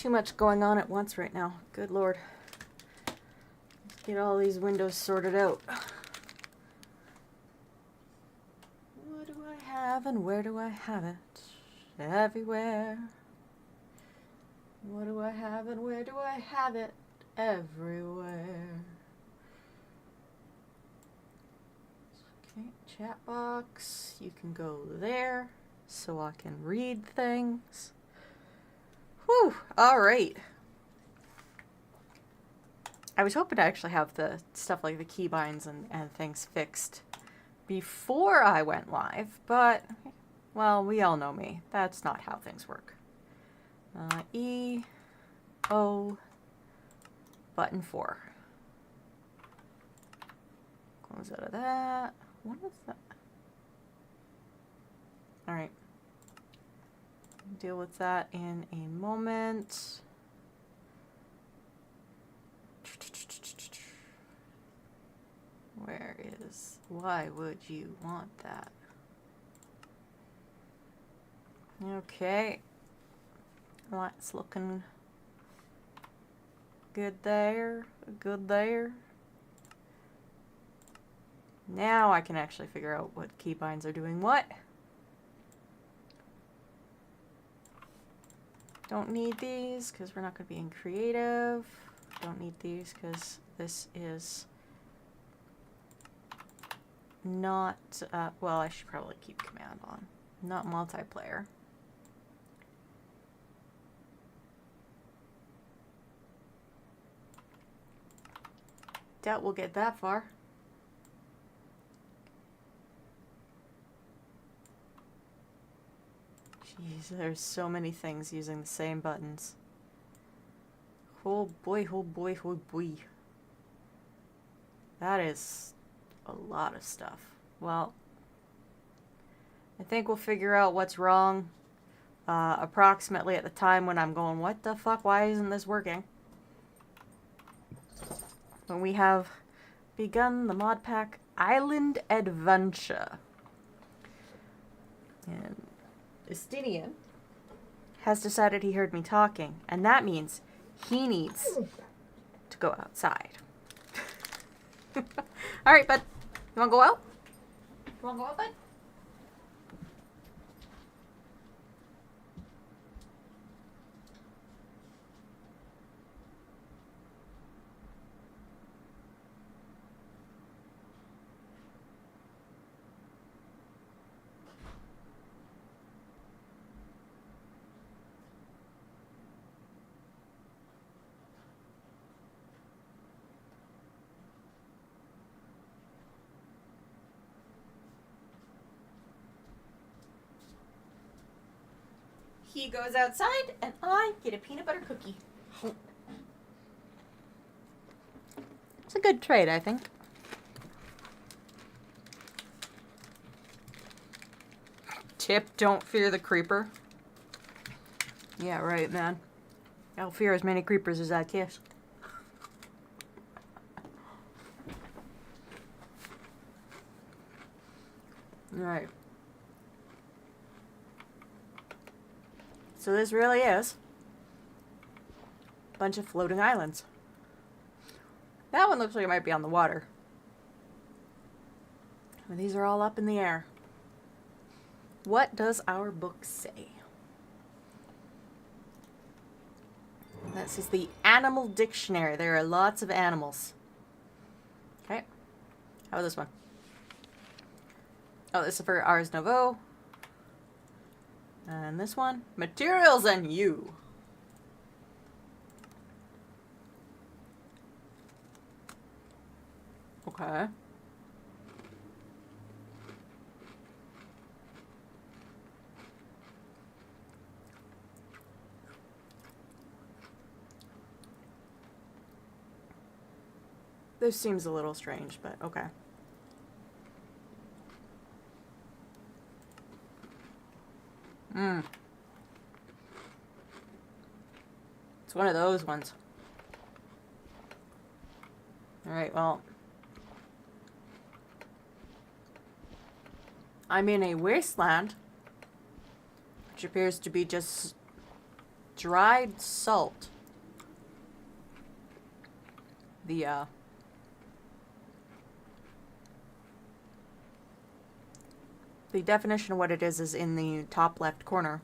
too much going on at once right now. Good Lord. Let's get all these windows sorted out. What do I have and where do I have it? Everywhere. What do I have and where do I have it? Everywhere. Okay, chat box. You can go there so I can read things. Whew, alright. I was hoping to actually have the stuff like the keybinds and things fixed before I went live, but, well, we all know me. That's not how things work. E, O, button 4. Close out of that. What is that? Alright. Deal with that in a moment. Where is... Why would you want that? Okay. That's looking good there. Good there. Now I can actually figure out what keybinds are doing what. Don't need these because we're not going to be in creative. Don't need these because this is not, well, I should probably keep command on. Not multiplayer. Doubt we'll get that far. Jeez, there's so many things using the same buttons. Oh boy, oh boy, oh boy. That is a lot of stuff. Well, I think we'll figure out what's wrong approximately at the time when I'm going, what the fuck, why isn't this working? When we have begun the Modpack Island Adventure. And Estinian has decided he heard me talking, and that means he needs to go outside. Alright, bud. You wanna go out? You wanna go out, bud? He goes outside, and I get a peanut butter cookie. It's a good trade, I think. Tip, don't fear the creeper. Yeah, right, man. I'll fear as many creepers as I kiss. Alright. So this really is a bunch of floating islands. That one looks like it might be on the water. And these are all up in the air. What does our book say? This is the Animal Dictionary. There are lots of animals. Okay. How about this one? Oh, this is for Ars Nouveau. And this one, Materials and You. Okay. This seems a little strange, but okay. It's one of those ones. Alright, well. I'm in a wasteland, which appears to be just dried salt. The definition of what it is in the top left corner,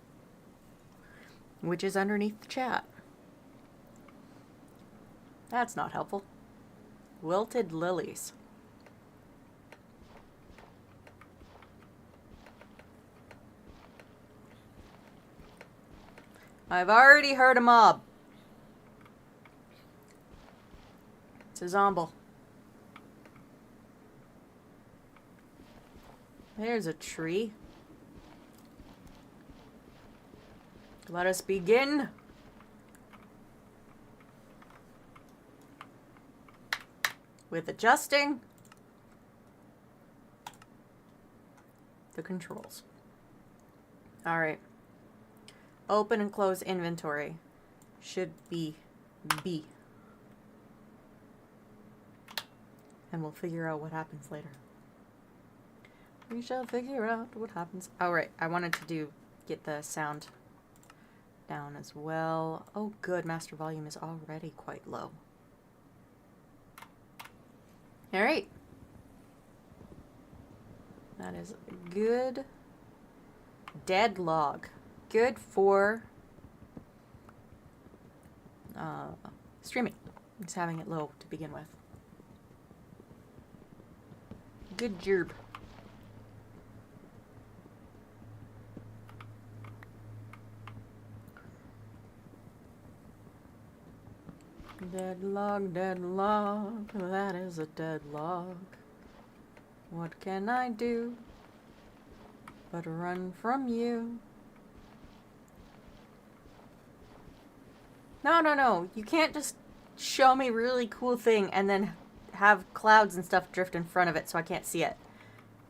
which is underneath the chat. That's not helpful. Wilted lilies. I've already heard a mob. It's a zomble. There's a tree. Let us begin. With adjusting the controls. All right. Open and close inventory should be B. And we'll figure out what happens later. We shall figure out what happens. All right, I wanted to get the sound down as well. Oh, good. Master volume is already quite low. All right. That is good. Dead log. Good for streaming. Just having it low to begin with. Good job. Deadlog, deadlog, that is a deadlog. What can I do but run from you? No. You can't just show me really cool thing and then have clouds and stuff drift in front of it so I can't see it.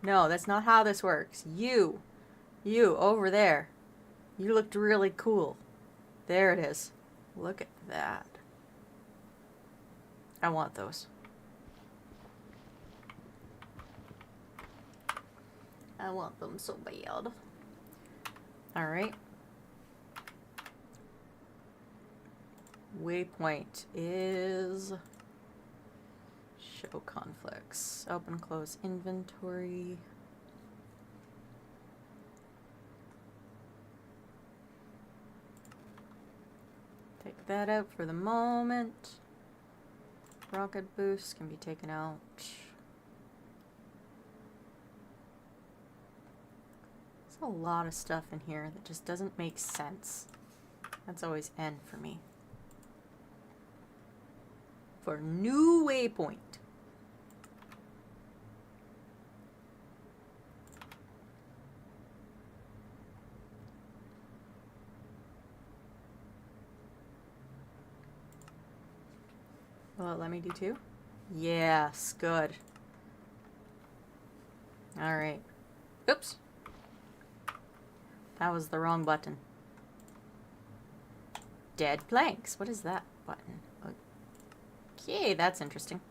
No, that's not how this works. You over there. You looked really cool. There it is. Look at that. I want those. I want them so bad. Alright. Waypoint is show conflicts. Open, close inventory. Take that out for the moment. Rocket boost can be taken out. There's a lot of stuff in here that just doesn't make sense. That's always N for me. For new waypoint. Will it let me do two? Yes, good. Alright. Oops. That was the wrong button. Dead planks. What is that button? Okay, that's interesting.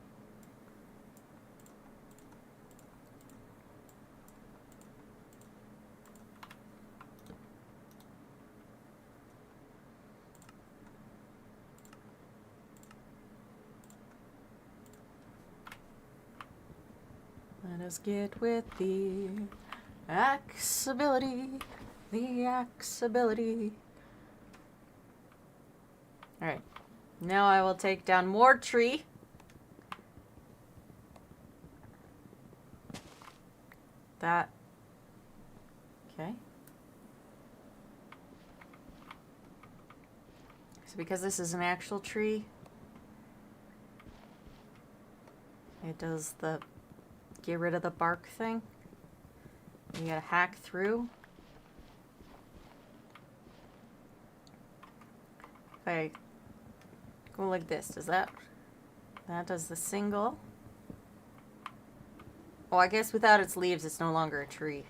Let us get with the axability. The axability. Alright. Now I will take down more tree. That. Okay. So because this is an actual tree, it does the get rid of the bark thing. You gotta hack through. If I go like this, does that does the single? Oh, I guess without its leaves, it's no longer a tree.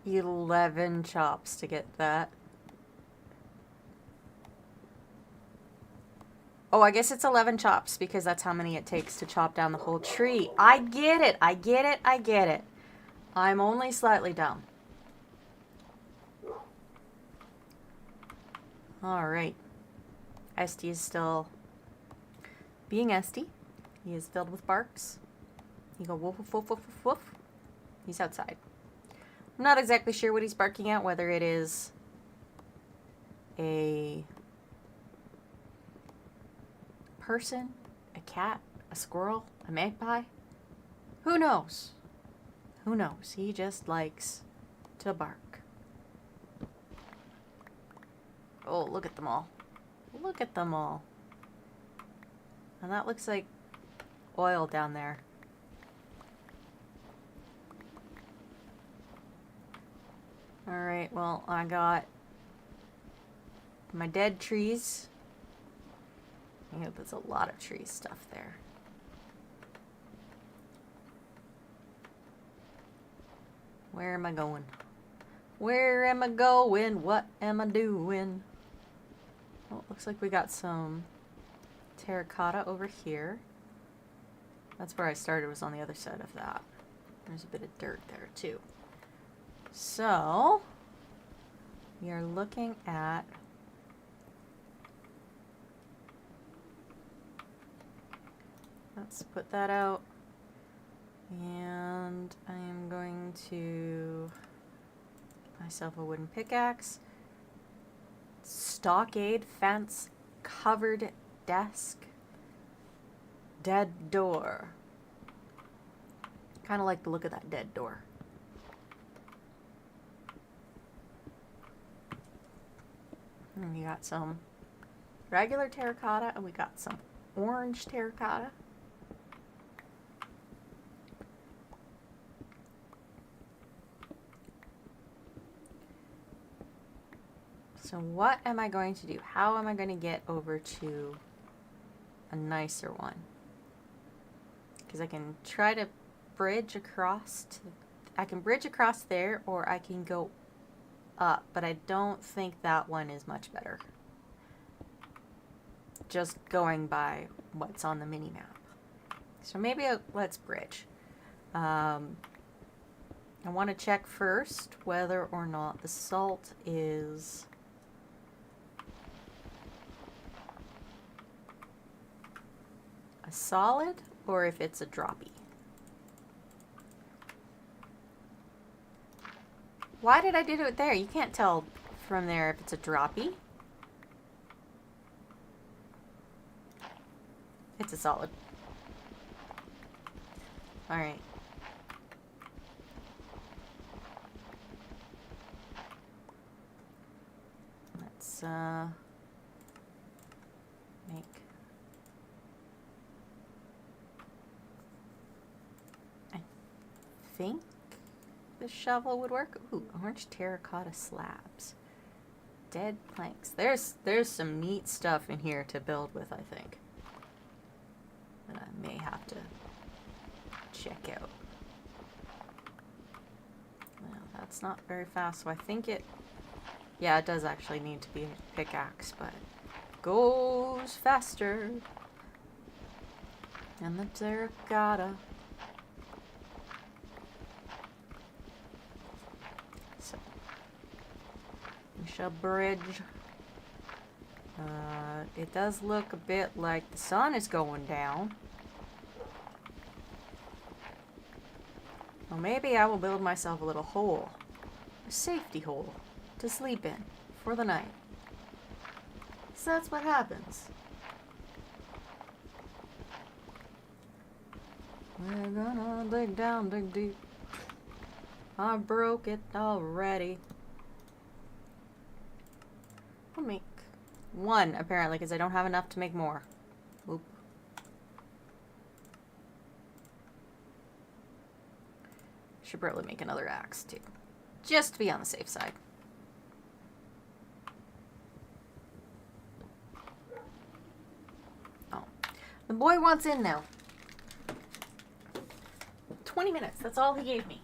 $11 chops to get that. Oh, I guess it's 11 chops because that's how many it takes to chop down the whole tree. I get it. I get it. I get it. I'm only slightly dumb. All right. Esty is still being Esty. He is filled with barks. You go woof, woof, woof, woof, woof, woof. He's outside. I'm not exactly sure what he's barking at, whether it is a person, a cat, a squirrel, a magpie. Who knows? Who knows? He just likes to bark. Oh, look at them all. Look at them all. And that looks like oil down there. Alright, well, I got my dead trees. I hope there's a lot of tree stuff there. Where am I going? Where am I going? What am I doing? Well, it looks like we got some terracotta over here. That's where I started, was on the other side of that. There's a bit of dirt there too. So, we are looking at let's put that out. And I am going to get myself a wooden pickaxe. Stockade fence covered desk. Dead door. Kind of like the look of that dead door. And we got some regular terracotta and we got some orange terracotta. So what am I going to do? How am I going to get over to a nicer one? Because I can try to bridge across to, I can bridge across there, or I can go up, but I don't think that one is much better. Just going by what's on the mini map. So maybe let's bridge. I want to check first whether or not the salt is a solid or if it's a droppy. Why did I do it there? You can't tell from there if it's a droppy. It's a solid. Alright. Let's make I think the shovel would work. Ooh, orange terracotta slabs. Dead planks. There's some neat stuff in here to build with, I think. That I may have to check out. Well, that's not very fast, so I think it... Yeah, it does actually need to be a pickaxe, but it goes faster. And the terracotta. So, we shall bridge. It does look a bit like the sun is going down. Well, maybe I will build myself a little hole. A safety hole to sleep in for the night. So that's what happens. We're gonna dig down, dig deep. I broke it already. I'll make one, apparently, because I don't have enough to make more. Oop. Should probably make another axe, too. Just to be on the safe side. Oh. The boy wants in now. 20 minutes, that's all he gave me.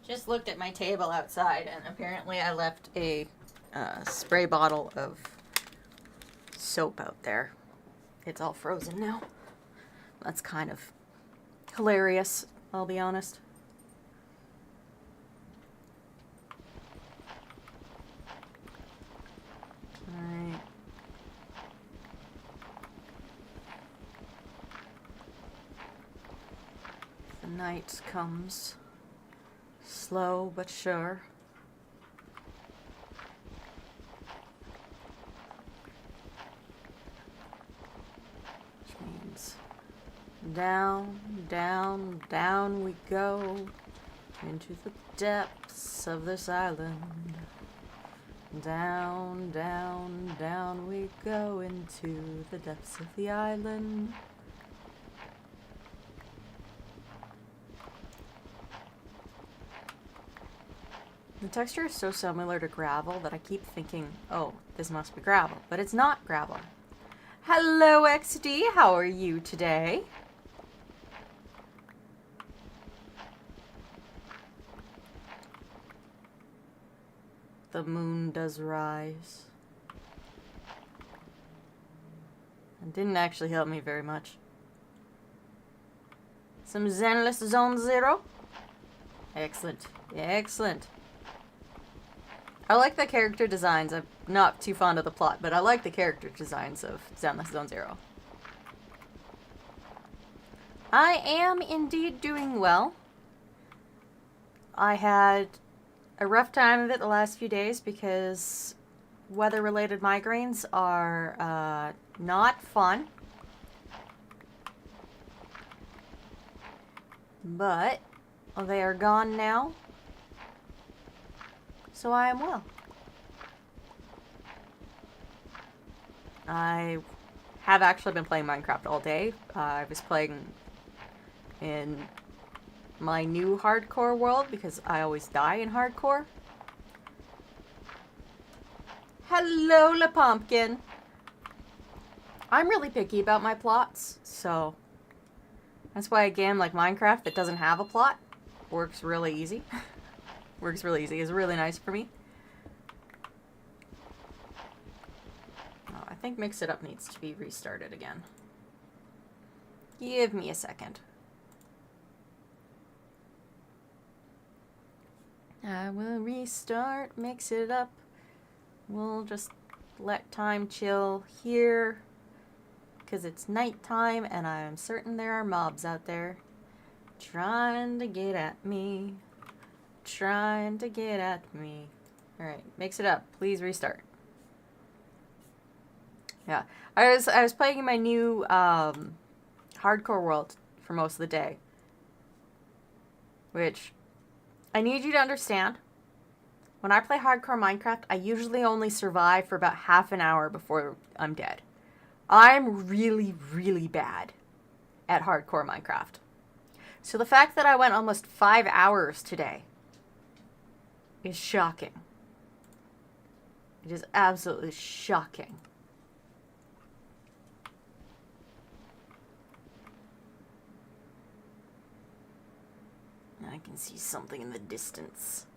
Just looked at my table outside, and apparently I left a spray bottle of soap out there. It's all frozen now. That's kind of hilarious, I'll be honest. Alright. The night comes. Slow but sure. Which means down, down, down we go into the depths of this island. Down, down, down we go into the depths of the island. The texture is so similar to gravel that I keep thinking, oh, this must be gravel. But it's not gravel. Hello, XD. How are you today? The moon does rise. It didn't actually help me very much. Some Zenless Zone Zero. Excellent. Excellent. I like the character designs. I'm not too fond of the plot, but I like the character designs of Zenless Zone Zero. I am indeed doing well. I had a rough time of it the last few days because weather-related migraines are not fun. But they are gone now. So I am well. I have actually been playing Minecraft all day. I was playing in my new hardcore world because I always die in hardcore. Hello, La Pumpkin. I'm really picky about my plots, so that's why a game like Minecraft that doesn't have a plot works really easy. Works really easy. It's really nice for me. Oh, I think Mix It Up needs to be restarted again. Give me a second. I will restart, Mix It Up. We'll just let time chill here because it's nighttime and I'm certain there are mobs out there trying to get at me. Trying to get at me. Alright, Mix It Up. Please restart. Yeah. I was playing in my new hardcore world for most of the day. Which I need you to understand. When I play hardcore Minecraft, I usually only survive for about half an hour before I'm dead. I'm really, really bad at hardcore Minecraft. So the fact that I went almost 5 hours today is shocking. It is absolutely shocking. I can see something in the distance,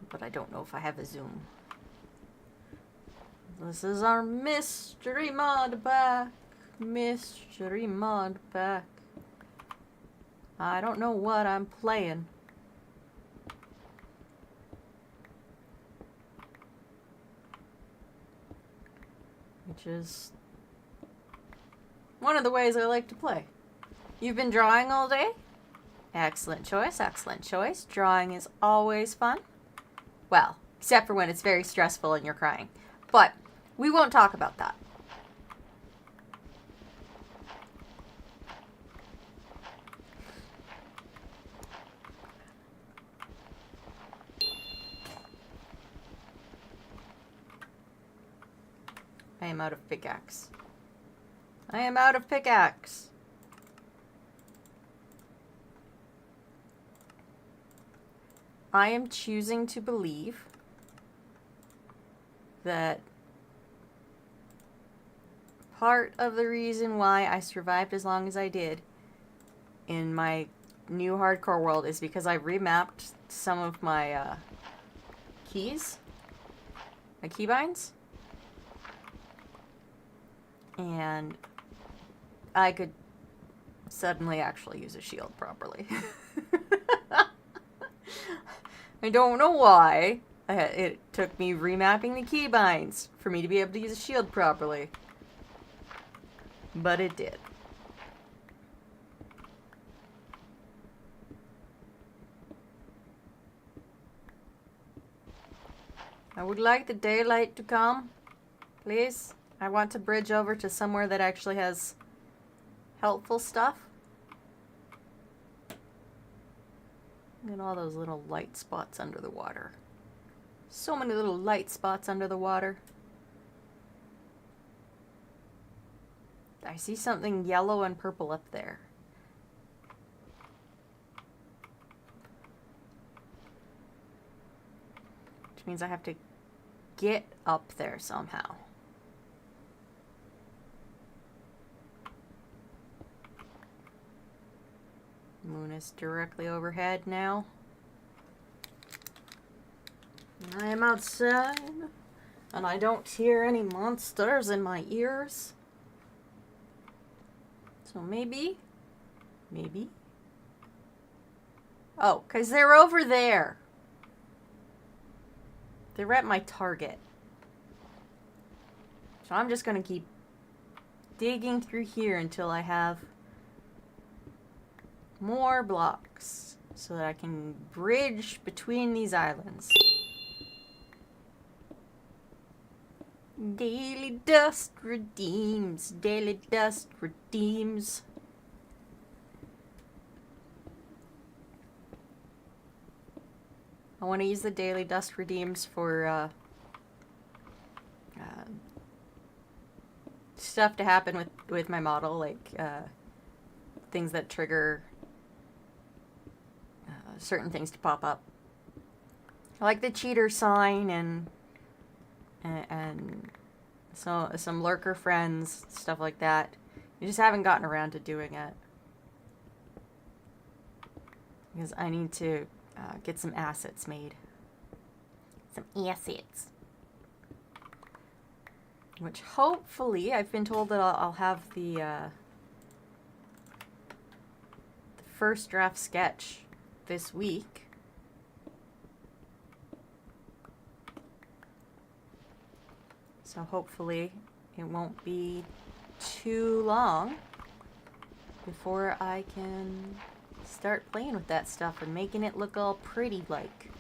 but I don't know if I have a zoom. This is our mystery Modpack. Mystery Modpack. I don't know what I'm playing. Which is one of the ways I like to play. You've been drawing all day? Excellent choice, excellent choice. Drawing is always fun. Well, except for when it's very stressful and you're crying. But we won't talk about that. I am out of pickaxe. I am out of pickaxe. I am choosing to believe that part of the reason why I survived as long as I did in my new hardcore world is because I remapped some of my keys, my keybinds, and I could suddenly actually use a shield properly. I don't know why. It took me remapping the keybinds for me to be able to use a shield properly. But it did. I would like the daylight to come, please. I want to bridge over to somewhere that actually has helpful stuff. Look at all those little light spots under the water. So many little light spots under the water. I see something yellow and purple up there. Which means I have to get up there somehow. Moon is directly overhead now. And I am outside, and I don't hear any monsters in my ears. So maybe. Oh, because they're over there. They're at my target. So I'm just going to keep digging through here until I have more blocks so that I can bridge between these islands. Daily dust redeems. Daily dust redeems. I want to use the daily dust redeems for stuff to happen with my model, like things that trigger certain things to pop up, like the cheater sign and so some lurker friends, stuff like that. I just haven't gotten around to doing it because I need to get some assets made. Some assets. Which hopefully, I've been told that I'll have the first draft sketch this week. So hopefully it won't be too long before I can start playing with that stuff and making it look all pretty like.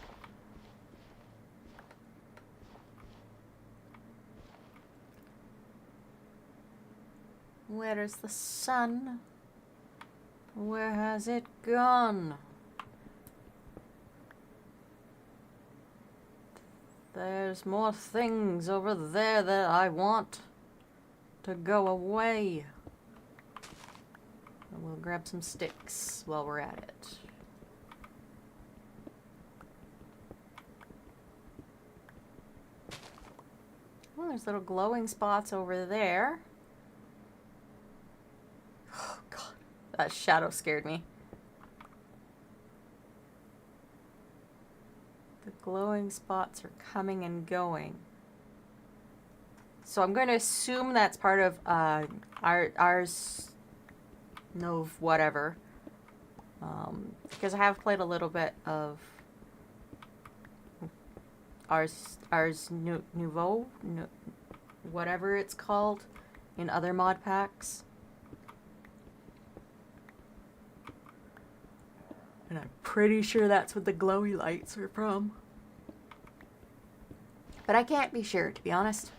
Where is the sun? Where has it gone? There's more things over there that I want to go away. And we'll grab some sticks while we're at it. Well, there's little glowing spots over there. Oh, God. That shadow scared me. The glowing spots are coming and going. So I'm going to assume that's part of ours no whatever. Because I have played a little bit of Ars Nouveau, whatever it's called, in other mod packs. And I'm pretty sure that's what the glowy lights are from. But I can't be sure, to be honest.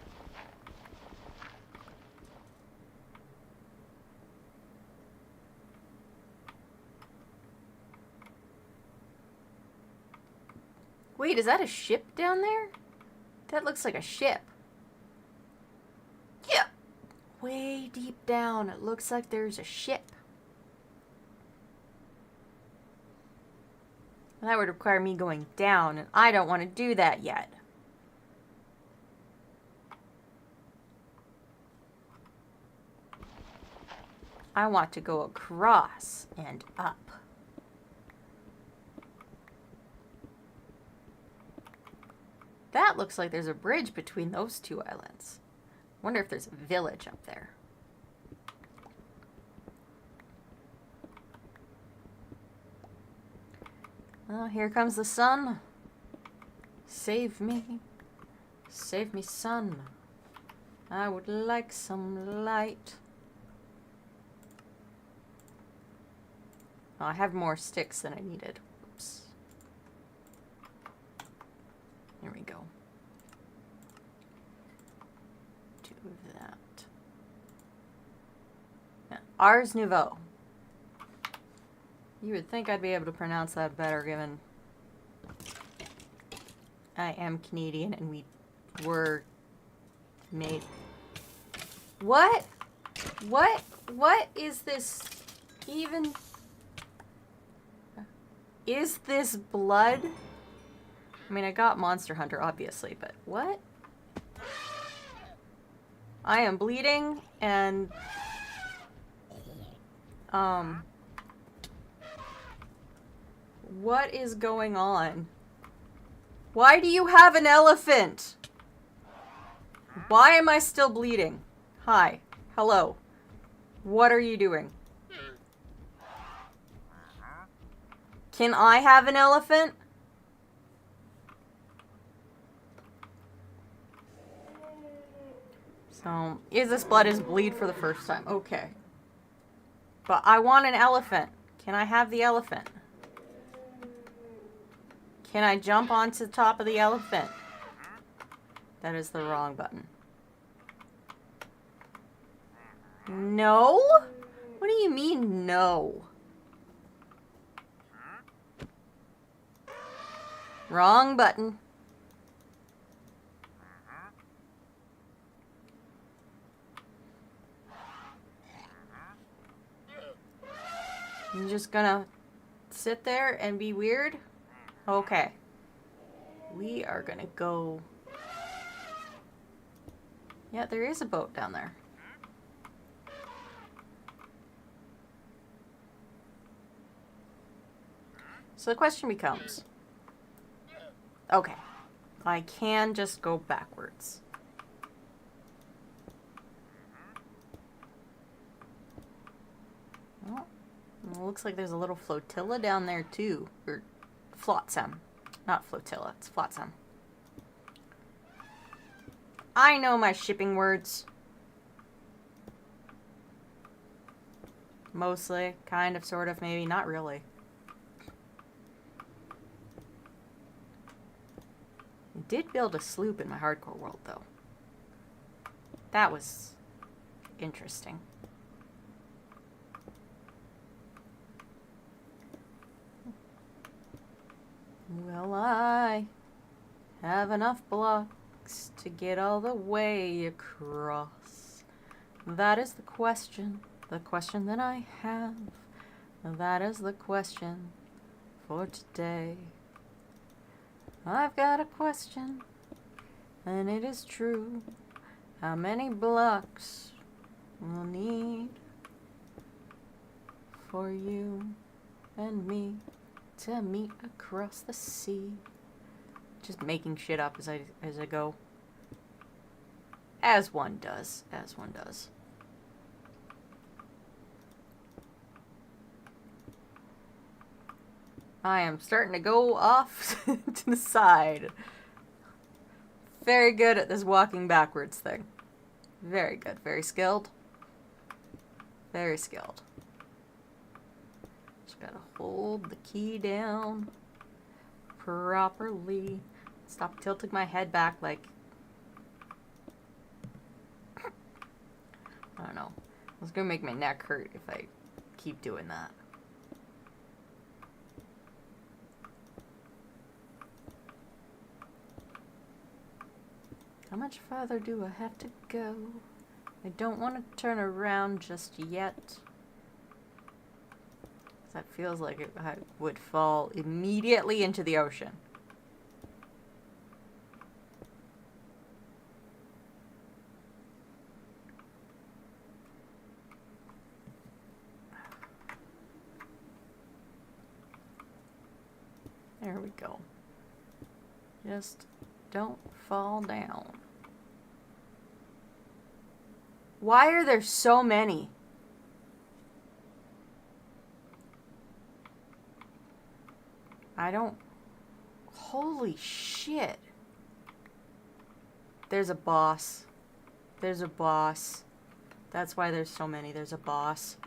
Wait, is that a ship down there? That looks like a ship. Yeah. Way deep down, it looks like there's a ship. That would require me going down, and I don't want to do that yet. I want to go across and up. That looks like there's a bridge between those two islands. Wonder if there's a village up there. Well, here comes the sun. Save me. Save me, sun. I would like some light. Oh, I have more sticks than I needed. Oops. Here we go. Do that. Yeah. Ars Nouveau. You would think I'd be able to pronounce that better given I am Canadian and we were made. What? What is this even? Is this blood? I mean, I got Monster Hunter, obviously, but what? I am bleeding and what is going on? Why do you have an elephant? Why am I still bleeding? Hi. Hello. What are you doing? Can I have an elephant? So, is this blood is bleed for the first time? Okay. But I want an elephant. Can I have the elephant? Can I jump onto the top of the elephant? That is the wrong button. No? What do you mean, no? Wrong button. I'm just gonna sit there and be weird? Okay. We are gonna go... Yeah, there is a boat down there. So the question becomes... Okay. I can just go backwards. Well, it looks like there's a little flotilla down there too. Or flotsam. Not flotilla, it's flotsam. I know my shipping words. Mostly. Kind of, sort of, maybe. Not really. I did build a sloop in my hardcore world, though. That was interesting. Will I have enough blocks to get all the way across? That is the question that I have. That is the question for today. I've got a question, and it is true. How many blocks we'll need for you and me to meet across the sea? Just making shit up as I go. As one does. As one does. I am starting to go off to the side. Very good at this walking backwards thing. Very good. Very skilled. Very skilled. Just gotta hold the key down properly. Stop tilting my head back like... I don't know. It's gonna make my neck hurt if I keep doing that. How much farther do I have to go? I don't want to turn around just yet. That feels like I would fall immediately into the ocean. There we go. Just Don't fall down. Why are there so many? I don't... Holy shit. There's a boss. There's a boss. That's why there's so many. There's a boss.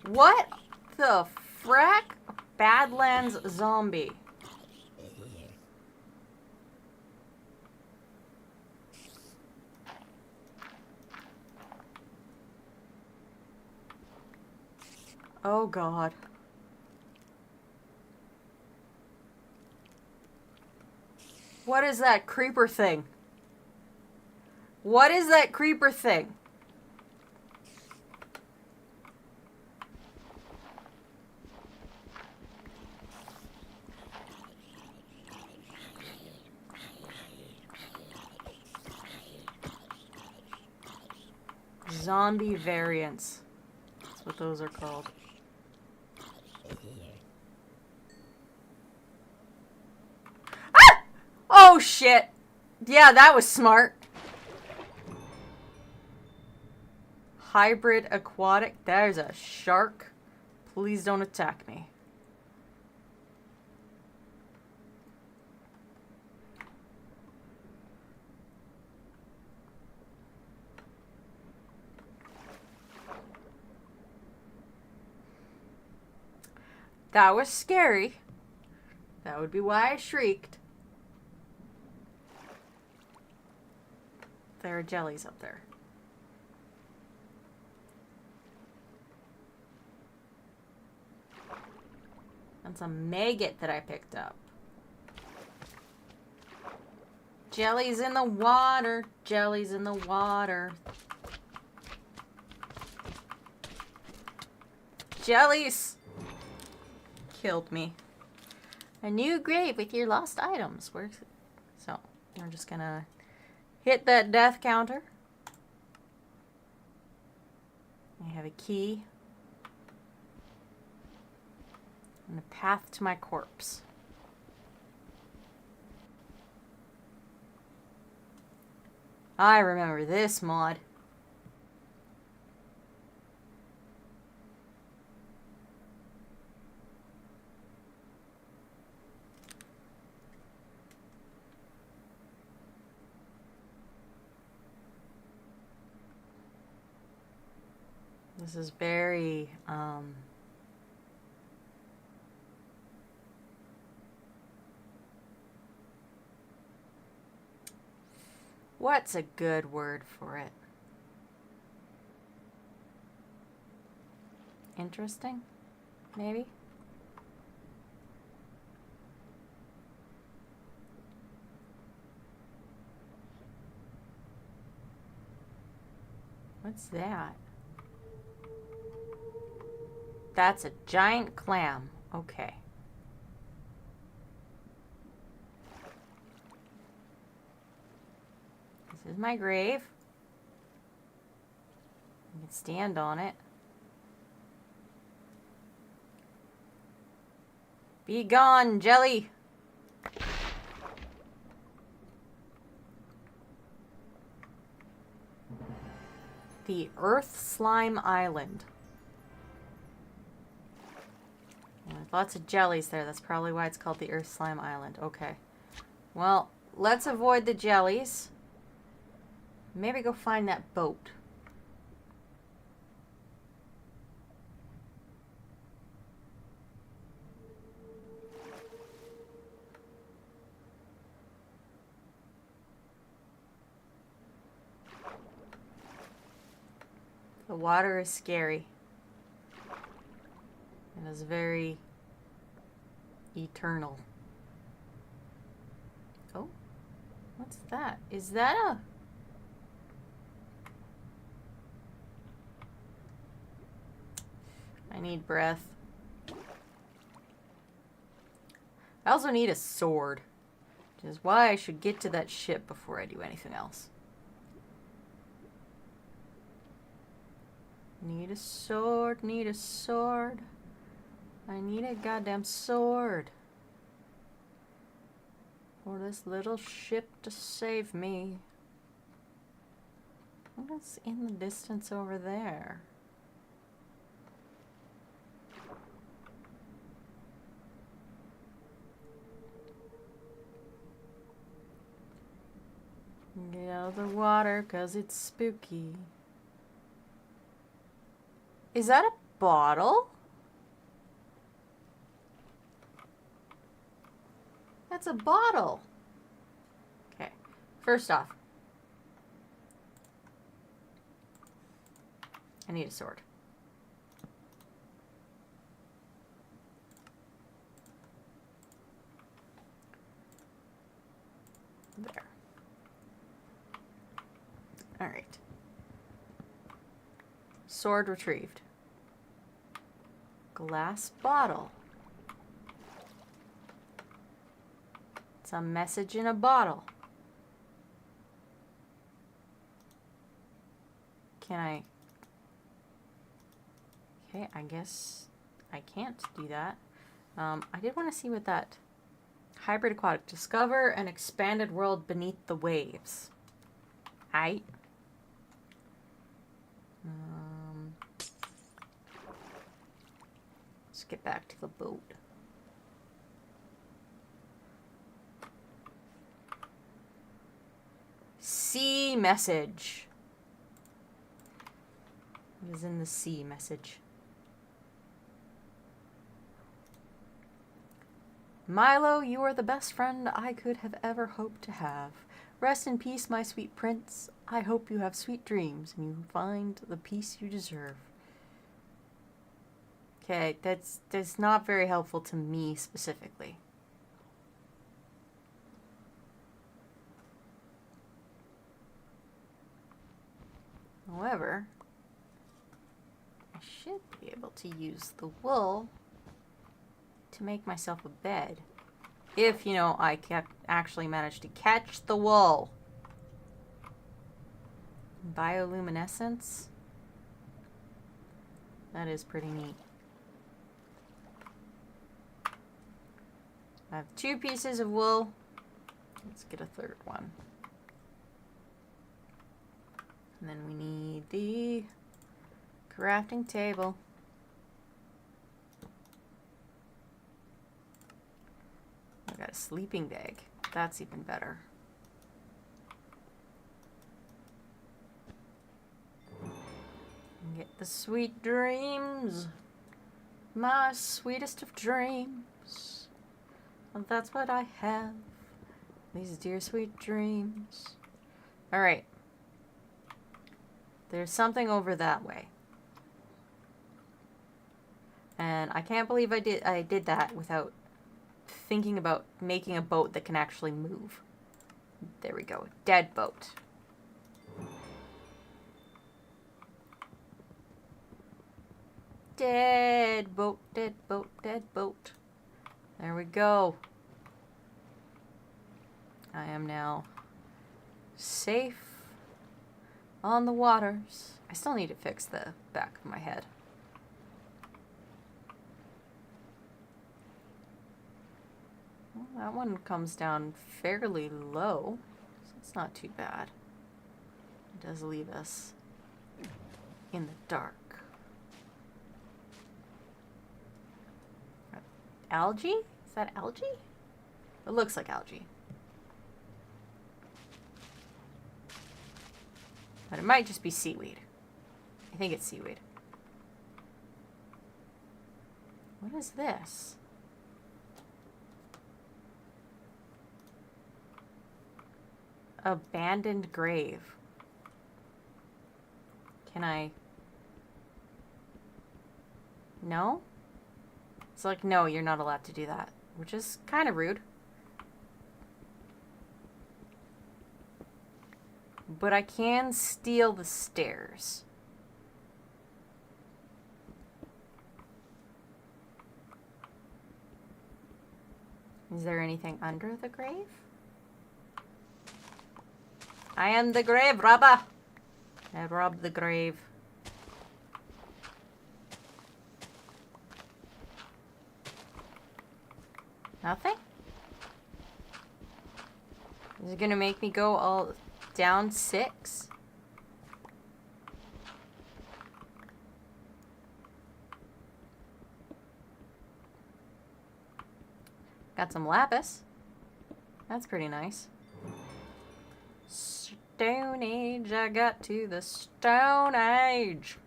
What the frack? Badlands zombie. Oh God. What is that creeper thing? What is that creeper thing? Zombie variants. That's what those are called. Ah! Oh shit. Yeah, that was smart. Hybrid aquatic. There's a shark. Please don't attack me. That was scary. That would be why I shrieked. There are jellies up there. That's a maggot that I picked up. Jellies in the water. Jellies in the water. Jellies! Killed me. A new grave with your lost items. Where's it? So, we're just gonna hit that death counter. I have a key. And a path to my corpse. I remember this mod. This is very, what's a good word for it? Interesting, maybe? What's that? That's a giant clam. Okay. This is my grave. I can stand on it. Be gone, jelly! The Earth Slime Island. Lots of jellies there. That's probably why it's called the Earth Slime Island. Okay. Well, let's avoid the jellies. Maybe go find that boat. The water is scary. It is very eternal. Oh, what's that? Is that a... I need breath. I also need a sword, which is why I should get to that ship before I do anything else. Need a sword, need a sword. I need a goddamn sword. For this little ship to save me. What's in the distance over there? Get out of the water, 'cause it's spooky. Is that a bottle? That's a bottle. Okay, first off, I need a sword. There. All right. Sword retrieved. Glass bottle. It's a message in a bottle. Can I? Okay, I guess I can't do that. I did want to see what that hybrid aquatic. Discover an expanded world beneath the waves. Aight. Let's get back to the boat. Sea message. What is in the sea message? Milo, you are the best friend I could have ever hoped to have. Rest in peace, my sweet prince. I hope you have sweet dreams and you find the peace you deserve. Okay, that's not very helpful to me specifically. However, I should be able to use the wool to make myself a bed. If, you know, I actually managed to catch the wool. Bioluminescence. That is pretty neat. I have 2 pieces of wool. Let's get a third one. And then we need the crafting table. I got a sleeping bag. That's even better. Get the sweet dreams. My sweetest of dreams. And that's what I have. These dear sweet dreams. Alright. There's something over that way. And I can't believe I did that without thinking about making a boat that can actually move. There we go. Dead boat. Dead boat, dead boat, dead boat. There we go. I am now safe on the waters. I still need to fix the back of my head. Well, that one comes down fairly low, so it's not too bad. It does leave us in the dark. Algae? Is that algae? It looks like algae. But it might just be seaweed. I think it's seaweed. What is this? Abandoned grave. Can I? No? It's like, no, you're not allowed to do that, which is kind of rude. But I can steal the stairs. Is there anything under the grave? I am the grave robber. I robbed the grave. Nothing? Is it gonna make me go all down 6? Got some lapis. That's pretty nice. Stone Age, I got to the Stone Age.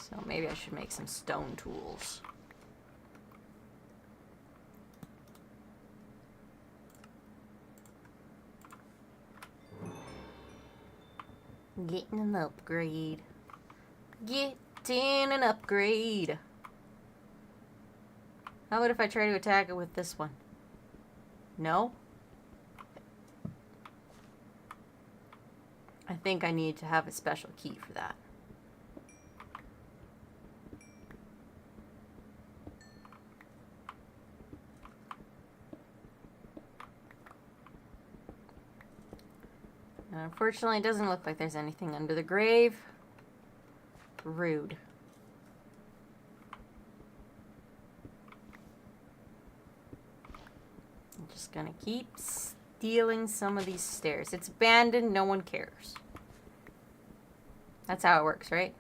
So maybe I should make some stone tools. Getting an upgrade. Getting an upgrade. How about if I try to attack it with this one? No? I think I need to have a special key for that. Unfortunately, it doesn't look like there's anything under the grave. Rude. I'm just gonna keep stealing some of these stairs. It's abandoned, no one cares. That's how it works, right?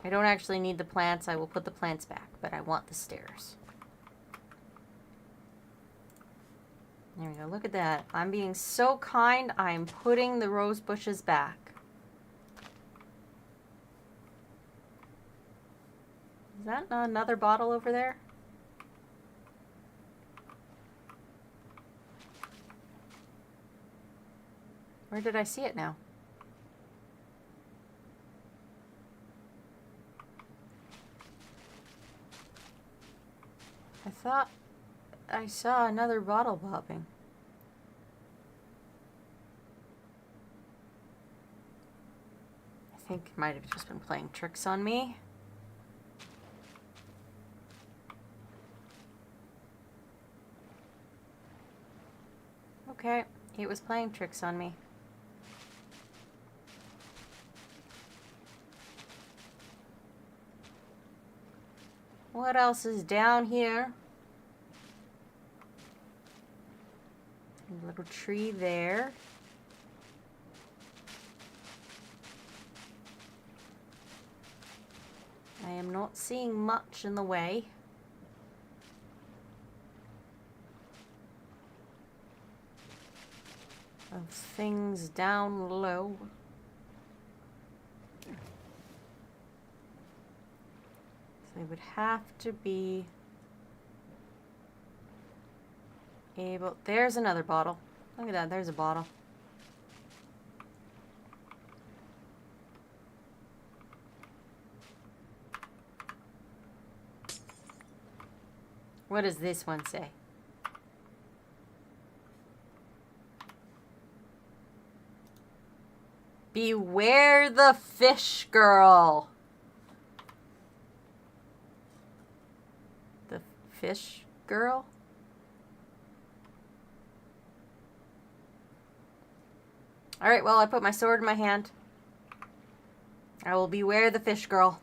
I don't actually need the plants. I will put the plants back, but I want the stairs. There we go. Look at that. I'm being so kind. I'm putting the rose bushes back. Is that another bottle over there? Where did I see it now? I thought I saw another bottle popping. I think it might have just been playing tricks on me. Okay, it was playing tricks on me. What else is down here? A little tree there. I am not seeing much in the way. Of things down low. So they would have to be able... There's another bottle. Look at that, there's a bottle. What does this one say? Beware the fish girl. The fish girl? Alright, well, I put my sword in my hand. I will beware the fish girl.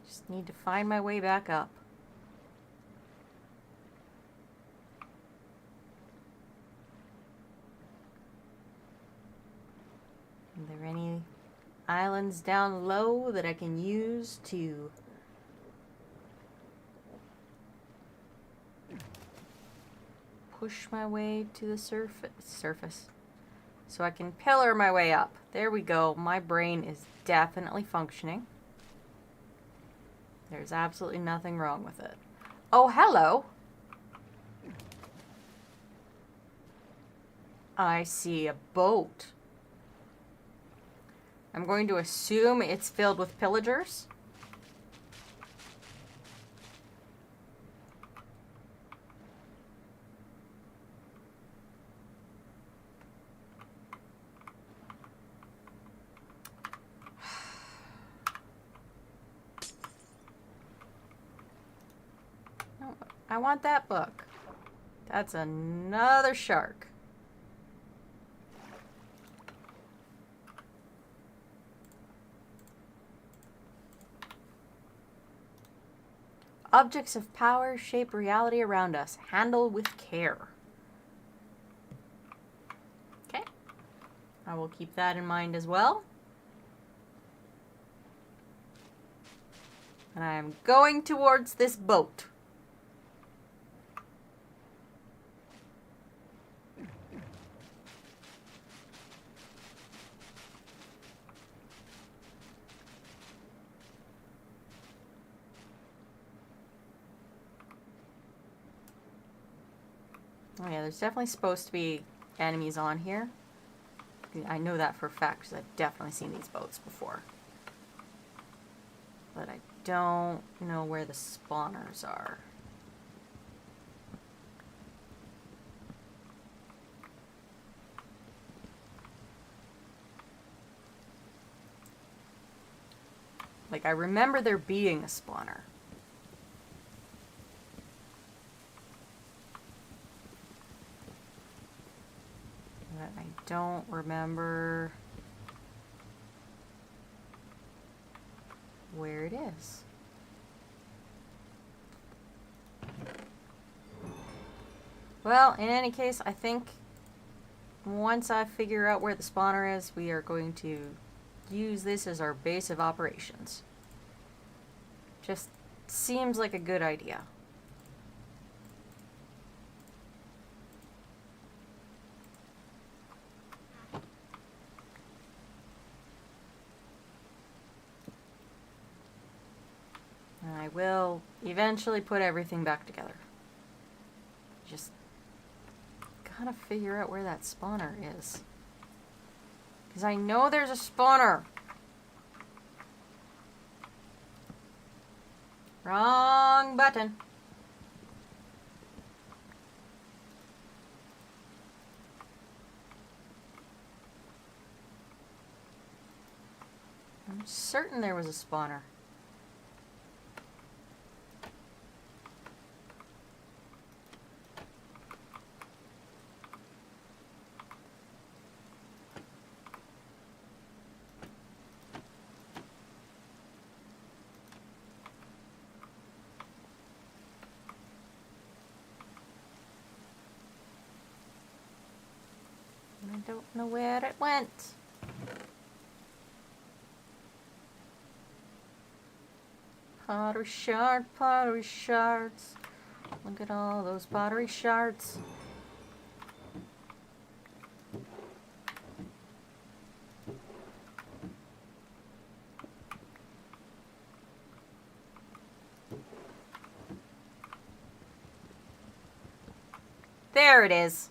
Just need to find my way back up. Are there any islands down low that I can use to push my way to the surface so I can pillar my way up? There we go. My brain is definitely functioning. There's absolutely nothing wrong with it. Oh, hello. I see a boat. I'm going to assume it's filled with pillagers. I want that book. That's another shark. Objects of power shape reality around us. Handle with care. Okay. I will keep that in mind as well. And I am going towards this boat. Oh yeah, there's definitely supposed to be enemies on here. I know that for a fact because I've definitely seen these boats before. But I don't know where the spawners are. Like, I remember there being a spawner. But I don't remember where it is. Well, in any case, I think once I figure out where the spawner is, we are going to use this as our base of operations. Just seems like a good idea. And I will eventually put everything back together. Just gotta figure out where that spawner is. Because I know there's a spawner. Wrong button. I'm certain there was a spawner. I don't know where it went. Pottery shard, pottery shards. Look at all those pottery shards. There it is.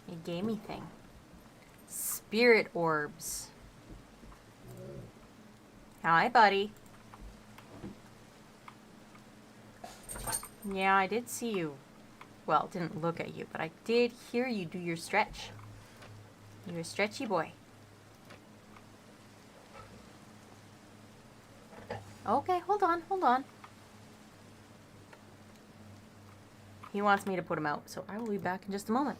A gamey thing. Spirit orbs. Hi, buddy. Yeah, I did see you. Well, didn't look at you, but I did hear you do your stretch. You're a stretchy boy. Okay, hold on, hold on. He wants me to put him out, so I will be back in just a moment.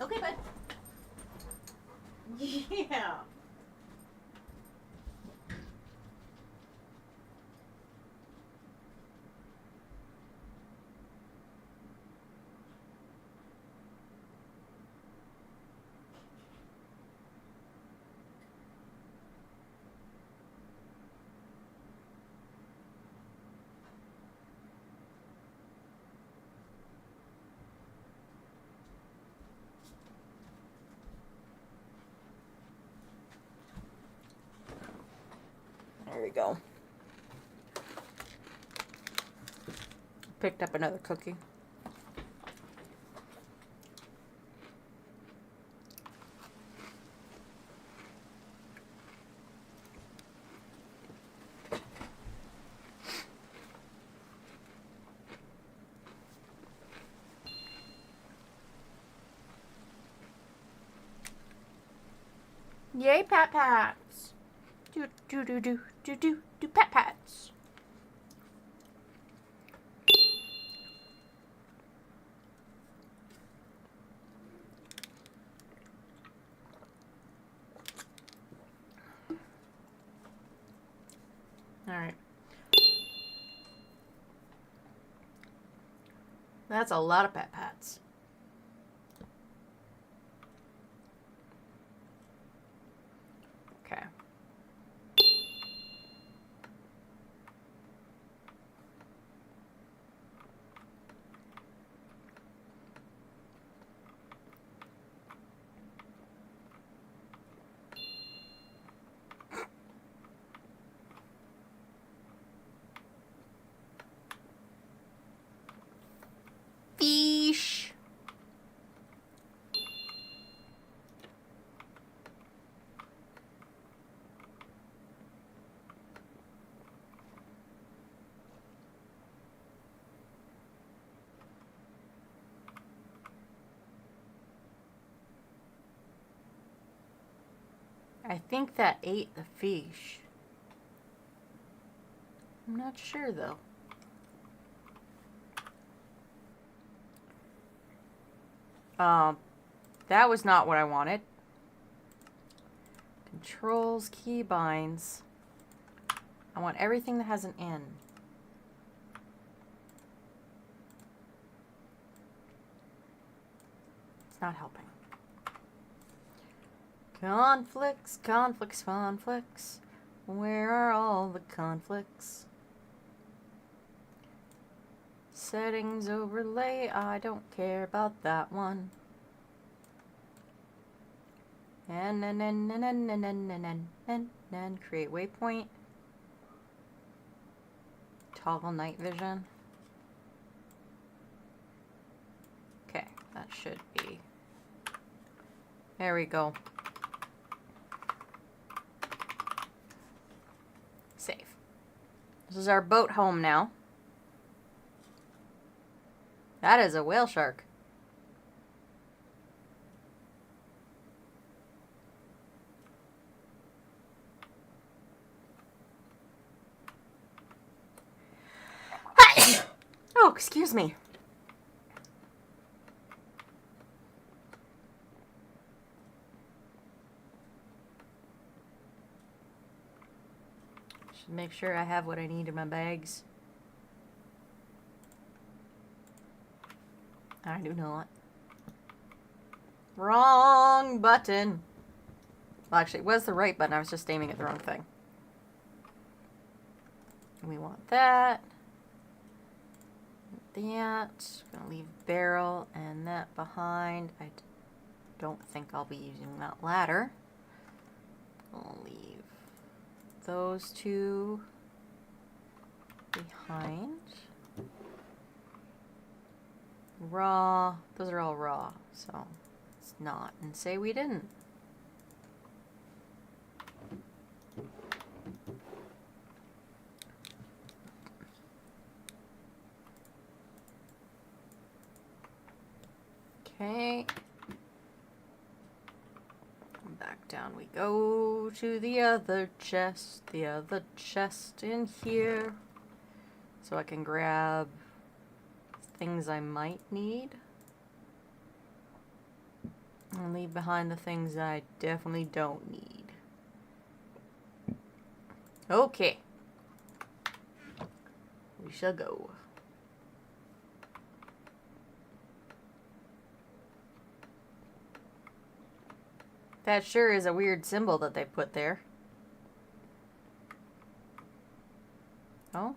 Okay, bud. Yeah. There we go. Picked up another cookie. Yay, pat pats. Do do do do do do do pat pats. That's a lot of pats. Okay. Fish. I think that ate the fish. I'm not sure though. That was not what I wanted. Controls, keybinds. I want everything that has an N. It's not helping. Conflicts, conflicts, conflicts. Where are all the conflicts? Settings overlay, I don't care about that one. And create waypoint. Toggle night vision. Okay, that should be. There we go. Save. This is our boat home now. That is a whale shark. Oh, excuse me. Should make sure I have what I need in my bags. I do not. Wrong button. Well, actually, it was the right button. I was just aiming at the wrong thing. And we want that. That. Gonna leave barrel and that behind. I don't think I'll be using that ladder. I'll leave those two behind. Raw. Those are all raw, so it's not. And say we didn't. Okay. Back down we go to the other chest in here. So I can grab things I might need. And leave behind the things I definitely don't need. Okay. We shall go. That sure is a weird symbol that they put there. Oh?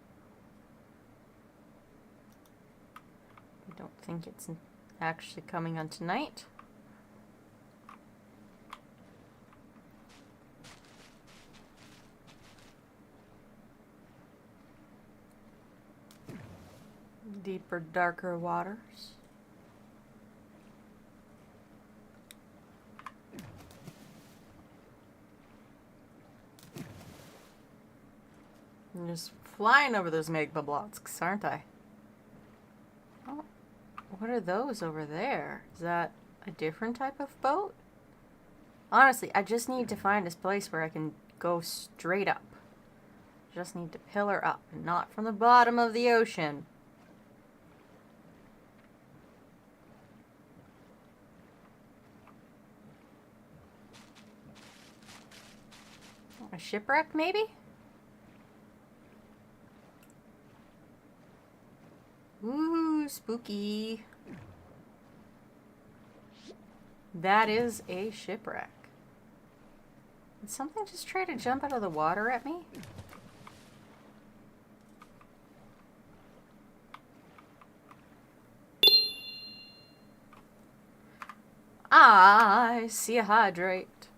I don't think it's actually coming on tonight. Deeper, darker waters. I'm just flying over those magma blocks, aren't I? Oh, what are those over there? Is that a different type of boat? Honestly, I just need to find this place where I can go straight up. Just need to pillar up, and not from the bottom of the ocean. A shipwreck, maybe? Ooh, Ooh, spooky. That is a shipwreck. Did something just try to jump out of the water at me? I see a hydrate.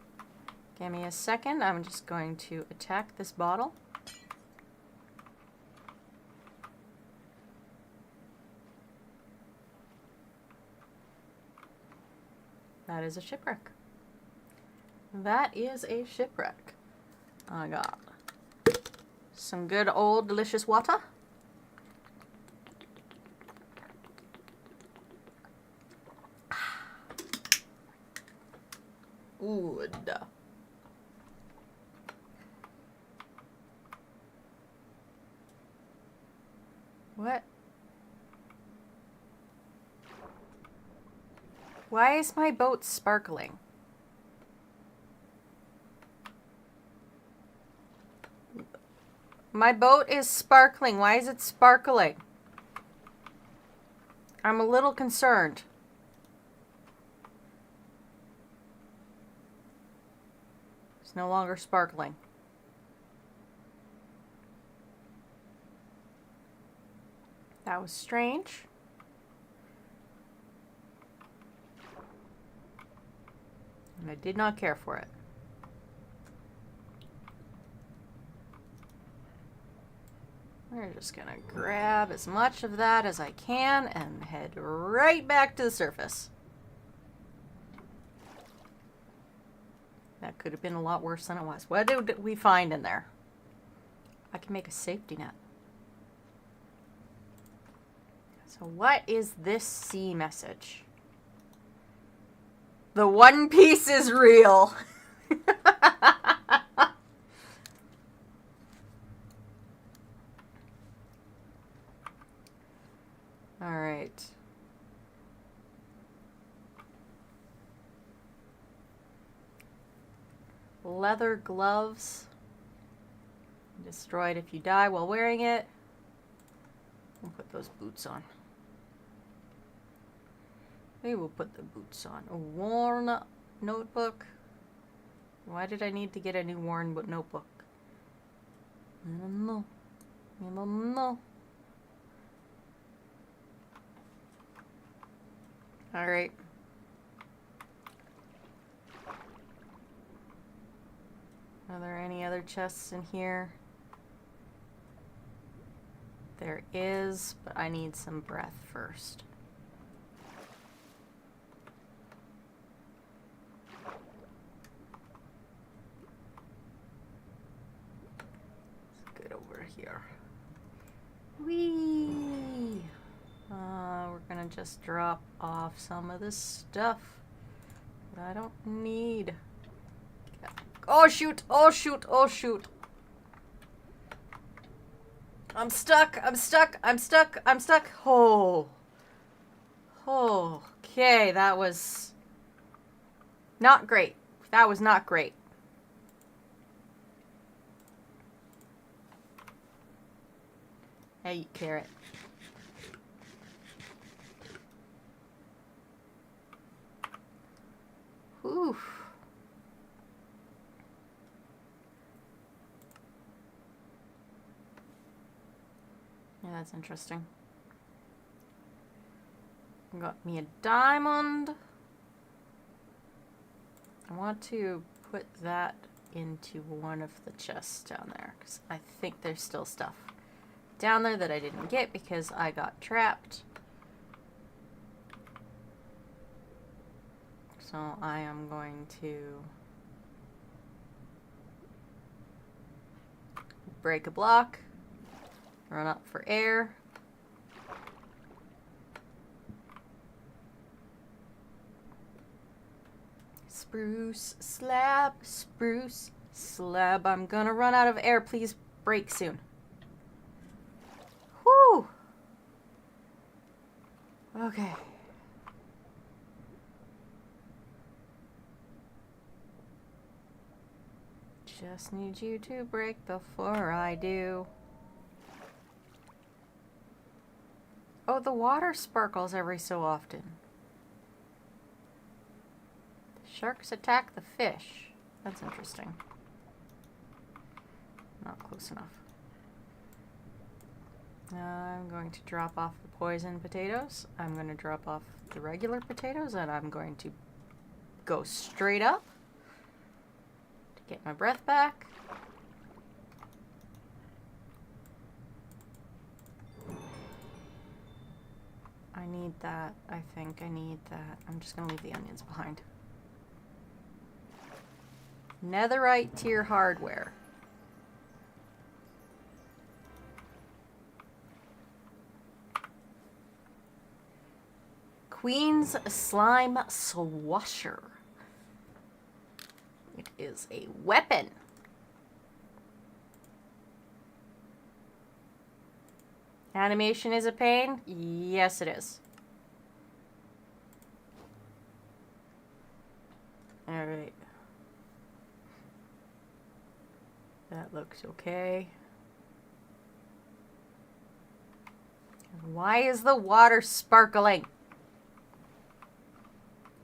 Give me a second. I'm just going to attack this bottle. That is a shipwreck. That is a shipwreck. I got some good old delicious water. Good. What? Why is my boat sparkling? My boat is sparkling. Why is it sparkling? I'm a little concerned. It's no longer sparkling. That was strange. And I did not care for it. We're just gonna grab as much of that as I can and head right back to the surface. That could have been a lot worse than it was. What did we find in there? I can make a safety net. So what is this sea message? The One Piece is real. All right. Leather gloves. Destroyed if you die while wearing it. We'll put those boots on. We will put the boots on. A worn notebook. Why did I need to get a new worn notebook? I don't know. I don't know. Alright. Are there any other chests in here? There is, but I need some breath first. Let's get over here. Whee! We're gonna just drop off some of this stuff that I don't need. Oh shoot! Oh shoot! Oh shoot! I'm stuck! I'm stuck! I'm stuck! I'm stuck! Oh. Oh. Okay, that was not great. That was not great. Hey, carrot. Whew. Yeah, that's interesting. Got me a diamond. I want to put that into one of the chests down there, because I think there's still stuff down there that I didn't get because I got trapped. So I am going to break a block, run up for air. Spruce slab, spruce slab. I'm gonna run out of air. Please break soon. Whew. Okay. Just need you to break before I do. Oh, the water sparkles every so often. The sharks attack the fish. That's interesting. Not close enough. I'm going to drop off the poison potatoes. I'm going to drop off the regular potatoes, and I'm going to go straight up to get my breath back. I need that. I think I need that. I'm just going to leave the onions behind. Netherite tier hardware. Queen's Slime Swasher. It is a weapon. Animation is a pain? Yes, it is. Alright. That looks okay. Why is the water sparkling?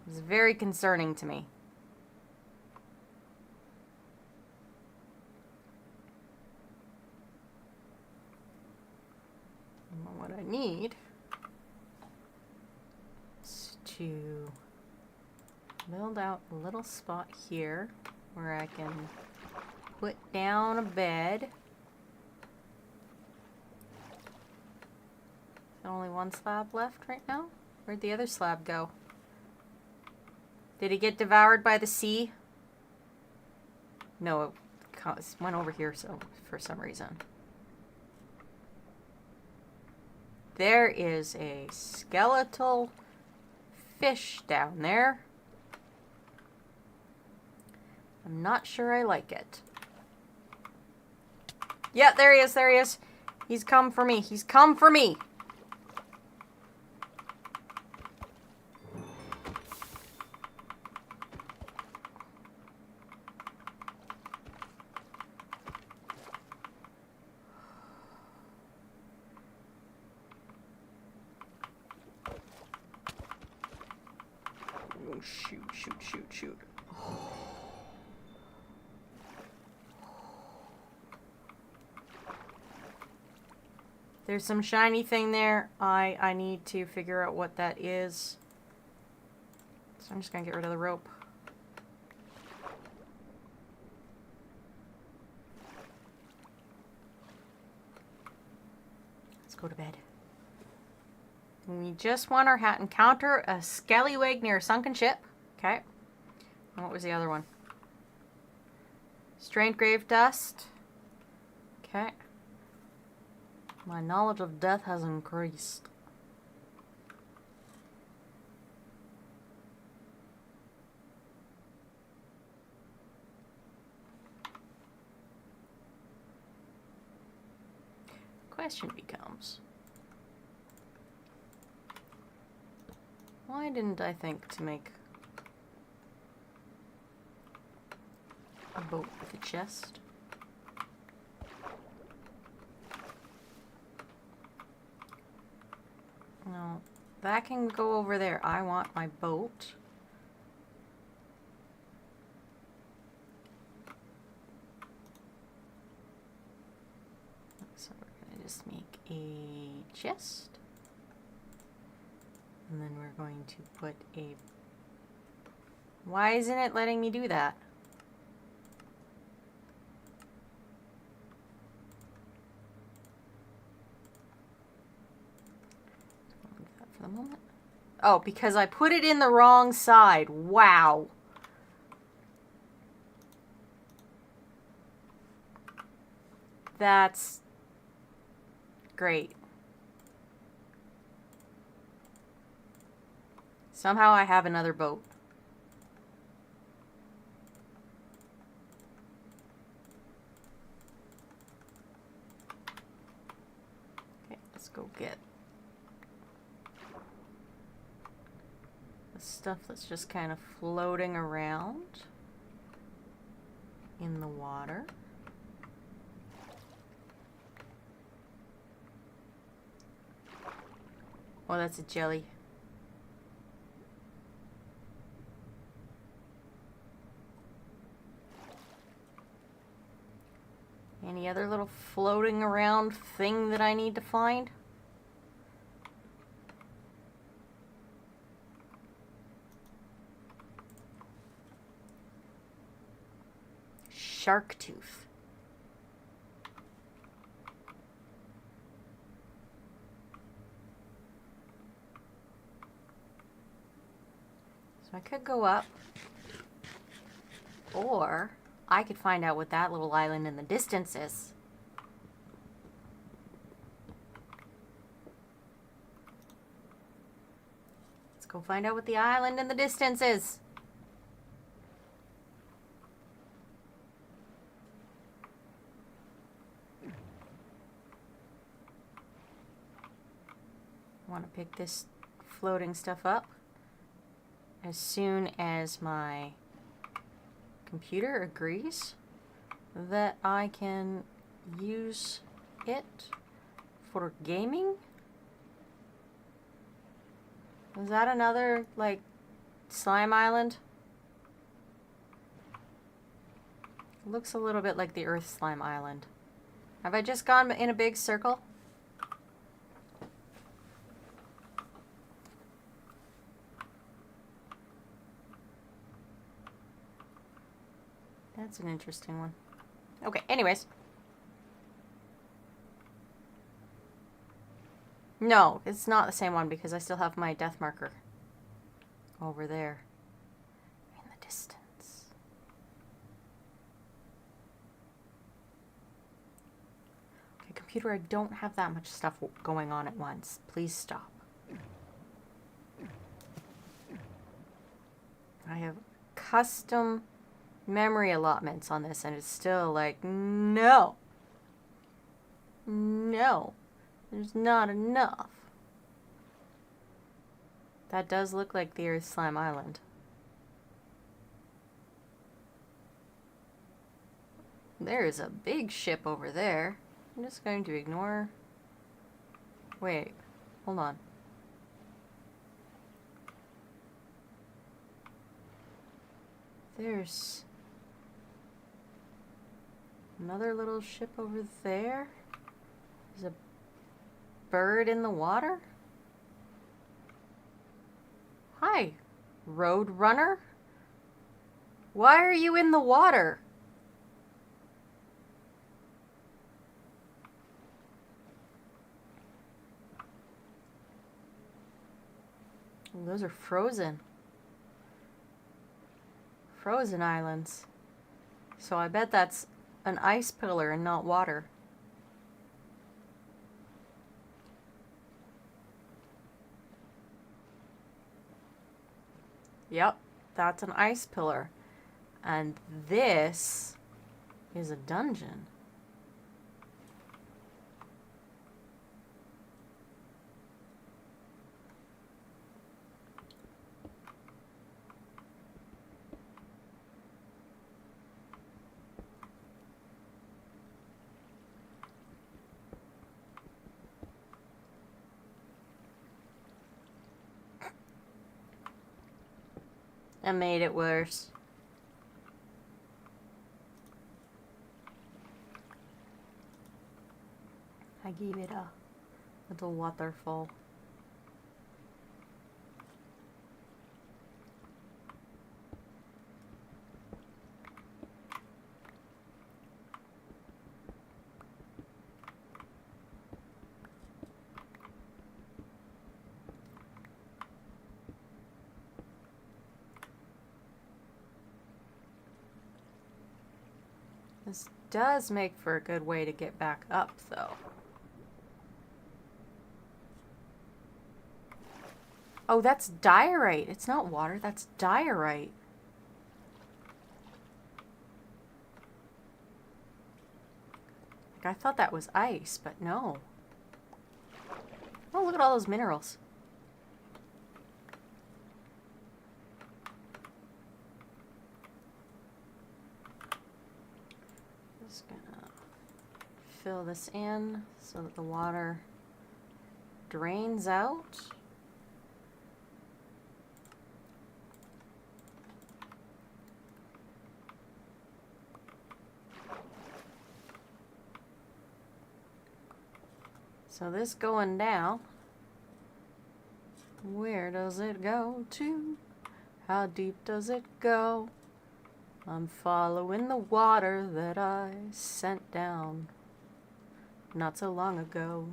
It's very concerning to me. And what I need is to build out a little spot here where I can put down a bed. Only one slab left right now? Where'd the other slab go? Did it get devoured by the sea? No, it went over here for some reason. There is a skeletal fish down there. I'm not sure I like it. Yeah, there he is, there he is. He's come for me, he's come for me. Oh, shoot, shoot, shoot, shoot. There's some shiny thing there. I need to figure out what that is. So I'm just gonna get rid of the rope. Let's go to bed. We just won our hat. Encounter a scallywag near a sunken ship. Okay. And what was the other one? Strained grave dust. Okay. My knowledge of death has increased. Question becomes, why didn't I think to make a boat with a chest? No, that can go over there. I want my boat. So we're going to just make a chest. And then we're going to put a... Why isn't it letting me do that? For the moment. Oh, because I put it in the wrong side. Wow. That's great. Somehow I have another boat. Okay, let's go get the stuff that's just kind of floating around in the water. Oh, that's a jelly. Any other little floating around thing that I need to find? Shark tooth. So I could go up, or I could find out what that little island in the distance is. Let's go find out what the island in the distance is. I want to pick this floating stuff up as soon as my computer agrees that I can use it for gaming. Is that another, like, slime island? It looks a little bit like the Earth Slime Island. Have I just gone in a big circle? That's an interesting one. Okay, anyways. No, it's not the same one because I still have my death marker over there in the distance. Okay, computer, I don't have that much stuff going on at once. Please stop. I have custom memory allotments on this and it's still like, no. No. There's not enough. That does look like the Earth Slime Island. There is a big ship over there. I'm just going to ignore... Wait, hold on. There's another little ship over there. There's a bird in the water. Hi, Road Runner. Why are you in the water? Oh, those are frozen. Frozen islands. So I bet that's an ice pillar and not water. Yep, that's an ice pillar. And this is a dungeon. I made it worse. I gave it a little waterfall. This does make for a good way to get back up, though. Oh, that's diorite. It's not water, that's diorite. Like, I thought that was ice, but no. Oh, look at all those minerals. Just gonna fill this in so that the water drains out. So this going down, where does it go to? How deep does it go? I'm following the water that I sent down not so long ago.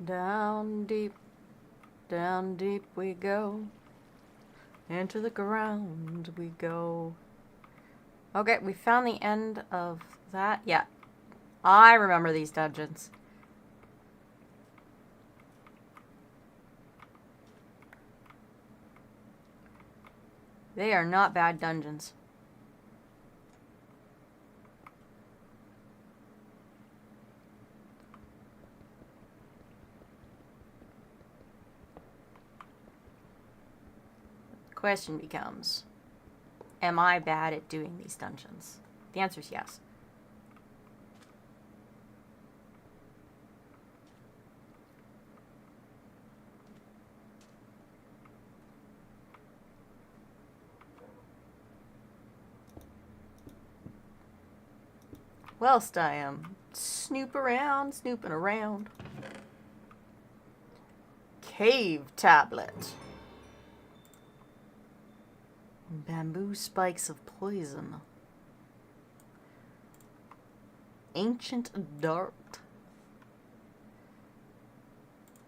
Down deep we go. Into the ground we go. Okay, we found the end of that. Yeah, I remember these dungeons. They are not bad dungeons. The question becomes, am I bad at doing these dungeons? The answer is yes. Whilst I am snooping around. Cave tablet. Bamboo spikes of poison. Ancient dart.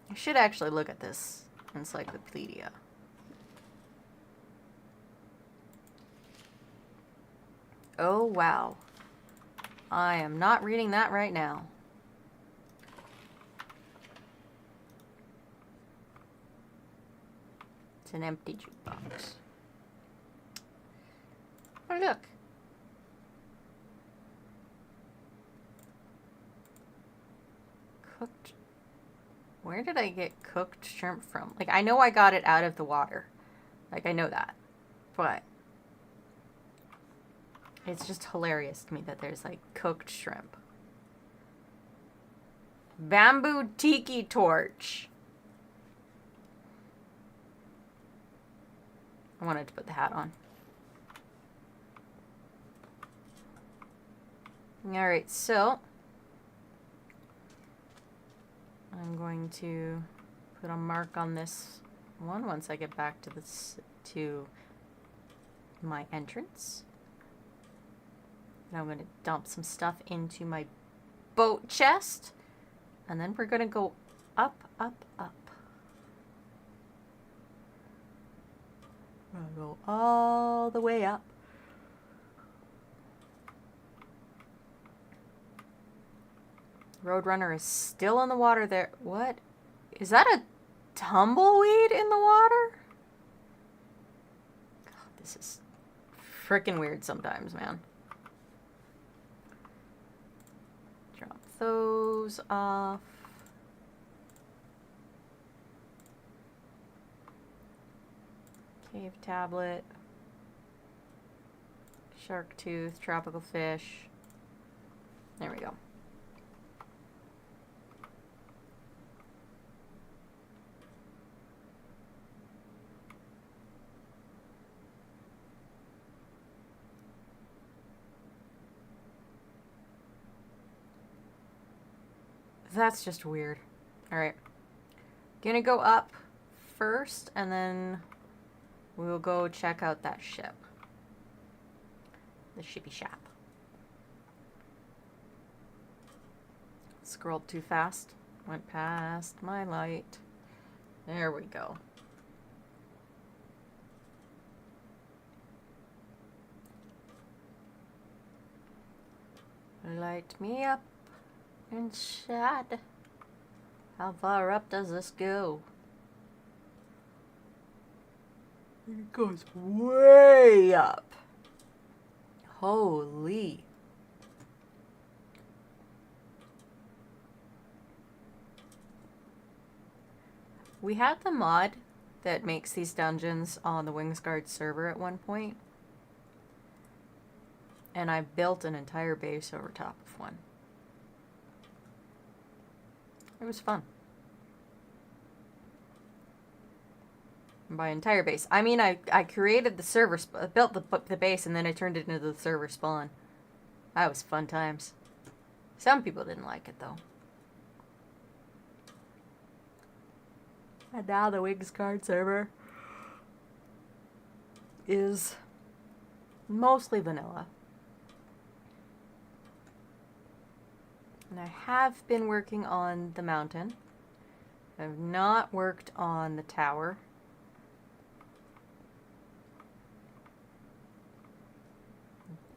I should actually look at this encyclopedia. Oh, wow. I am not reading that right now. It's an empty jukebox. Oh, look. Cooked. Where did I get cooked shrimp from? Like, I know I got it out of the water. Like, I know that. But it's just hilarious to me that there's, like, cooked shrimp. Bamboo tiki torch. I wanted to put the hat on. Alright, so I'm going to put a mark on this one once I get back to my entrance. And I'm going to dump some stuff into my boat chest. And then we're going to go up, up, up. We're going to go all the way up. Roadrunner is still in the water there. What? Is that a tumbleweed in the water? God, this is freaking weird sometimes, man. Drop those off. Cave tablet. Shark tooth, tropical fish. There we go. That's just weird. Alright. Gonna go up first, and then we'll go check out that ship. The shippy shop. Scrolled too fast. Went past my light. There we go. Light me up and shed. How far up does this go? It goes way up. Holy. We had the mod that makes these dungeons on the Wingsguard server at one point. And I built an entire base over top of one. It was fun. And by entire base, I mean I created the server, built the base, and then I turned it into the server spawn. That was fun times. Some people didn't like it though. And now the Wingsguard server is mostly vanilla. And I have been working on the mountain. I've not worked on the tower.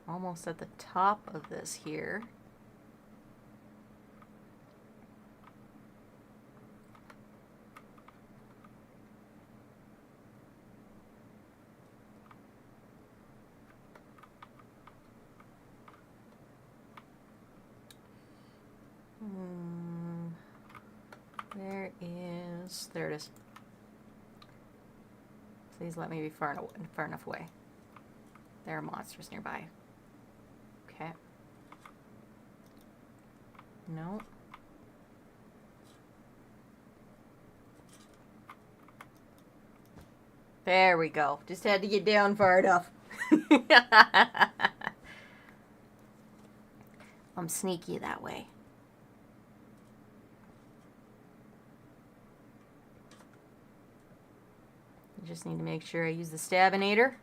Almost at the top of this here. There it is. Please let me be far enough away. There are monsters nearby. Okay. No. There we go. Just had to get down far enough. I'm sneaky that way. Just need to make sure I use the stabinator.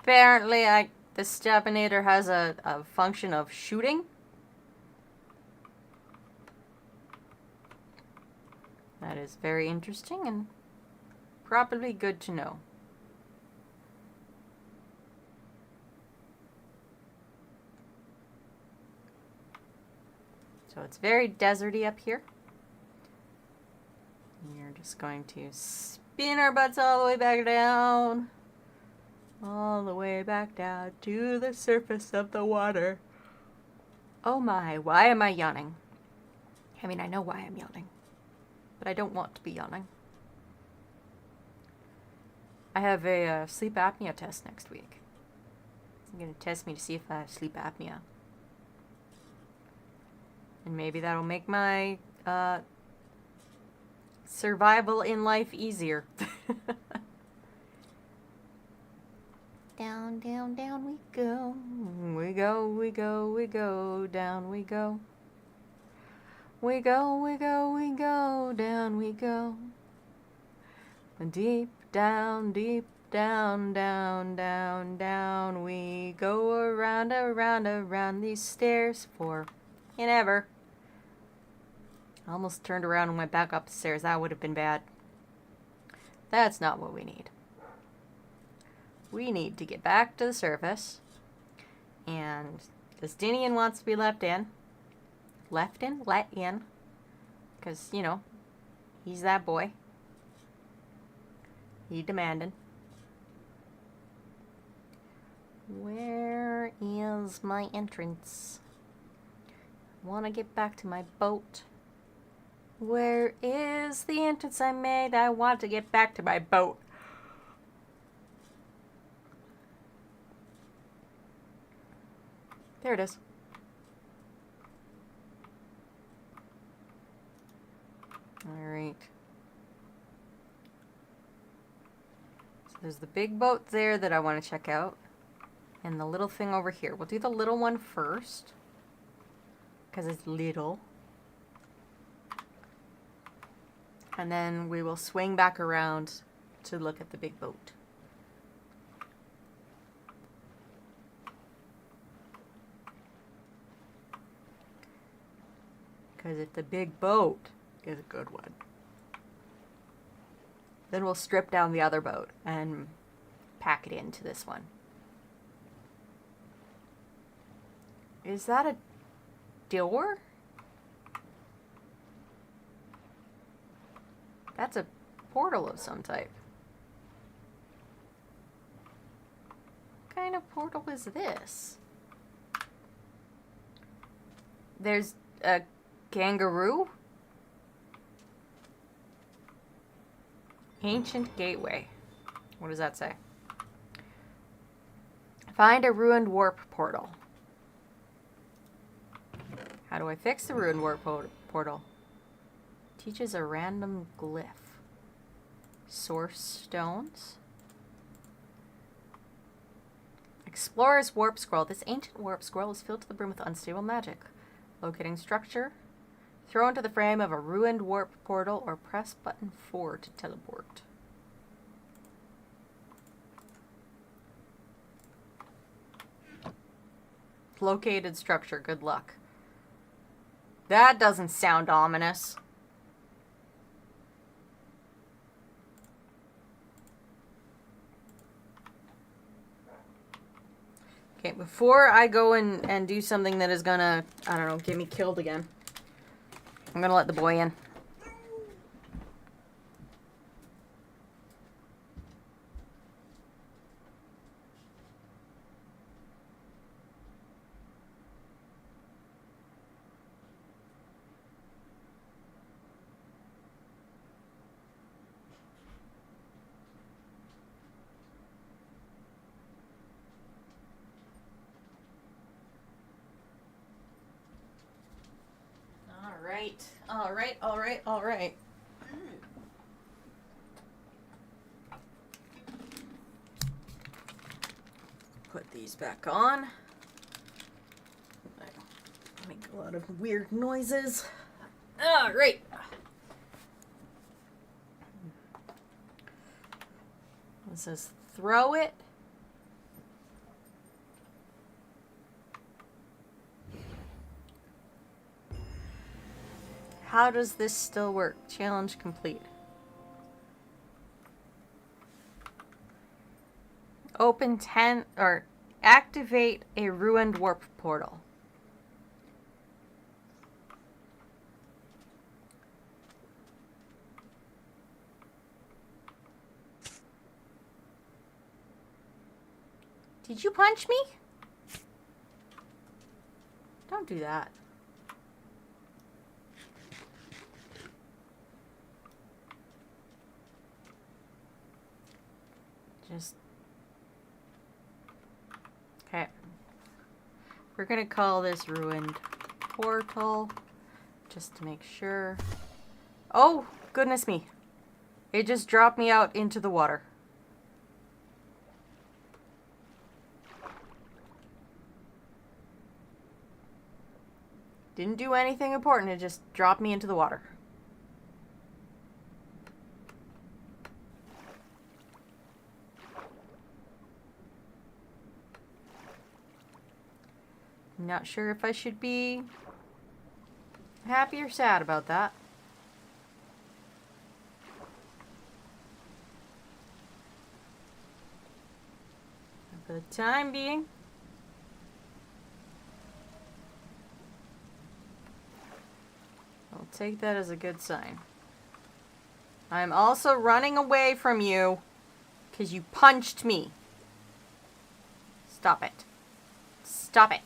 Apparently, the stabinator has a function of shooting. That is very interesting and probably good to know. So it's very deserty up here. We're just going to spin our butts all the way back down. All the way back down to the surface of the water. Oh my, why am I yawning? I mean, I know why I'm yawning, but I don't want to be yawning. I have a sleep apnea test next week. They're going to test me to see if I have sleep apnea. And maybe that'll make my survival in life easier. Down, down, down we go. We go, we go, we go. Down we go. We go, we go, we go. Down we go. Deep down, down, down, down. We go around, around, around these stairs for and ever. I almost turned around and went back up the stairs. That would have been bad. That's not what we need. We need to get back to the surface. And Justinian wants to be let in. Let in. Because, you know, he's that boy. He demanded. Where is my entrance? I want to get back to my boat. Where is the entrance I made? I want to get back to my boat. There it is. Alright. So there's the big boat there that I want to check out. And the little thing over here. We'll do the little one first. Because it's little. And then we will swing back around to look at the big boat. Because if the big boat is a good one, then we'll strip down the other boat and pack it into this one. Is that a door? That's a portal of some type. kind of portal is this? There's a kangaroo? Ancient gateway. What does that say? Find a ruined warp portal. How do I fix the ruined warp portal? Teaches a random glyph. Source stones. Explorer's warp scroll. This ancient warp scroll is filled to the brim with unstable magic. Locating structure. Throw into the frame of a ruined warp portal or press button 4 to teleport. Located structure. Good luck. That doesn't sound ominous. Okay, before I go and do something that is gonna, I don't know, get me killed again, I'm gonna let the boy in. All right. Put these back on. I make a lot of weird noises. All right. It says throw it. How does this still work? Challenge complete. Open 10 or activate a ruined warp portal. Did you punch me? Don't do that. Just okay. We're gonna call this ruined portal just to make sure. Oh, goodness me. It just dropped me out into the water. Didn't do anything important, it just dropped me into the water. Not sure if I should be happy or sad about that. For the time being, I'll take that as a good sign. I'm also running away from you because you punched me. Stop it. Stop it.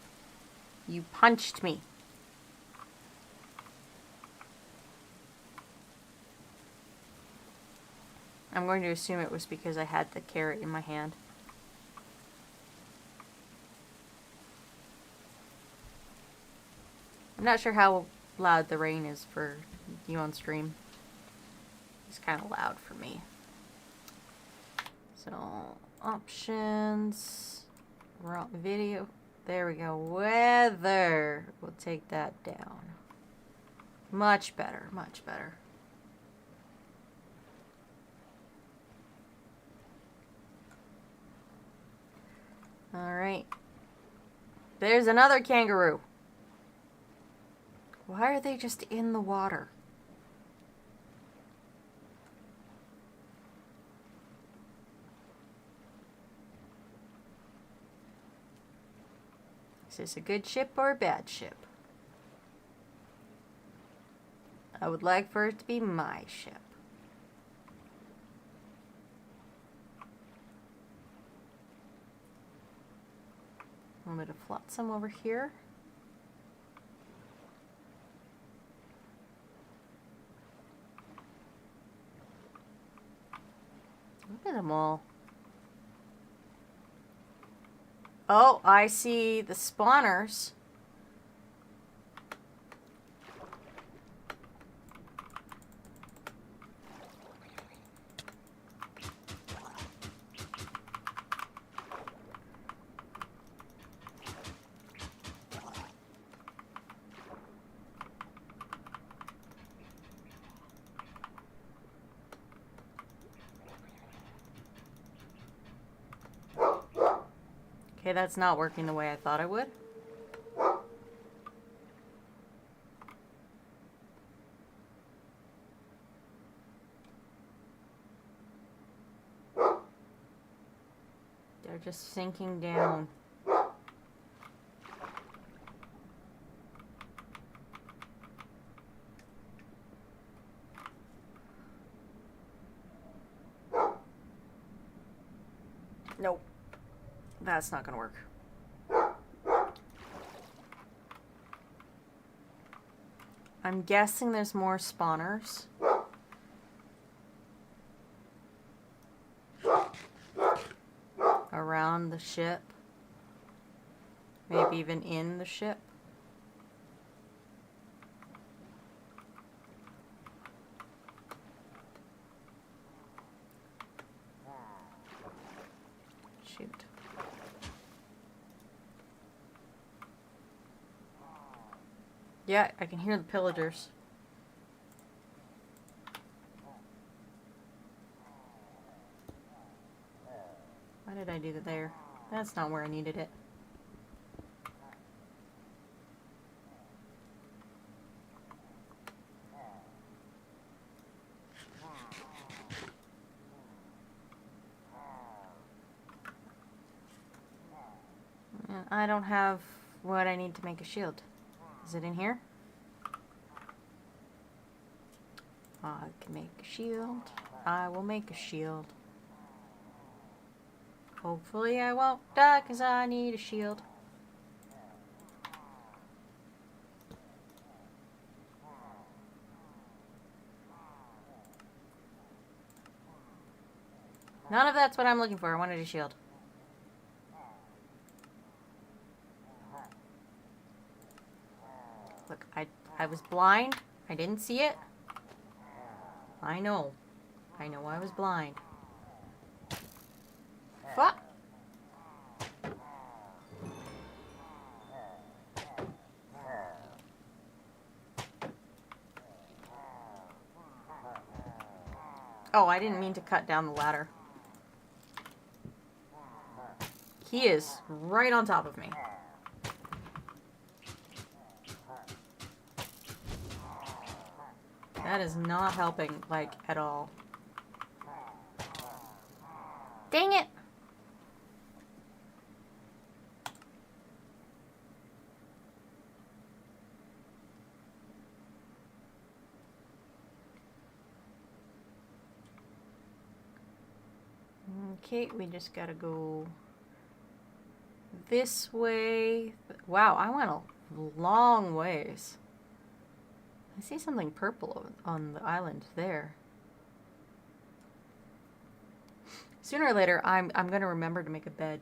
You punched me. I'm going to assume it was because I had the carrot in my hand. I'm not sure how loud the rain is for you on stream. It's kind of loud for me. So, options, video. There we go. Weather. We'll take that down. Much better. Much better. Alright. There's another kangaroo. Why are they just in the water? Is this a good ship or a bad ship? I would like for it to be my ship. bit of flotsam over here. Look at them all. Oh, I see the spawners. Okay, that's not working the way I thought it would. They're just sinking down. Nope. That's not gonna work. I'm guessing there's more spawners. Around the ship. Maybe even in the ship. Shoot. Yeah, I can hear the pillagers. Why did I do that there? That's not where I needed it. And I don't have what I need to make a shield. Is it in here? I can make a shield. I will make a shield. Hopefully I won't die because I need a shield. None of that's what I'm looking for. I wanted a shield. Look, I was blind. I didn't see it. I know. I know I was blind. Fuck. Oh, I didn't mean to cut down the ladder. He is right on top of me. That is not helping, like, at all. Dang it! Okay, we just gotta go this way. Wow, I went a long ways. I see something purple on the island there. Sooner or later, I'm gonna remember to make a bed.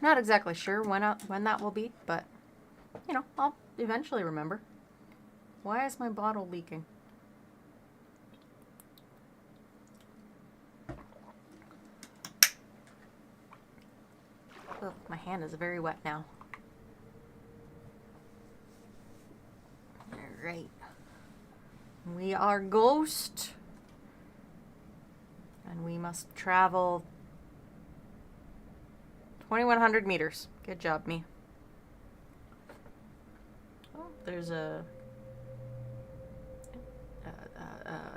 Not exactly sure when that will be, but you know, I'll eventually remember. Why is my bottle leaking? Oh, my hand is very wet now. Alright. We are Ghost. And we must travel 2,100 meters. Good job, me. Oh, there's a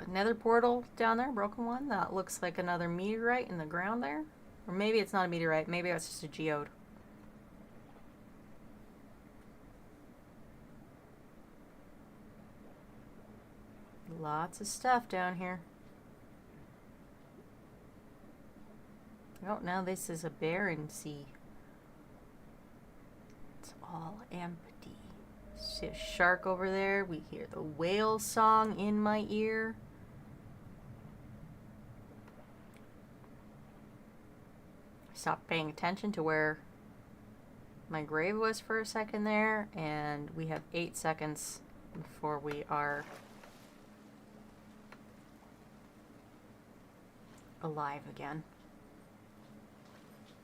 nether portal down there, broken one. That looks like another meteorite in the ground there. Or maybe it's not a meteorite. Maybe it's just a geode. Lots of stuff down here. Oh, now this is a barren sea. It's all empty. See a shark over there. We hear the whale song in my ear. I stopped paying attention to where my grave was for a second there, and we have 8 seconds before we are alive again.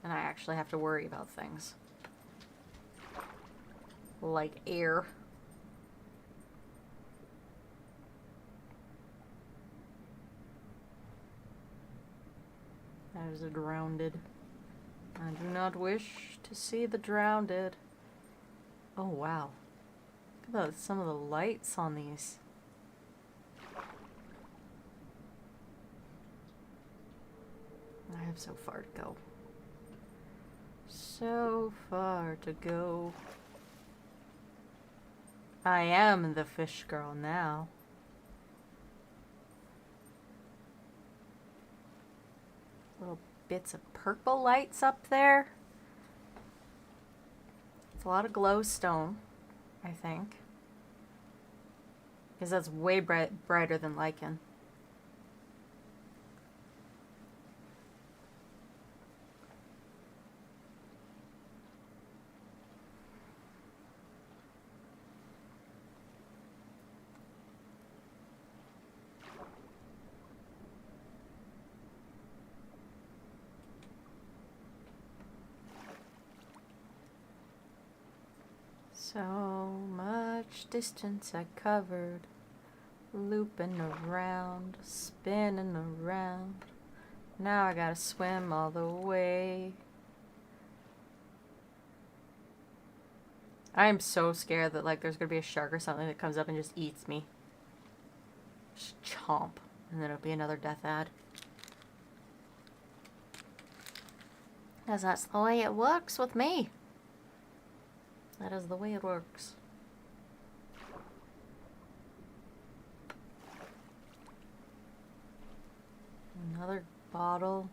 And I actually have to worry about things. Like air. That is a drowned. I do not wish to see the drowned. Oh wow. Look at some of the lights on these. I have so far to go. So far to go. I am the fish girl now. Little bits of purple lights up there. It's a lot of glowstone, I think. Because that's way brighter than lichen. So much distance I covered, looping around, spinning around. Now I gotta swim all the way. I am so scared that like there's gonna be a shark or something that comes up and just eats me. Just chomp, and then it'll be another death ad. Because that's the way it works with me. That is the way it works. Another bottle.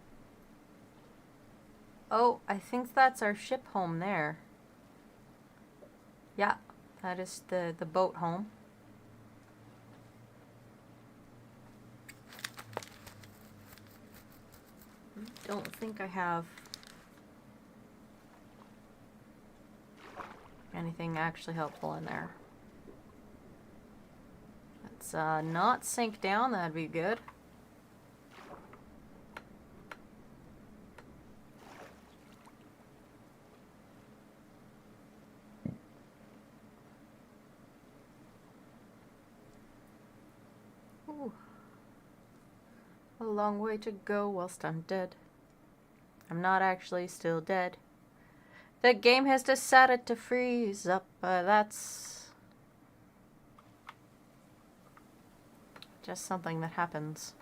Oh, I think that's our ship home there. Yeah, that is the boat home. Don't think I have anything actually helpful in there. Let's not sink down, that'd be good. Ooh. A long way to go whilst I'm dead. I'm not actually still dead. The game has decided to freeze up, that's just something that happens.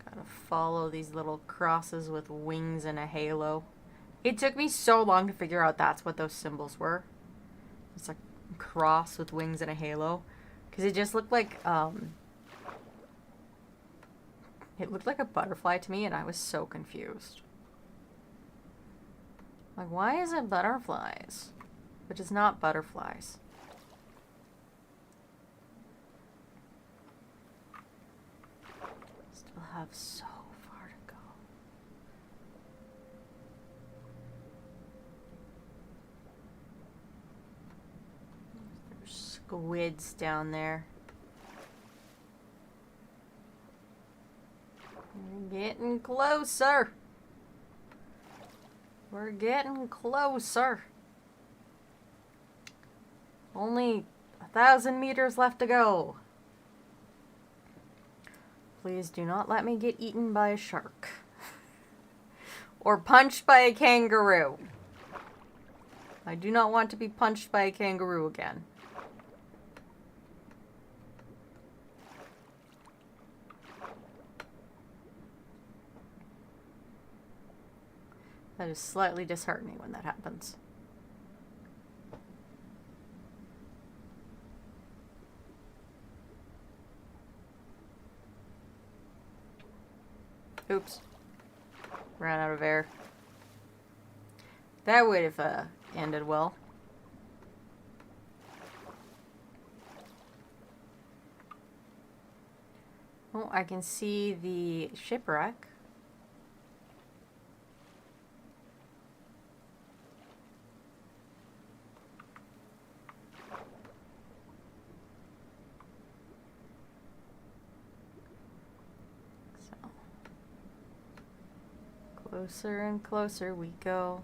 Gotta follow these little crosses with wings and a halo. It took me so long to figure out that's what those symbols were. It's a cross with wings and a halo. Because it just looked like, it looked like a butterfly to me, and I was so confused. Like, why is it butterflies? Which is not butterflies. Still have so far to go. There's squids down there. We're getting closer. We're getting closer. Only 1,000 meters left to go. Please do not let me get eaten by a shark. Or punched by a kangaroo. I do not want to be punched by a kangaroo again. That is slightly disheartening when that happens. Oops. Ran out of air. That would have ended well. Oh, I can see the shipwreck. So, closer and closer we go.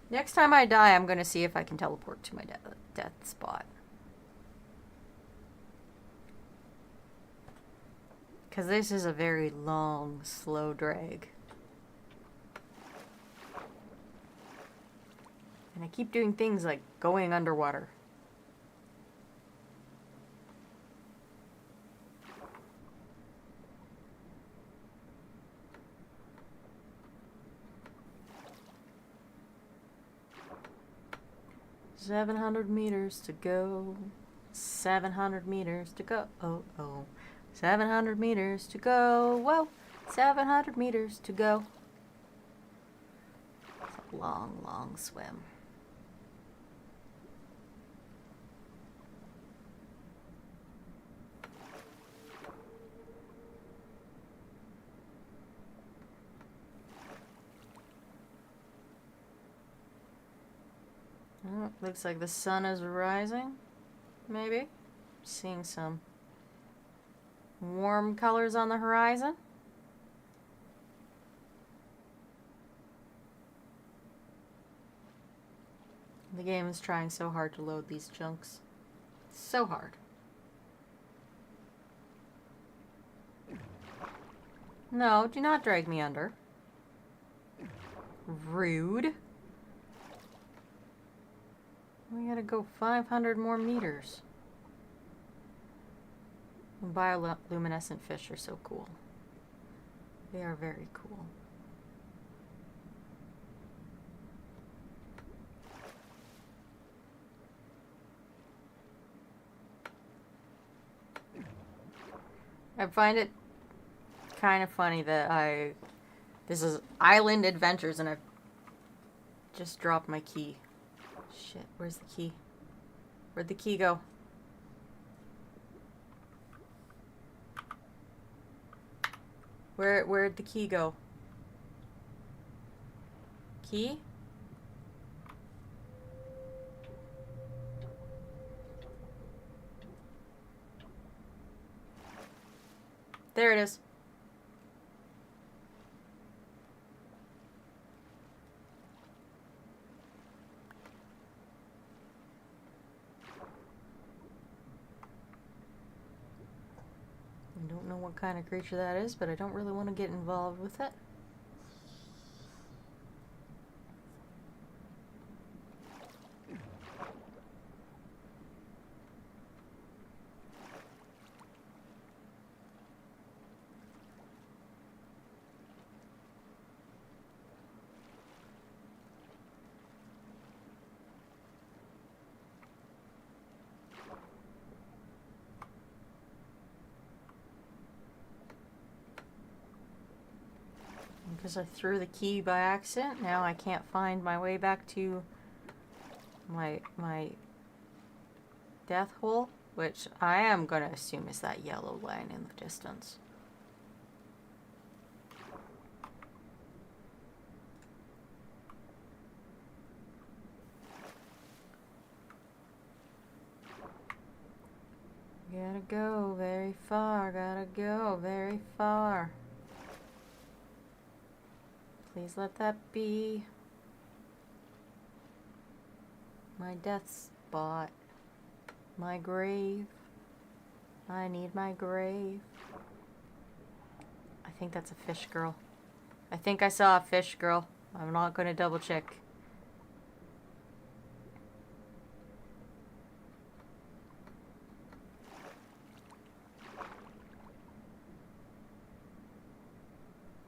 Next time I die, I'm going to see if I can teleport to my death spot. Because this is a very long, slow drag. And I keep doing things like going underwater. "700 meters to go. 700 meters to go. Oh, oh. 700 meters to go. Whoa. 700 meters to go." It's a long, long swim. Oh, looks like the sun is rising. Maybe. Seeing some warm colors on the horizon. The game is trying so hard to load these chunks. So hard. No, do not drag me under. Rude. We gotta go 500 more meters. Bioluminescent fish are so cool. They are very cool. I find it kind of funny that this is Island Adventures and I've just dropped my key. Shit, where's the key? Where'd the key go? Where'd the key go? Key? There it is. I don't know what kind of creature that is, but I don't really want to get involved with it. Because I threw the key by accident, now I can't find my way back to my death hole, which I am going to assume is that yellow line in the distance. Gotta go very far, gotta go very far. Please let that be my death spot. My grave. I need my grave. I think that's a fish girl. I think I saw a fish girl. I'm not going to double check.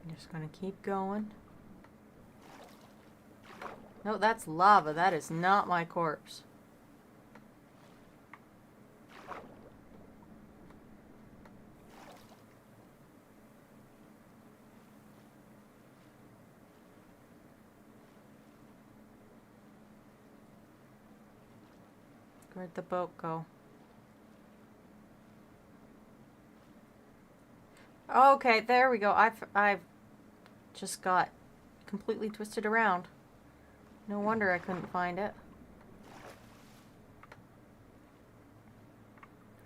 I'm just going to keep going. No, that's lava. That is not my corpse. Where'd the boat go? Okay, there we go. I've just got completely twisted around. No wonder I couldn't find it.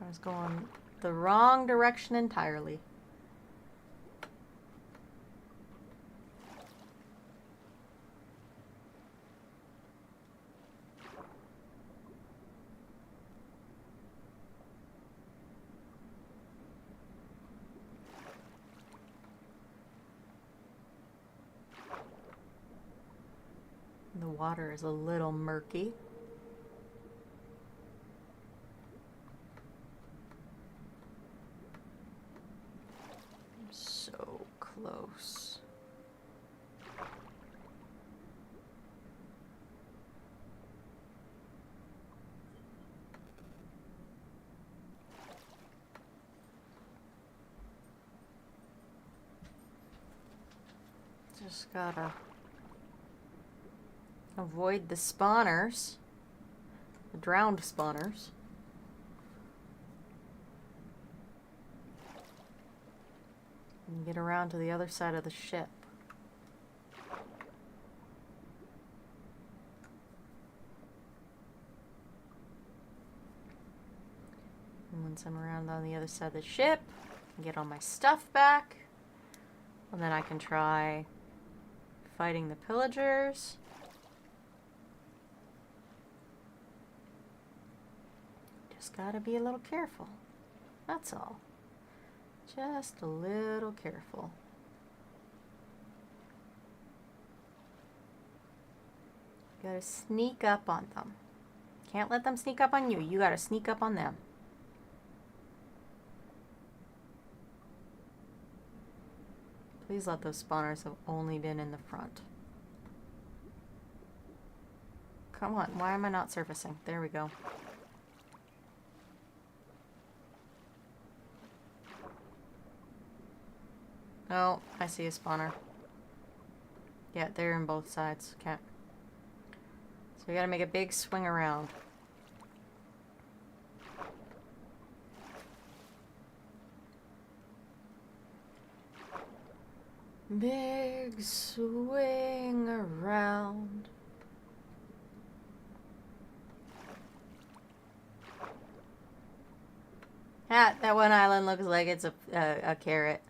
I was going the wrong direction entirely. The water is a little murky. So close. Just gotta avoid the spawners, the drowned spawners. And get around to the other side of the ship. And once I'm around on the other side of the ship, I get all my stuff back. And then I can try fighting the pillagers. Just gotta be a little careful. That's all. Just a little careful. You gotta sneak up on them. Can't let them sneak up on you. You gotta sneak up on them. Please let those spawners have only been in the front. Come on, why am I not surfacing? There we go. Oh, I see a spawner. Yeah, they're in both sides. Okay. So we gotta make a big swing around. Big swing around. That one island looks like it's a carrot.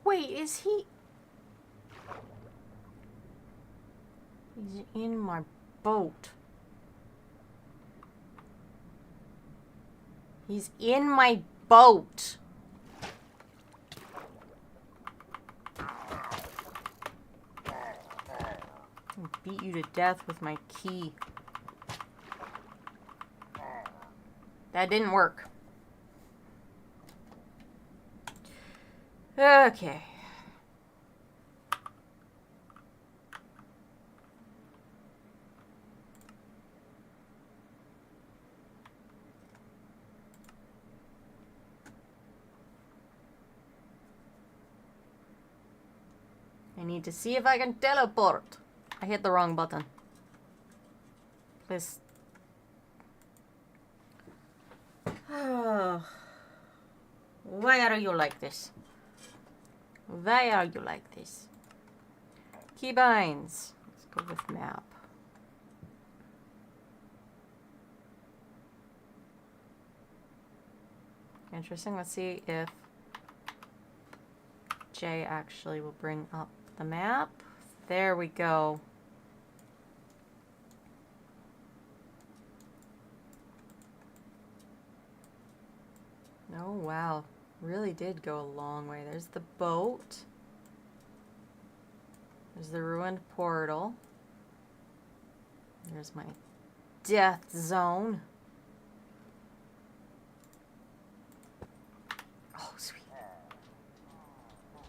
Wait, is he... He's in my boat. He's in my boat. I'll beat you to death with my key. That didn't work. Okay. I need to see if I can teleport. I hit the wrong button. Please. Oh. Why are you like this? Why are you like this? Keybinds. Let's go with map. Interesting. Let's see if J actually will bring up the map. There we go. Oh, wow. Really did go a long way. There's the boat. There's the ruined portal. There's my death zone. Oh, sweet.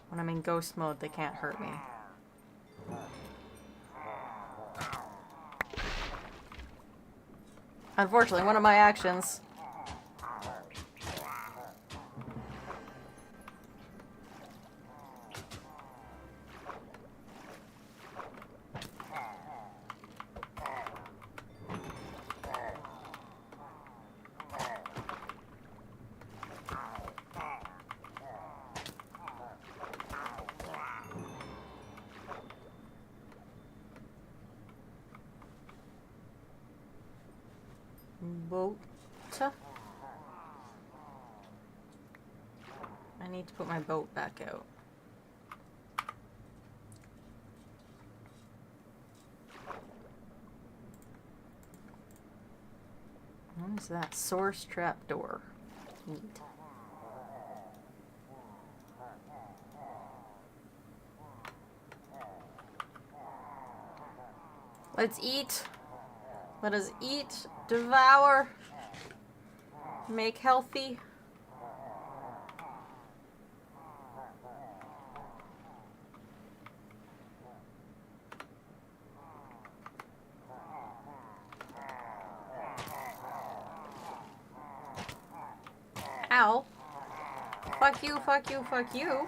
When I'm in ghost mode, they can't hurt me. Unfortunately, one of my actions. Boat. I need to put my boat back out. What is that? Source trap door. Neat. Let's eat. Let us eat, devour, make healthy. Ow. Fuck you, fuck you, fuck you.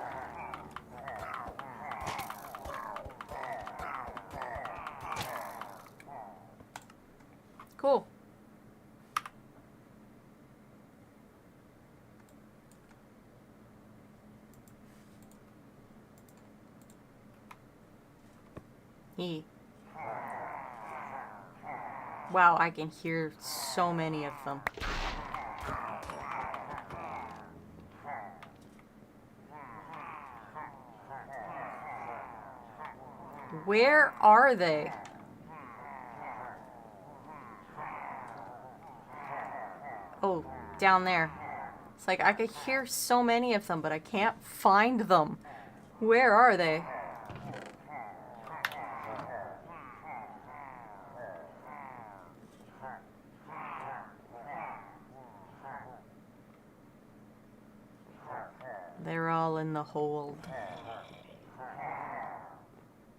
Cool. Wow, I can hear so many of them. Where are they? Oh, down there. It's like I could hear so many of them, but I can't find them. Where are they? They're all in the hold.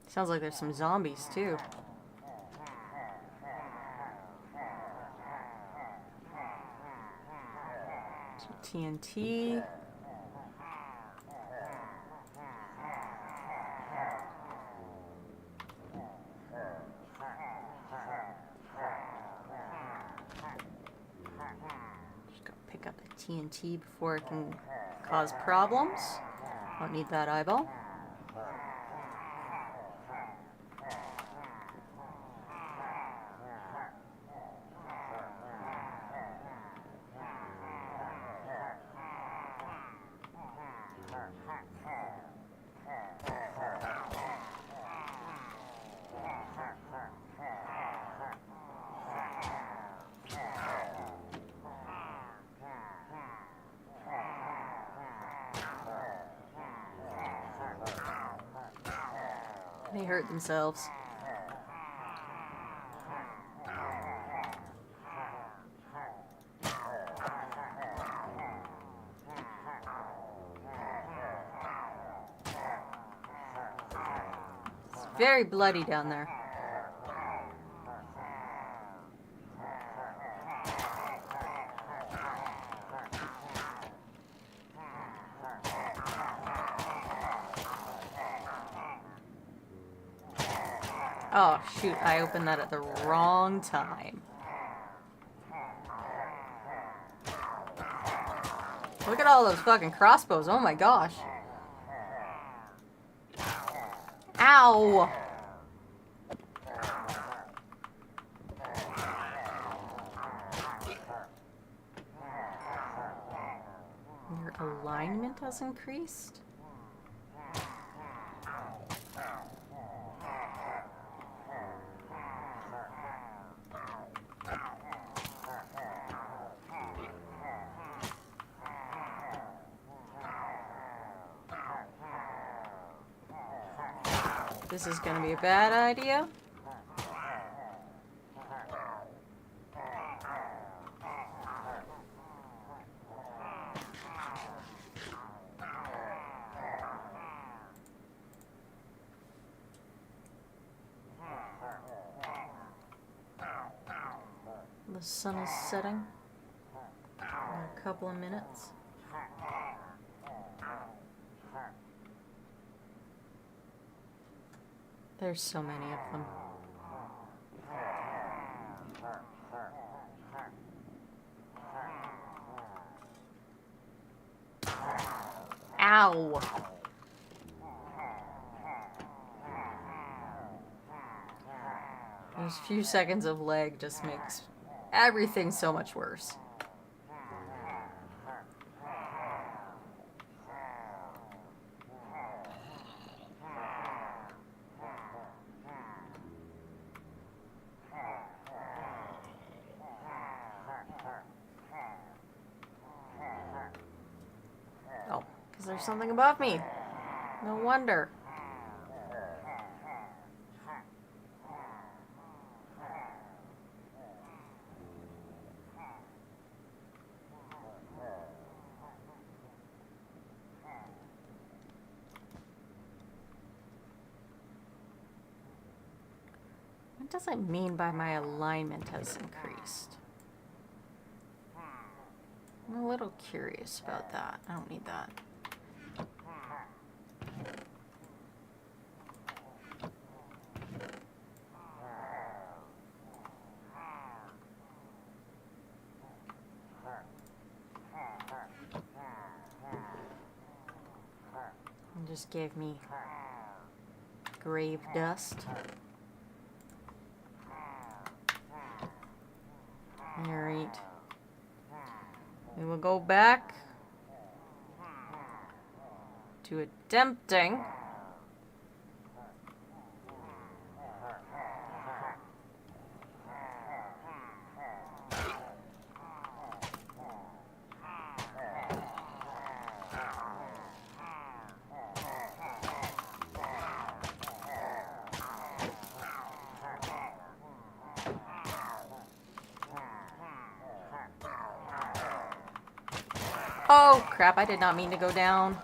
Sounds like there's some zombies too. Some TNT. Just gotta pick up the TNT before it can cause problems. Don't need that eyeball. They hurt themselves. It's very bloody down there. Oh, shoot, I opened that at the wrong time. Look at all those fucking crossbows, oh my gosh. Ow! Your alignment has increased? This is gonna be a bad idea. The sun is setting in a couple of minutes. There's so many of them. Ow! Those few seconds of lag just makes everything so much worse. Oh, because there's something above me. No wonder. What does it mean by my alignment has increased? I'm a little curious about that. I don't need that. It just gave me grave dust. Alright. We will go back to attempting Oh, crap, I did not mean to go down.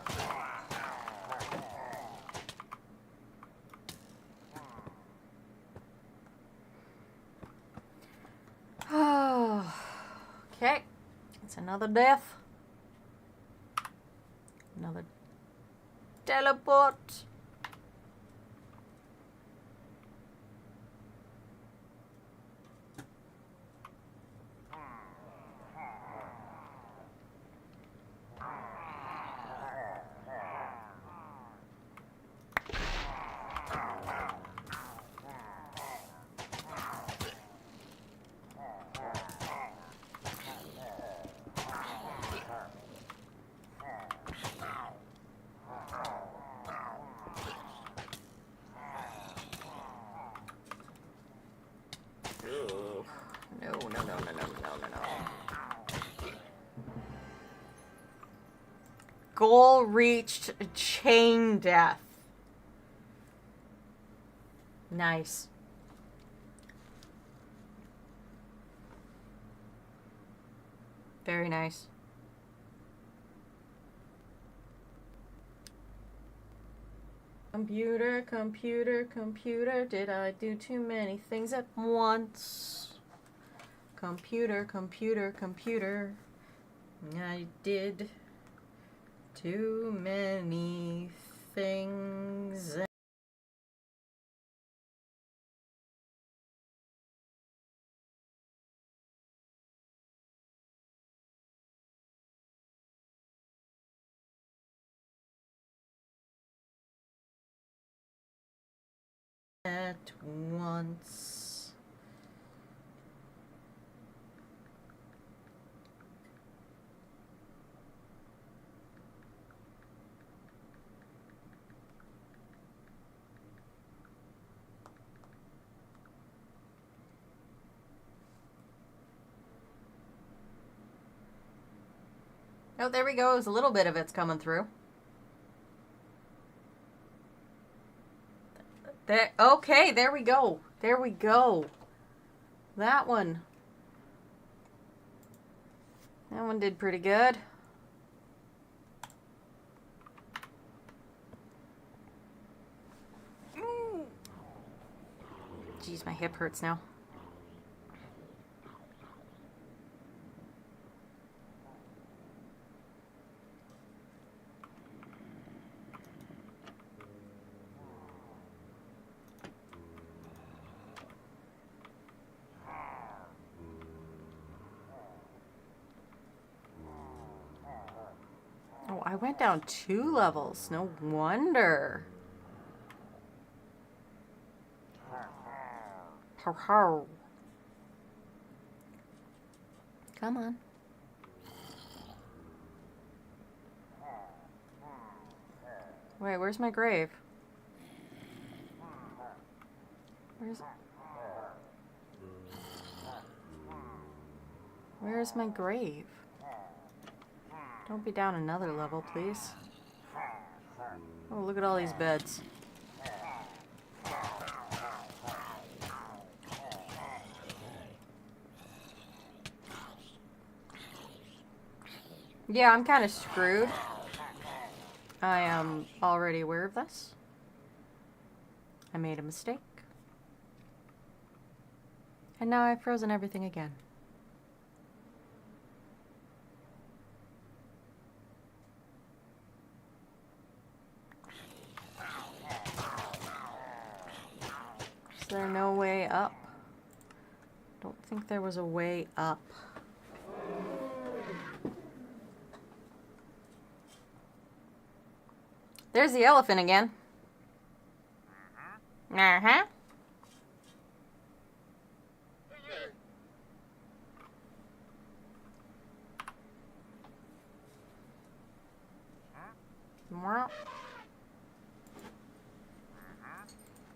Oh, okay. It's another death. Another teleport. Goal reached, chain death. Nice. Very nice. Computer, computer, computer, did I do too many things at once? Computer, computer, computer, I did too many things. At once. Oh, there we go. A little bit of it's coming through. There, okay, there we go. There we go. That one. That one did pretty good. Jeez, my hip hurts now. I went down 2 levels. No wonder. How how. Come on. Wait, where's my grave? Where's my grave? Don't be down another level, please. Oh, look at all these beds. Yeah, I'm kind of screwed. I am already aware of this. I made a mistake. And now I've frozen everything again. Is there no way up? Don't think there was a way up. There's the elephant again. Uh-huh.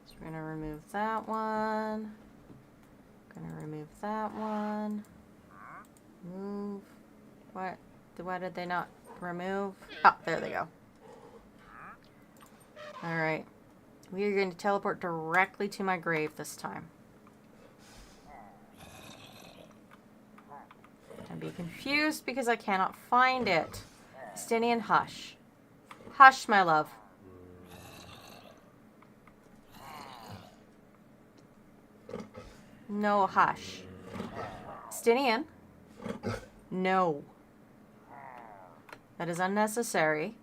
So we're gonna remove that one. Gonna remove that one. Move. What? Why did they not remove? Oh, there they go. Alright. We are going to teleport directly to my grave this time. I'd be confused because I cannot find it. Stinian, hush. Hush, my love. No, hush. Stinian. No. That is unnecessary.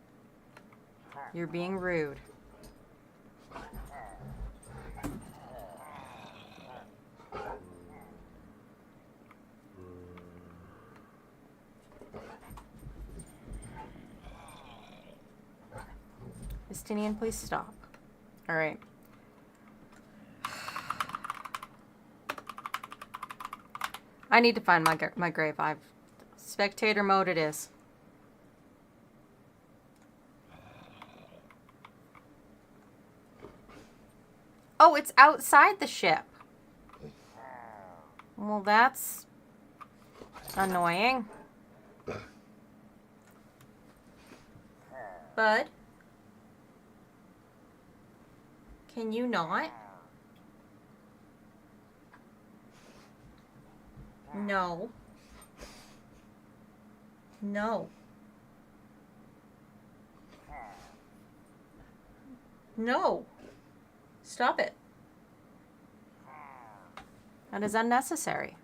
You're being rude. Justinian, please stop. All right. I need to find my grave. Spectator mode it is. Oh, it's outside the ship. Well, that's annoying. Bud? Can you not? No. No. No. Stop it. That is unnecessary.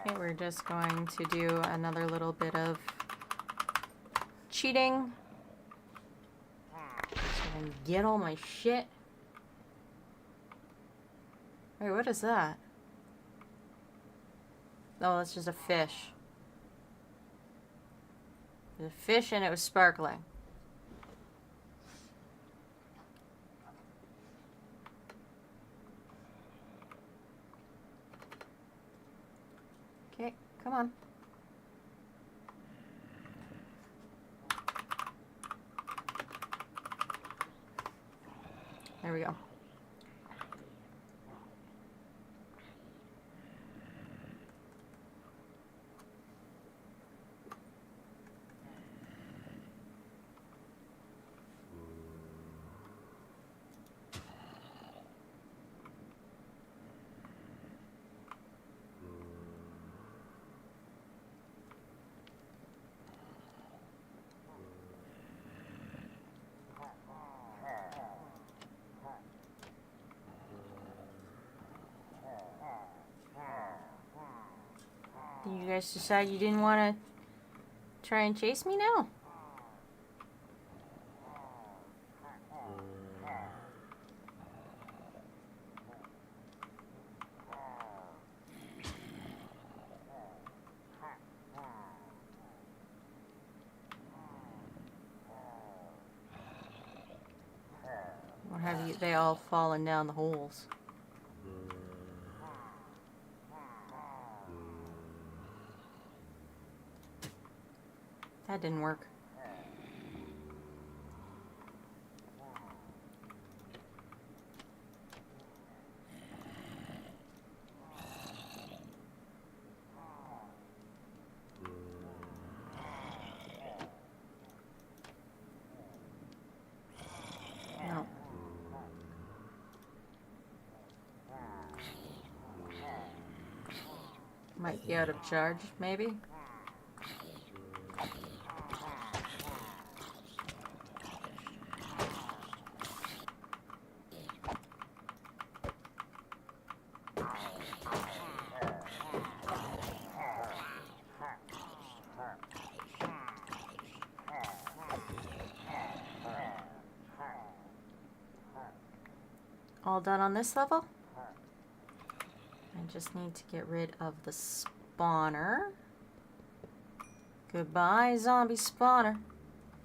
Okay, we're just going to do another little bit of cheating. So I can get all my shit. Wait, what is that? Oh, that's just a fish. There's a fish and it was sparkling. Okay, come on. There we go. Did you guys decide you didn't want to try and chase me now? have you, they all fallen down the holes? That didn't work. No. Might be out of charge, maybe? All done on this level? I just need to get rid of the spawner. Goodbye, zombie spawner.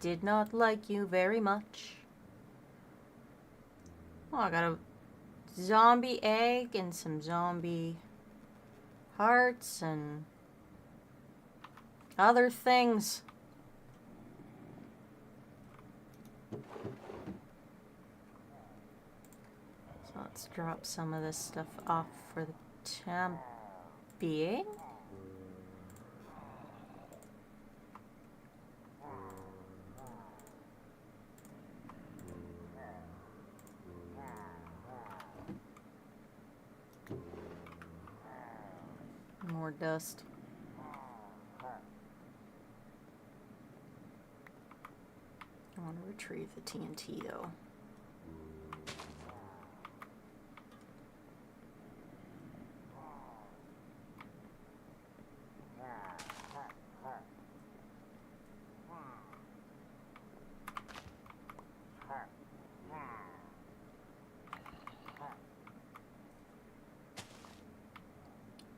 Did not like you very much. Oh, I got a zombie egg and some zombie hearts and other things. So let's drop some of this stuff off for the time being. More dust. I want to retrieve the TNT though.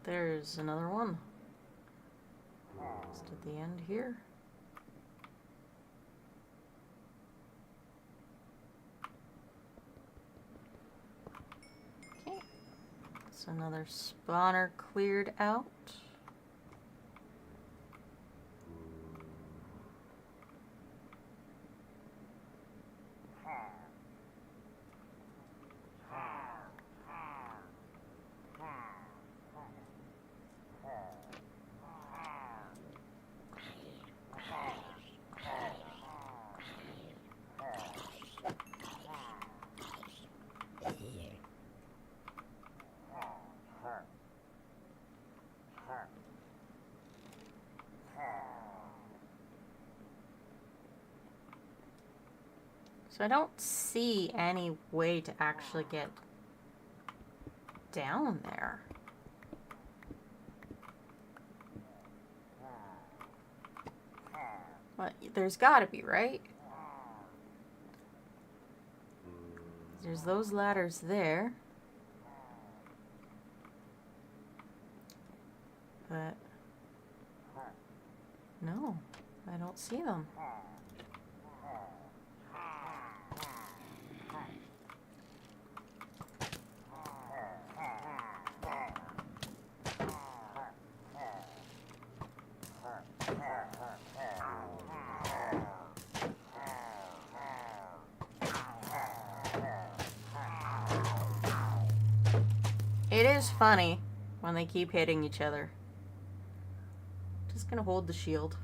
There's another one. Just at the end here. Okay. So another spawner cleared out. So I don't see any way to actually get down there. Well, there's gotta be, right? There's those ladders there. But no, I don't see them. It is funny when they keep hitting each other. Just gonna hold the shield.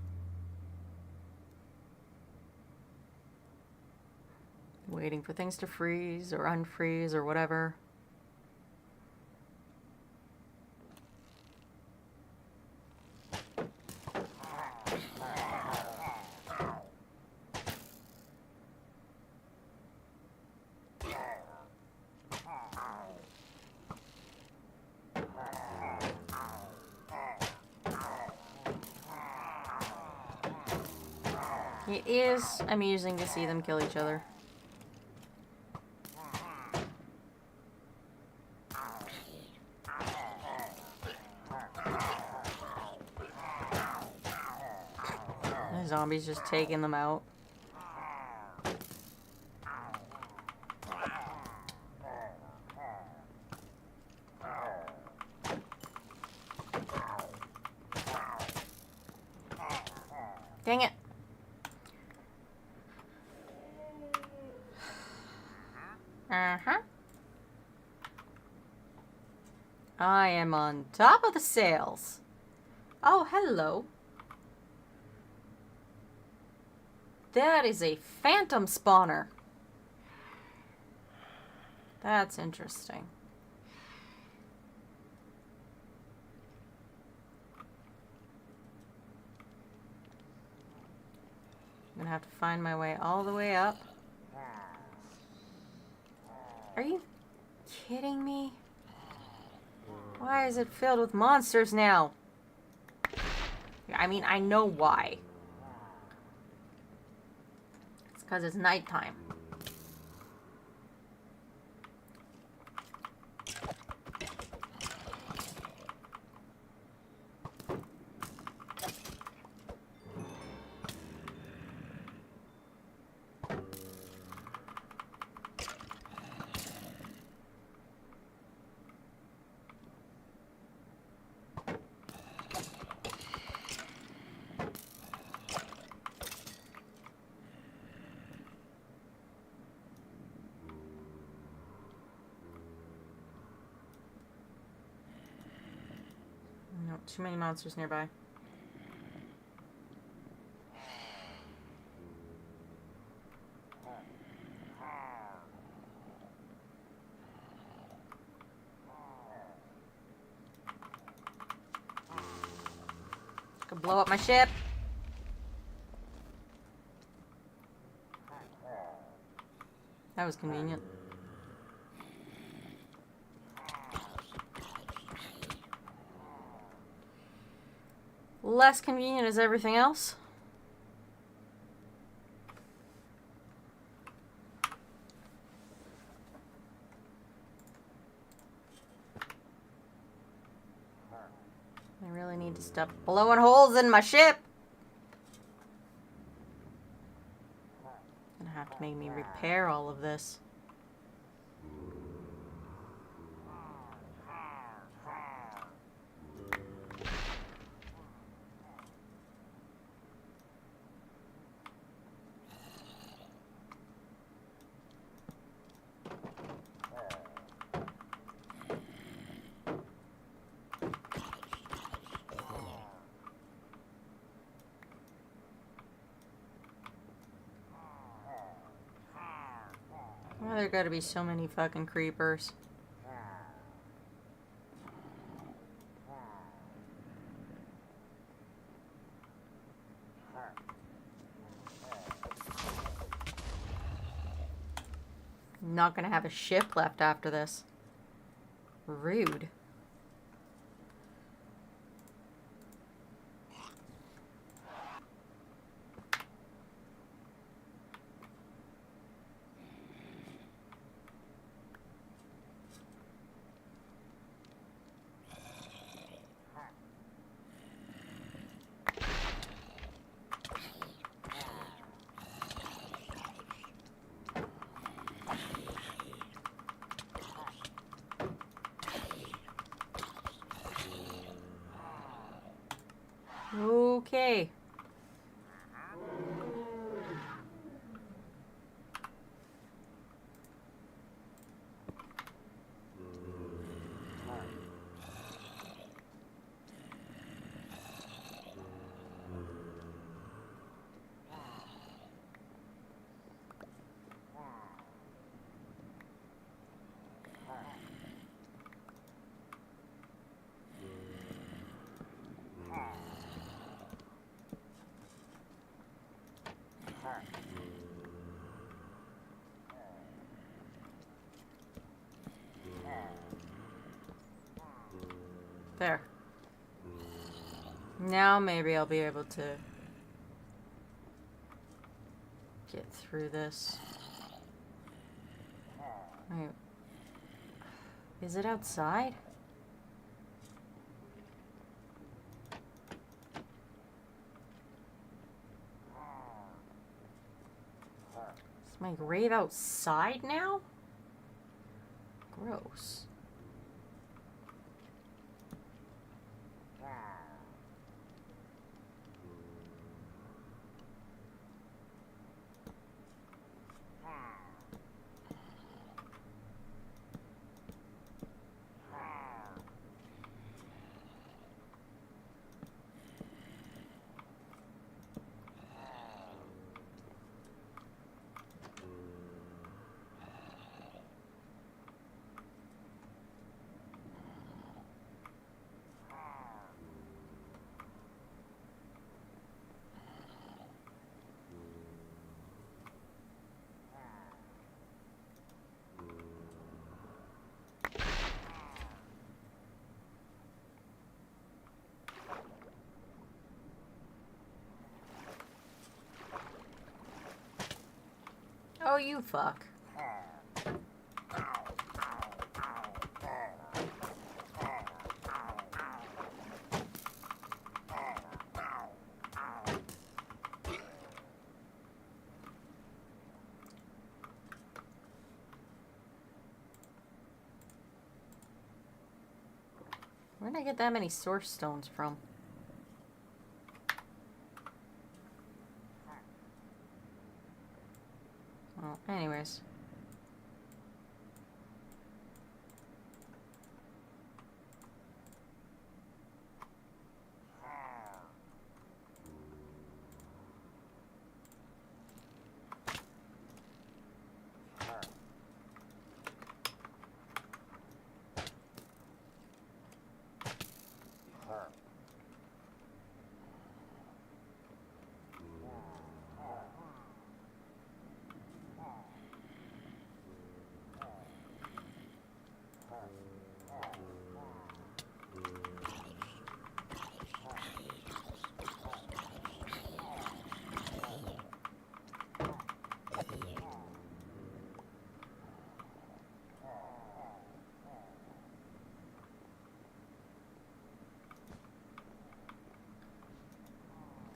Waiting for things to freeze or unfreeze or whatever. It is amusing to see them kill each other. The zombies just taking them out. Dang it. Uh-huh. I am on top of the sales. Oh, hello. That is a phantom spawner. That's interesting. I'm gonna have to find my way all the way up. Are you kidding me? Why is it filled with monsters now? I mean, I know why. It's because it's nighttime. No, too many monsters nearby. Could blow up my ship. That was convenient. Less convenient as everything else. I really need to stop blowing holes in my ship. Gonna have to make me repair all of this. Why there gotta be so many fucking creepers? I'm not gonna have a ship left after this. Rude. Okay. There. Now maybe I'll be able to get through this. Wait. Is it outside? Is my grave outside now? Gross. Oh, you fuck. Where did I get that many source stones from? Well, anyways.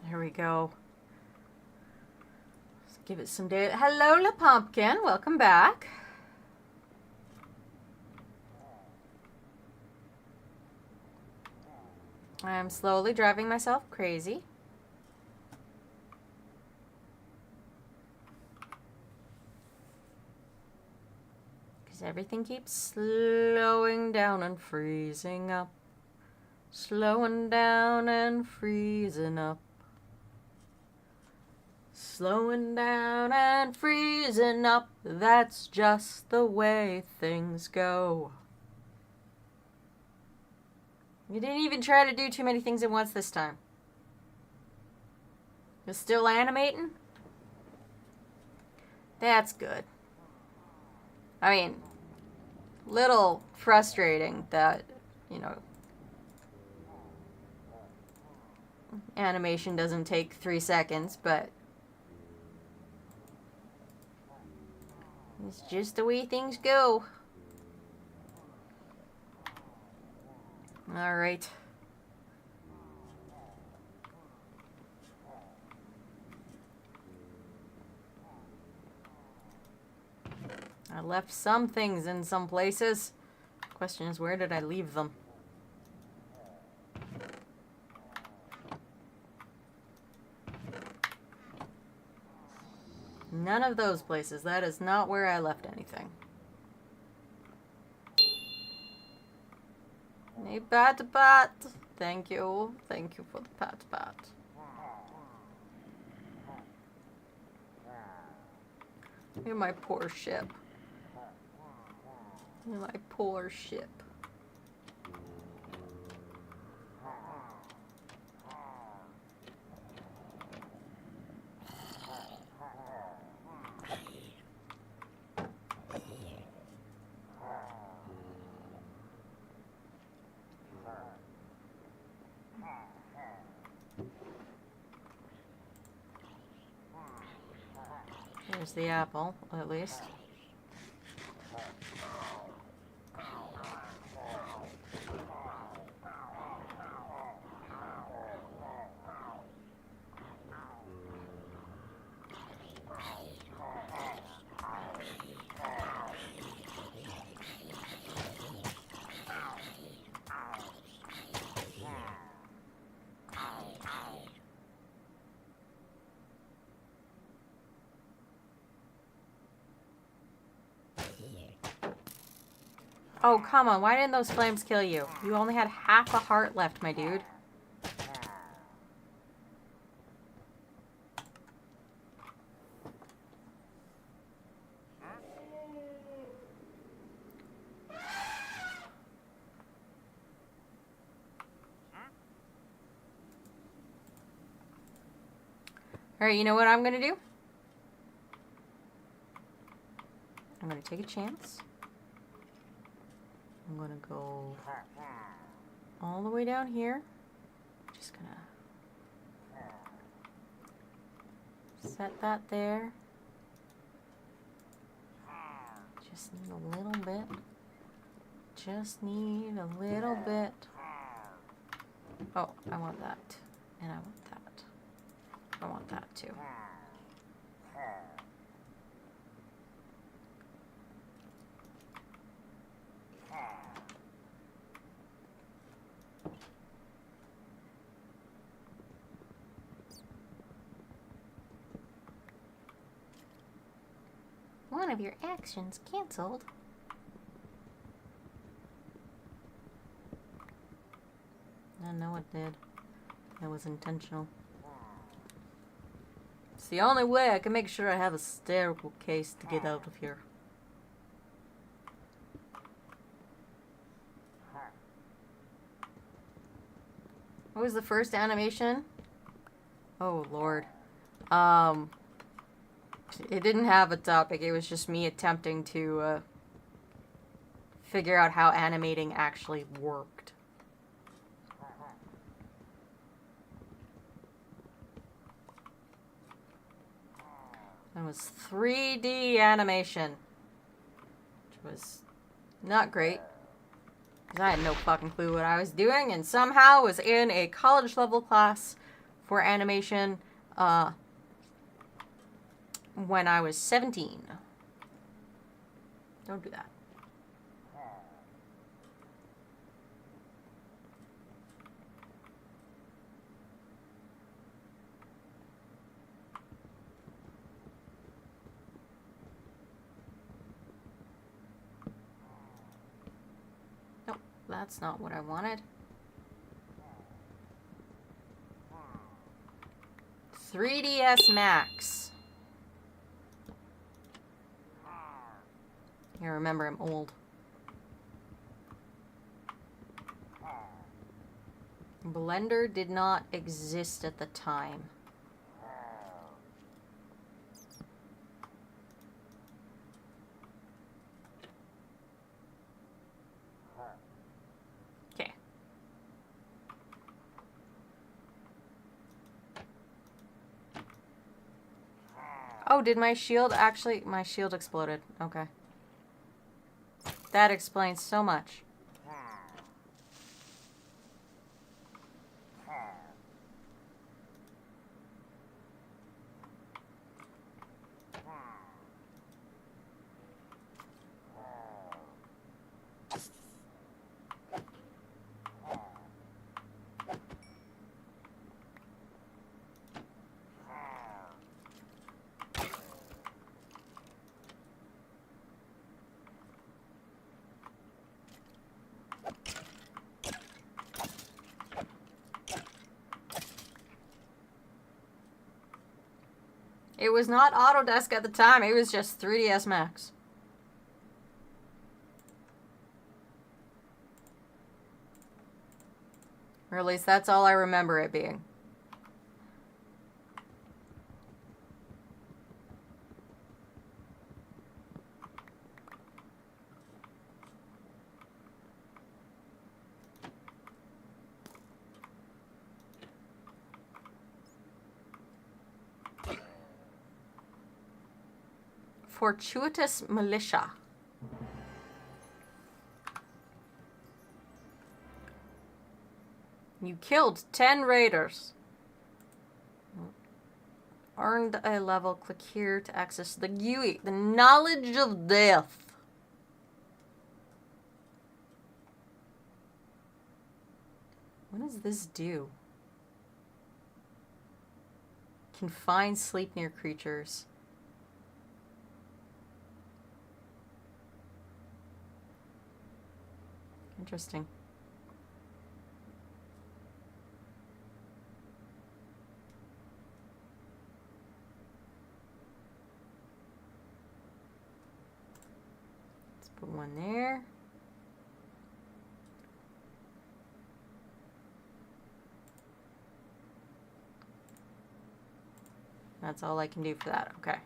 Here we go. Let's give it some day. Hello, La Pumpkin. Welcome back. I am slowly driving myself crazy. Because everything keeps slowing down and freezing up. Slowing down and freezing up. Slowing down and freezing up. That's just the way things go. You didn't even try to do too many things at once this time. You're still animating? That's good. I mean, little frustrating that, you know, animation doesn't take 3 seconds, but it's just the way things go. All right. I left some things in some places. Question is, where did I leave them? None of those places. That is not where I left anything. Hey, pat. Thank you. Thank you for the pat. Look at my poor ship. Look at my poor ship. There's the apple, at least. Oh, come on. Why didn't those flames kill you? You only had half a heart left, my dude. Alright, you know what I'm gonna do? I'm gonna take a chance. I'm gonna go all the way down here. Just gonna set that there. Just need a little bit. Just need a little bit. Oh, I want that. And I want that. I want that too. One of your actions canceled. I know it did. It was intentional. It's the only way I can make sure I have a stairwell case to get out of here. What was the first animation? Oh, Lord. It didn't have a topic. It was just me attempting to figure out how animating actually worked. It was 3D animation, which was not great, because I had no fucking clue what I was doing, and somehow was in a college level class for animation when I was 17. Don't do that. Nope, that's not what I wanted. 3DS Max. Yeah, remember, I'm old. Blender did not exist at the time. Okay. Oh, did my shield actually... My shield exploded. Okay. That explains so much. It was not Autodesk at the time, it was just 3ds Max. Or at least that's all I remember it being. Fortuitous militia. You killed 10 raiders. Earned a level. Click here to access the GUI. The knowledge of death. What does this do? Confine sleep near creatures. Interesting. Let's put one there. That's all I can do for that. Okay.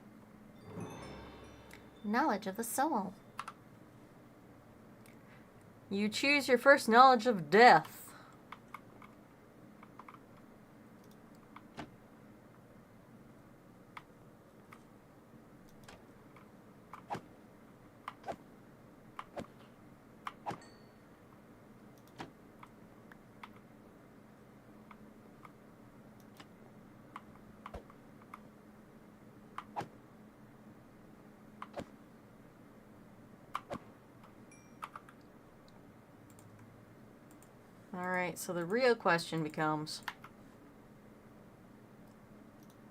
Knowledge of the soul. You choose your first knowledge of death. Alright, so the real question becomes...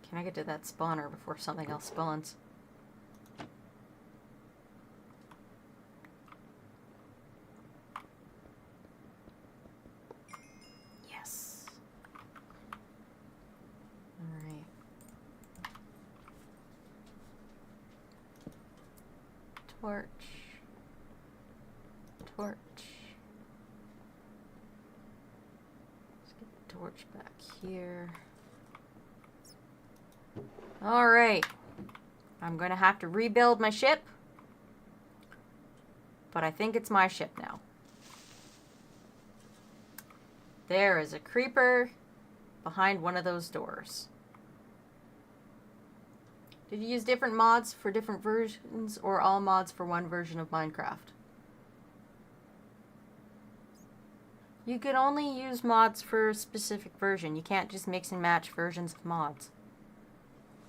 Can I get to that spawner before something else spawns? Yes. Alright. Torch. Torch. Let's get the torch back here. Alright. I'm going to have to rebuild my ship. But I think it's my ship now. There is a creeper behind one of those doors. Did you use different mods for different versions or all mods for one version of Minecraft? You can only use mods for a specific version. You can't just mix and match versions of mods.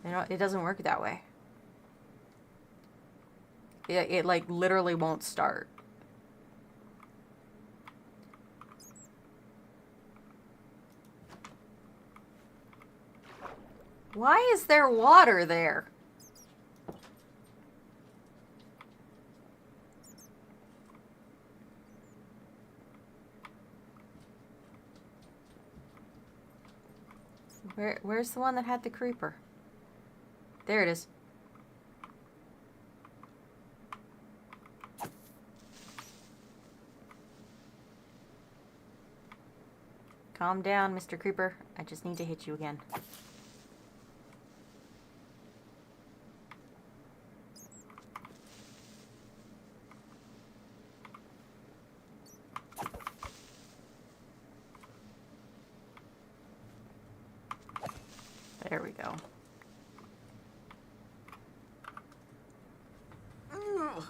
It doesn't work that way. It like literally won't start. Why is there water there? Where's the one that had the creeper? There it is. Calm down, Mr. Creeper. I just need to hit you again. There we go. Okay.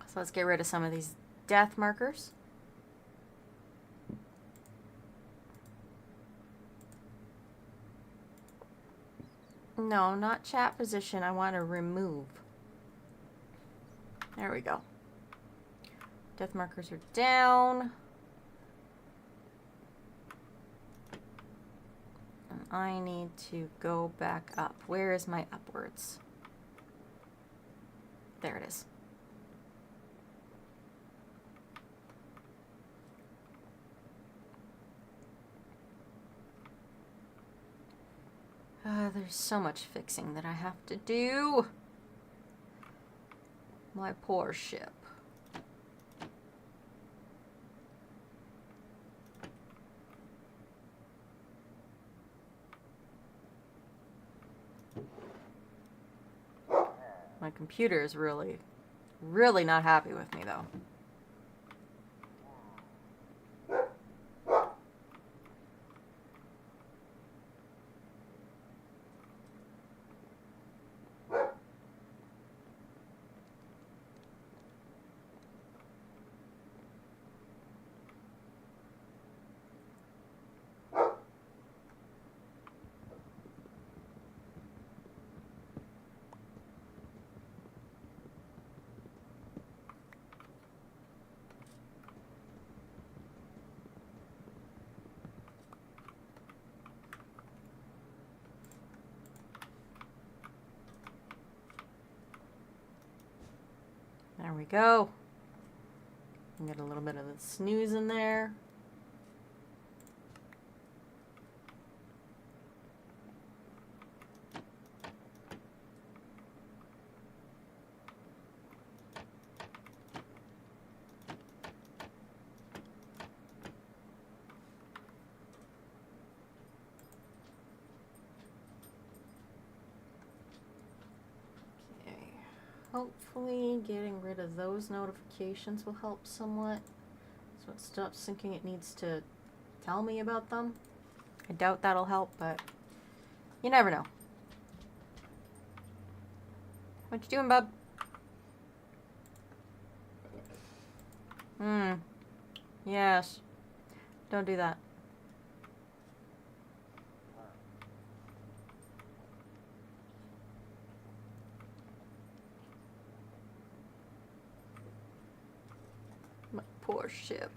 So let's get rid of some of these death markers. No, not chat position. I want to remove. There we go. Death markers are down. And I need to go back up. Where is my upwards? There it is. There's so much fixing that I have to do. My poor ship. My computer is really not happy with me, though. There we go. Get a little bit of the snooze in there. Hopefully getting rid of those notifications will help somewhat. So it stops thinking it needs to tell me about them. I doubt that'll help, but you never know. What you doing, bub? Yes. Don't do that. My poor ship.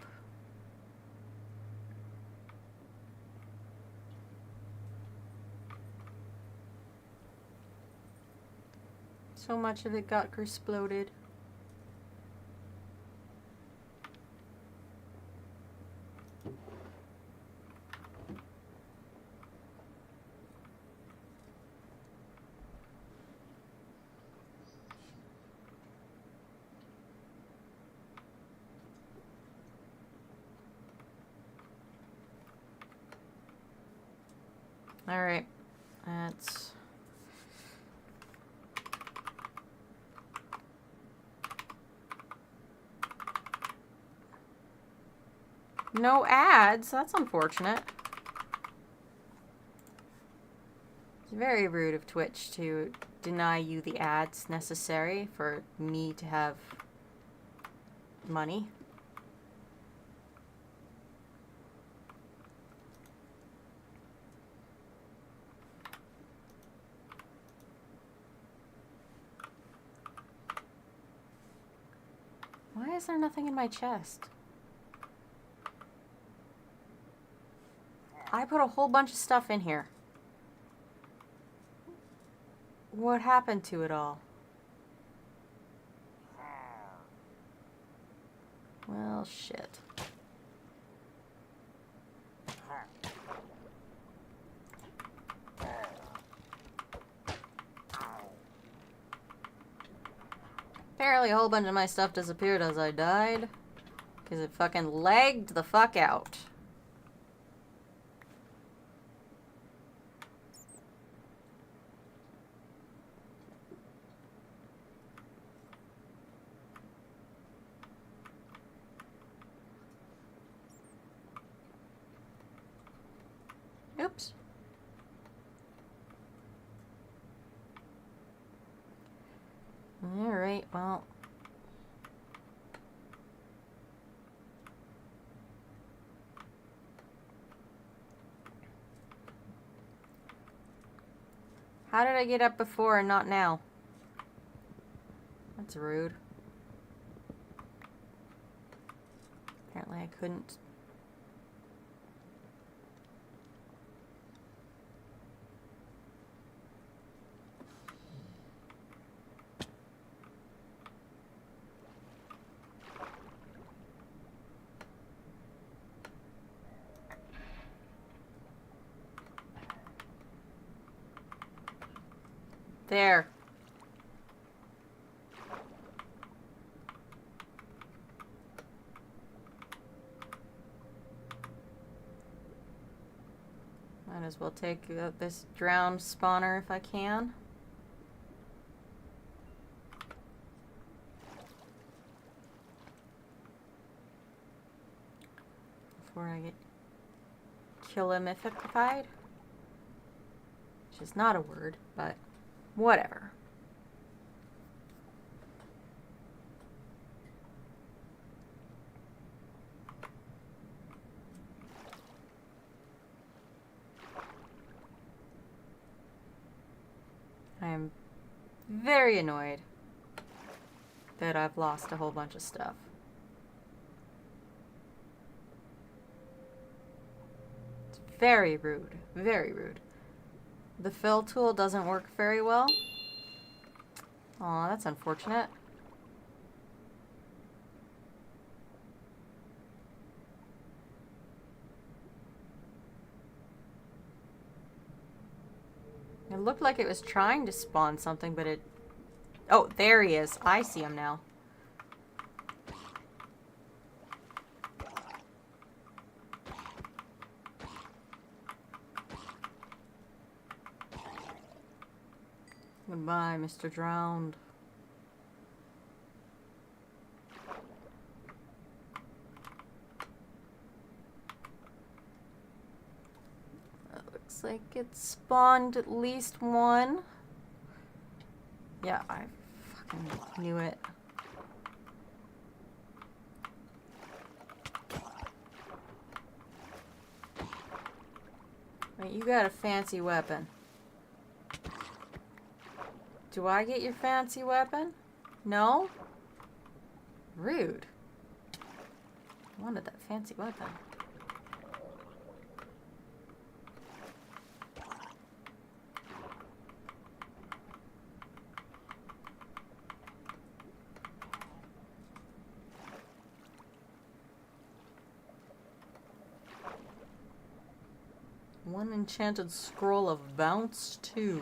So much of it got exploded. All right, that's no ads. That's unfortunate. It's very rude of Twitch to deny you the ads necessary for me to have money. Why is there nothing in my chest? I put a whole bunch of stuff in here. What happened to it all? Well, shit. Apparently a whole bunch of my stuff disappeared as I died. Because it fucking lagged the fuck out. Oops. Alright, well. How did I get up before and not now? That's rude. Apparently I couldn't. There. Might as well take this drowned spawner if I can. Before I get killimified. Which is not a word, but whatever. I am very annoyed that I've lost a whole bunch of stuff. It's very rude. Very rude. The fill tool doesn't work very well. Aw, that's unfortunate. It looked like it was trying to spawn something, but it... Oh, there he is. I see him now. Goodbye, Mr. Drowned. Looks like it spawned at least one. Yeah, I fucking knew it. Wait, you got a fancy weapon. Do I get your fancy weapon? No? Rude. I wanted that fancy weapon. One enchanted scroll of bounce 2.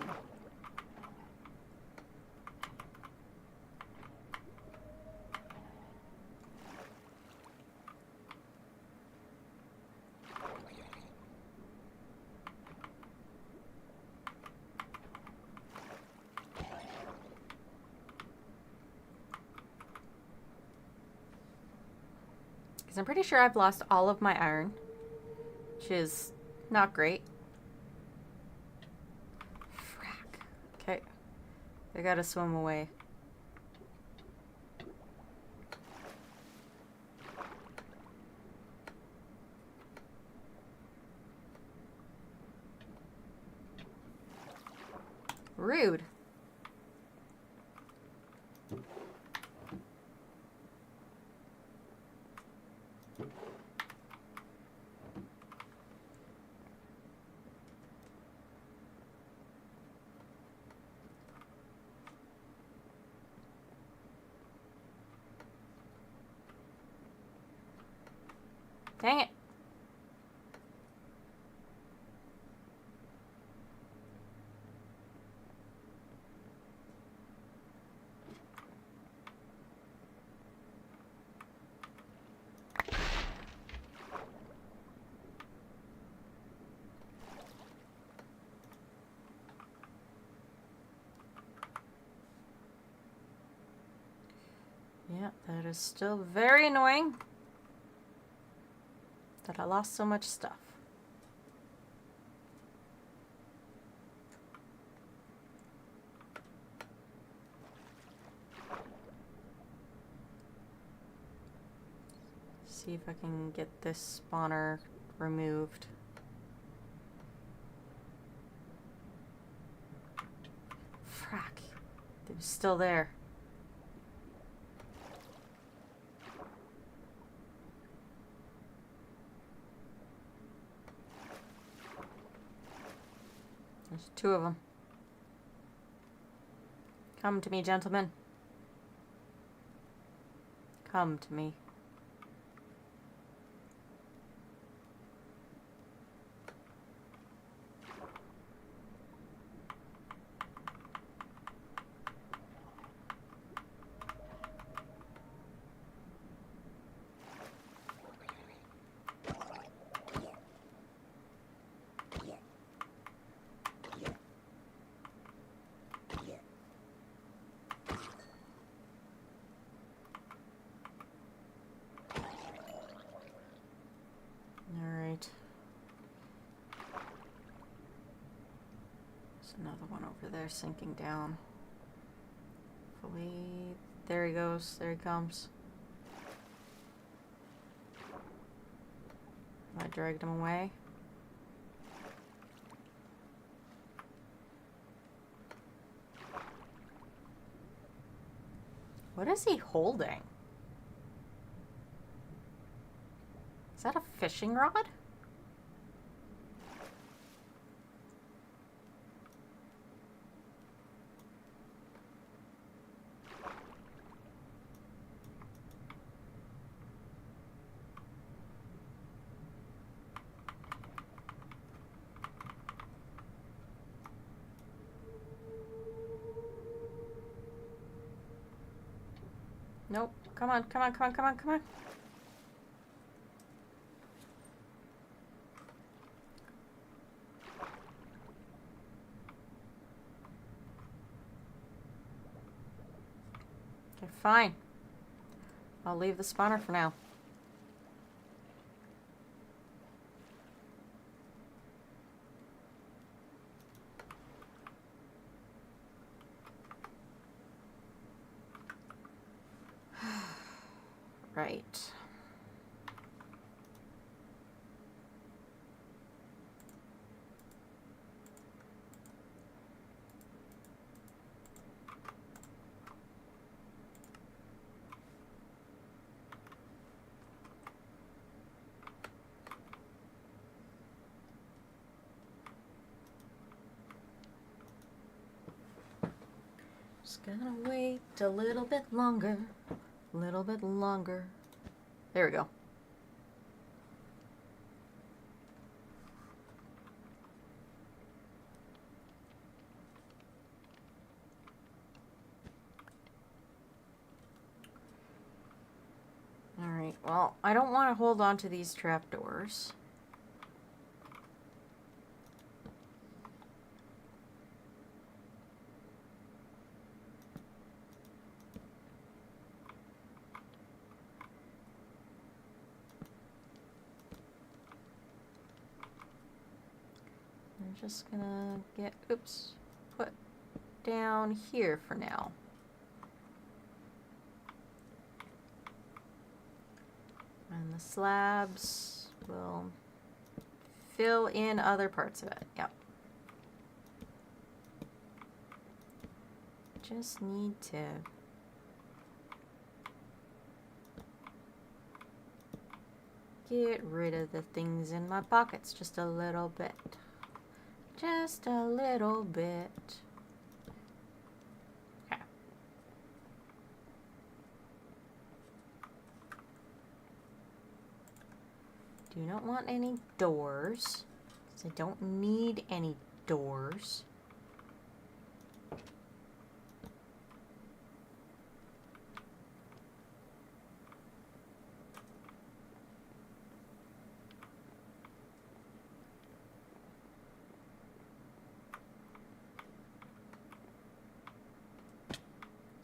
Because I'm pretty sure I've lost all of my iron, which is not great. Frack. Okay. I gotta swim away. Rude. Dang it. Yeah, that is still very annoying that I lost so much stuff. See if I can get this spawner removed. Frack. It was still there. There's 2 of them. Come to me, gentlemen. Come to me. Another one over there sinking down. Hopefully, there he goes. There he comes. I dragged him away. What is he holding? Is that a fishing rod? Nope. Come on, come on, come on, come on, come on. Okay, fine. I'll leave the spawner for now. Right. Just gonna wait a little bit longer. A little bit longer. There we go. Alright, well, I don't want to hold on to these trapdoors. I'm just gonna get, put down here for now. And the slabs will fill in other parts of it. Yep. Just need to get rid of the things in my pockets just a little bit. Just a little bit. Okay. Do not want any doors, because I don't need any doors.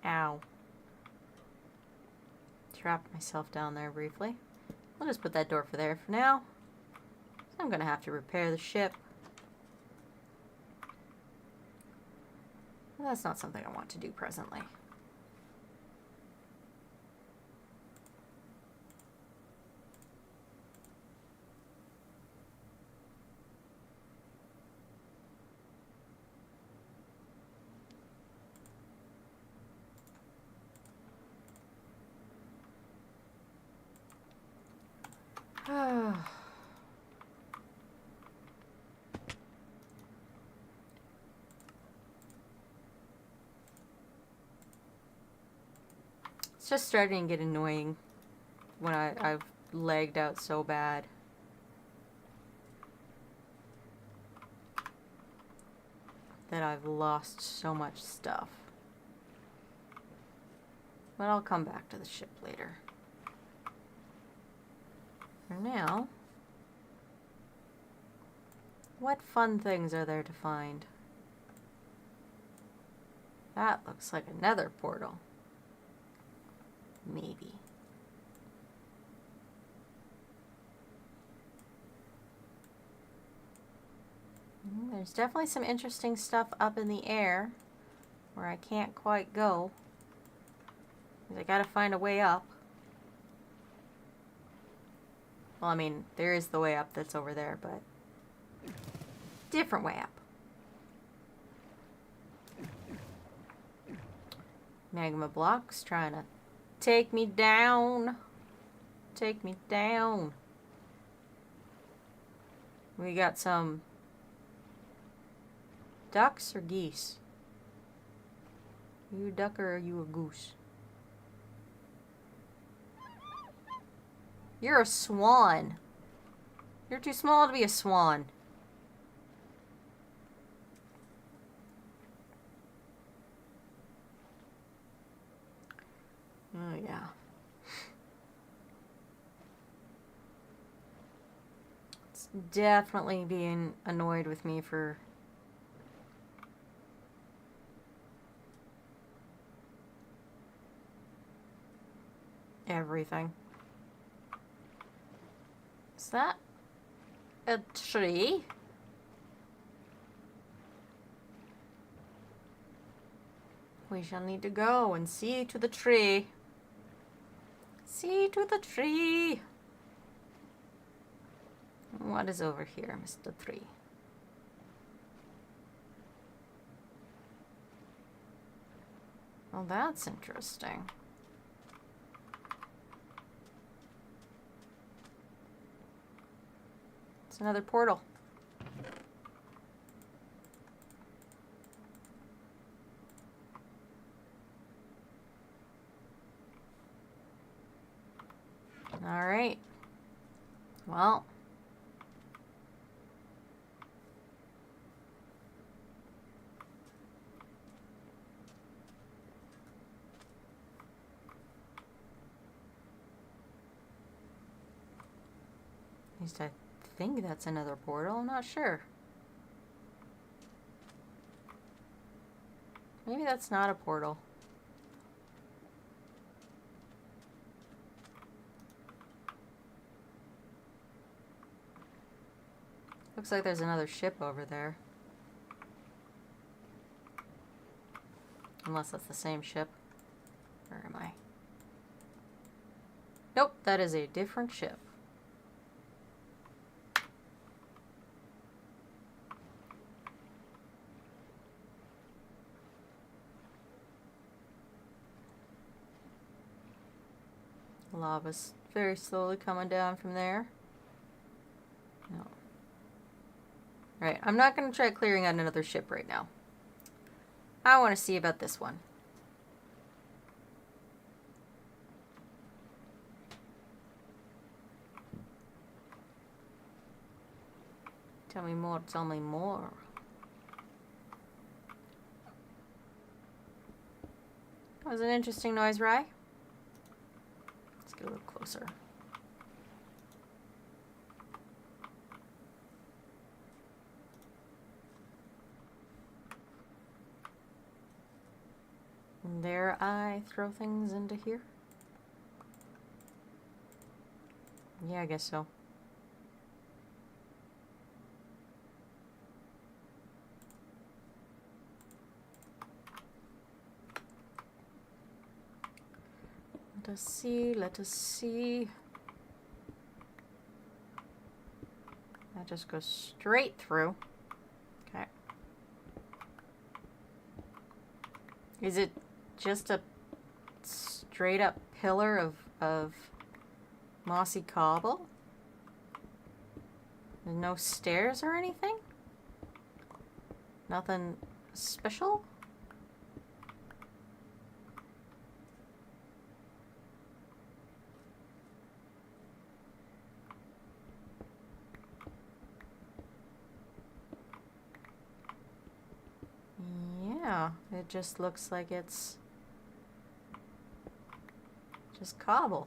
Ow. Trapped myself down there briefly. I'll just put that door for there for now. I'm going to have to repair the ship. Well, that's not something I want to do presently. It's just starting to get annoying when I've lagged out so bad. That I've lost so much stuff. But I'll come back to the ship later. For now, what fun things are there to find? That looks like another portal. Maybe. There's definitely some interesting stuff up in the air where I can't quite go. I gotta find a way up. Well, I mean, there is the way up that's over there, but different way up. Magma blocks trying to take me down. Take me down. We got some ducks or geese? You a duck or are you a goose? You're a swan. You're too small to be a swan. Oh, yeah. It's definitely being annoyed with me for everything. Is that a tree? We shall need to go and see to the tree. See to the tree. What is over here, Mr. Tree? Well, that's interesting. It's another portal. All right. Well. At least I think that's another portal. I'm not sure. Maybe that's not a portal. Looks like there's another ship over there. Unless that's the same ship. Where am I? Nope, that is a different ship. Lava's very slowly coming down from there. No. Right, I'm not going to try clearing out another ship right now. I want to see about this one. Tell me more, tell me more. That was an interesting noise, Rye. Let's get a little closer. And dare I throw things into here? Yeah, I guess so. Let us see, let us see. That just goes straight through. Okay. Is it just a straight up pillar of mossy cobble? There's no stairs or anything? Nothing special? Yeah, it just looks like it's just cobble.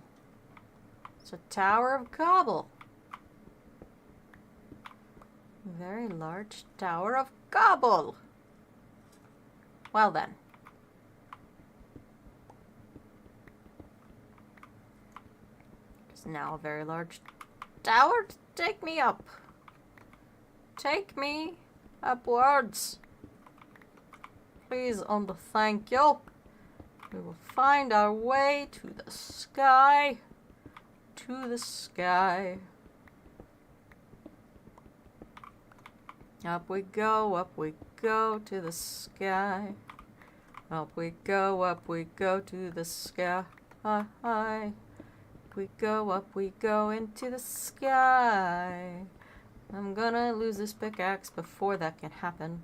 It's a tower of cobble. Very large tower of cobble. Well then. It's now a very large tower to take me up. Take me upwards. Please and thank you. We will find our way to the sky. To the sky. Up we go to the sky. Up we go to the sky. We go into the sky. I'm gonna lose this pickaxe before that can happen.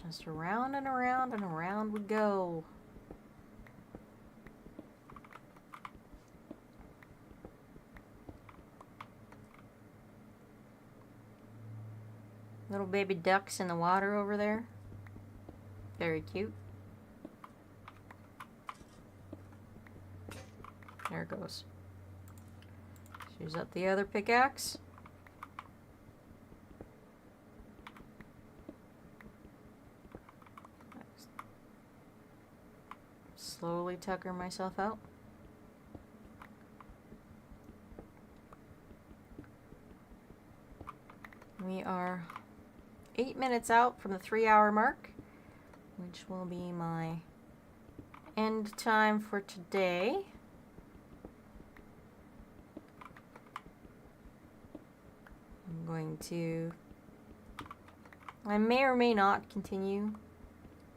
Just around and around and around we go. Little baby ducks in the water over there. Very cute. There it goes. Use up the other pickaxe. Slowly tucker myself out. We are 8 minutes out from the 3-hour mark, which will be my end time for today. I'm going to I may or may not continue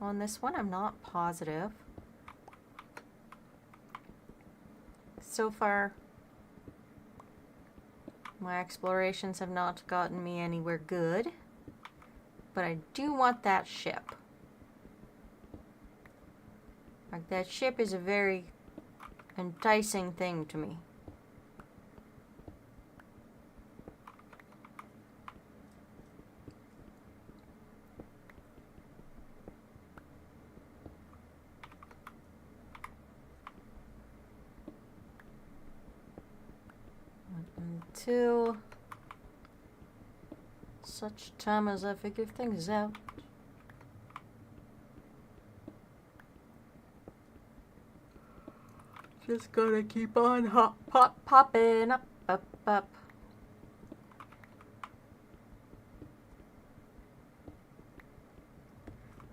on this one. I'm not positive. So far, my explorations have not gotten me anywhere good. But I do want that ship. Like, that ship is a very enticing thing to me. Until such time as I figure things out. Just gonna keep on popping up. I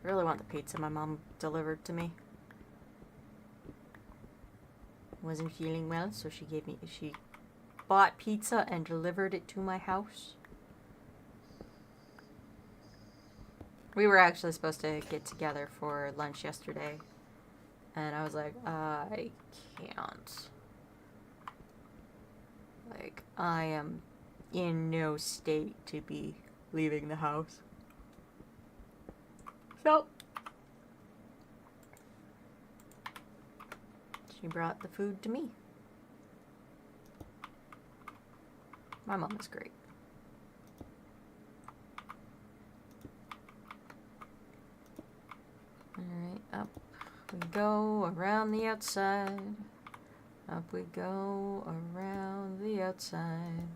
really want the pizza my mom delivered to me. Wasn't feeling well, so she bought pizza and delivered it to my house. We were actually supposed to get together for lunch yesterday, and I was like, I can't. Like, I am in no state to be leaving the house. So, she brought the food to me. My mom is great. Alright, up we go around the outside. Up we go around the outside.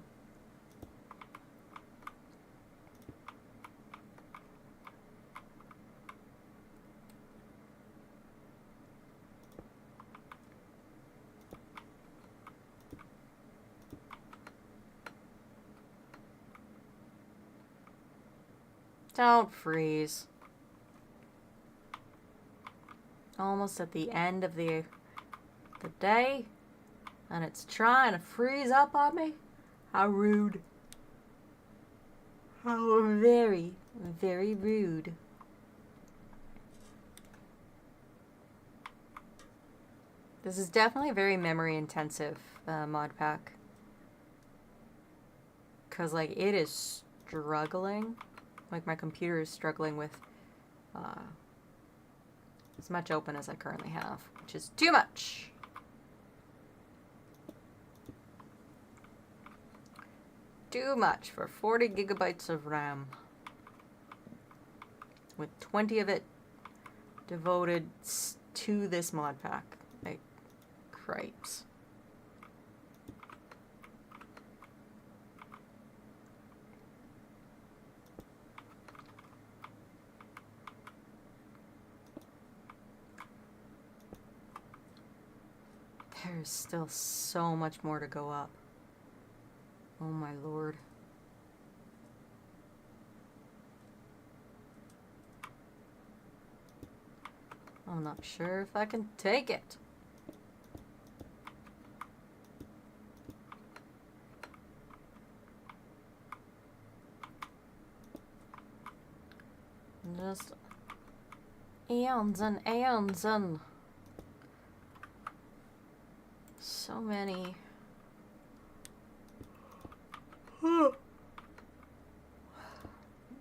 Don't freeze. Almost at the end of the day, and it's trying to freeze up on me? How rude. How very, very rude. This is definitely a very memory intensive mod pack. Because, like, it is struggling. Like, my computer is struggling with as much open as I currently have, which is too much. Too much for 40 gigabytes of RAM. With 20 of it devoted to this mod pack. Like, cripes. There's still so much more to go up. Oh my lord. I'm not sure if I can take it. Just eons and eons and so many.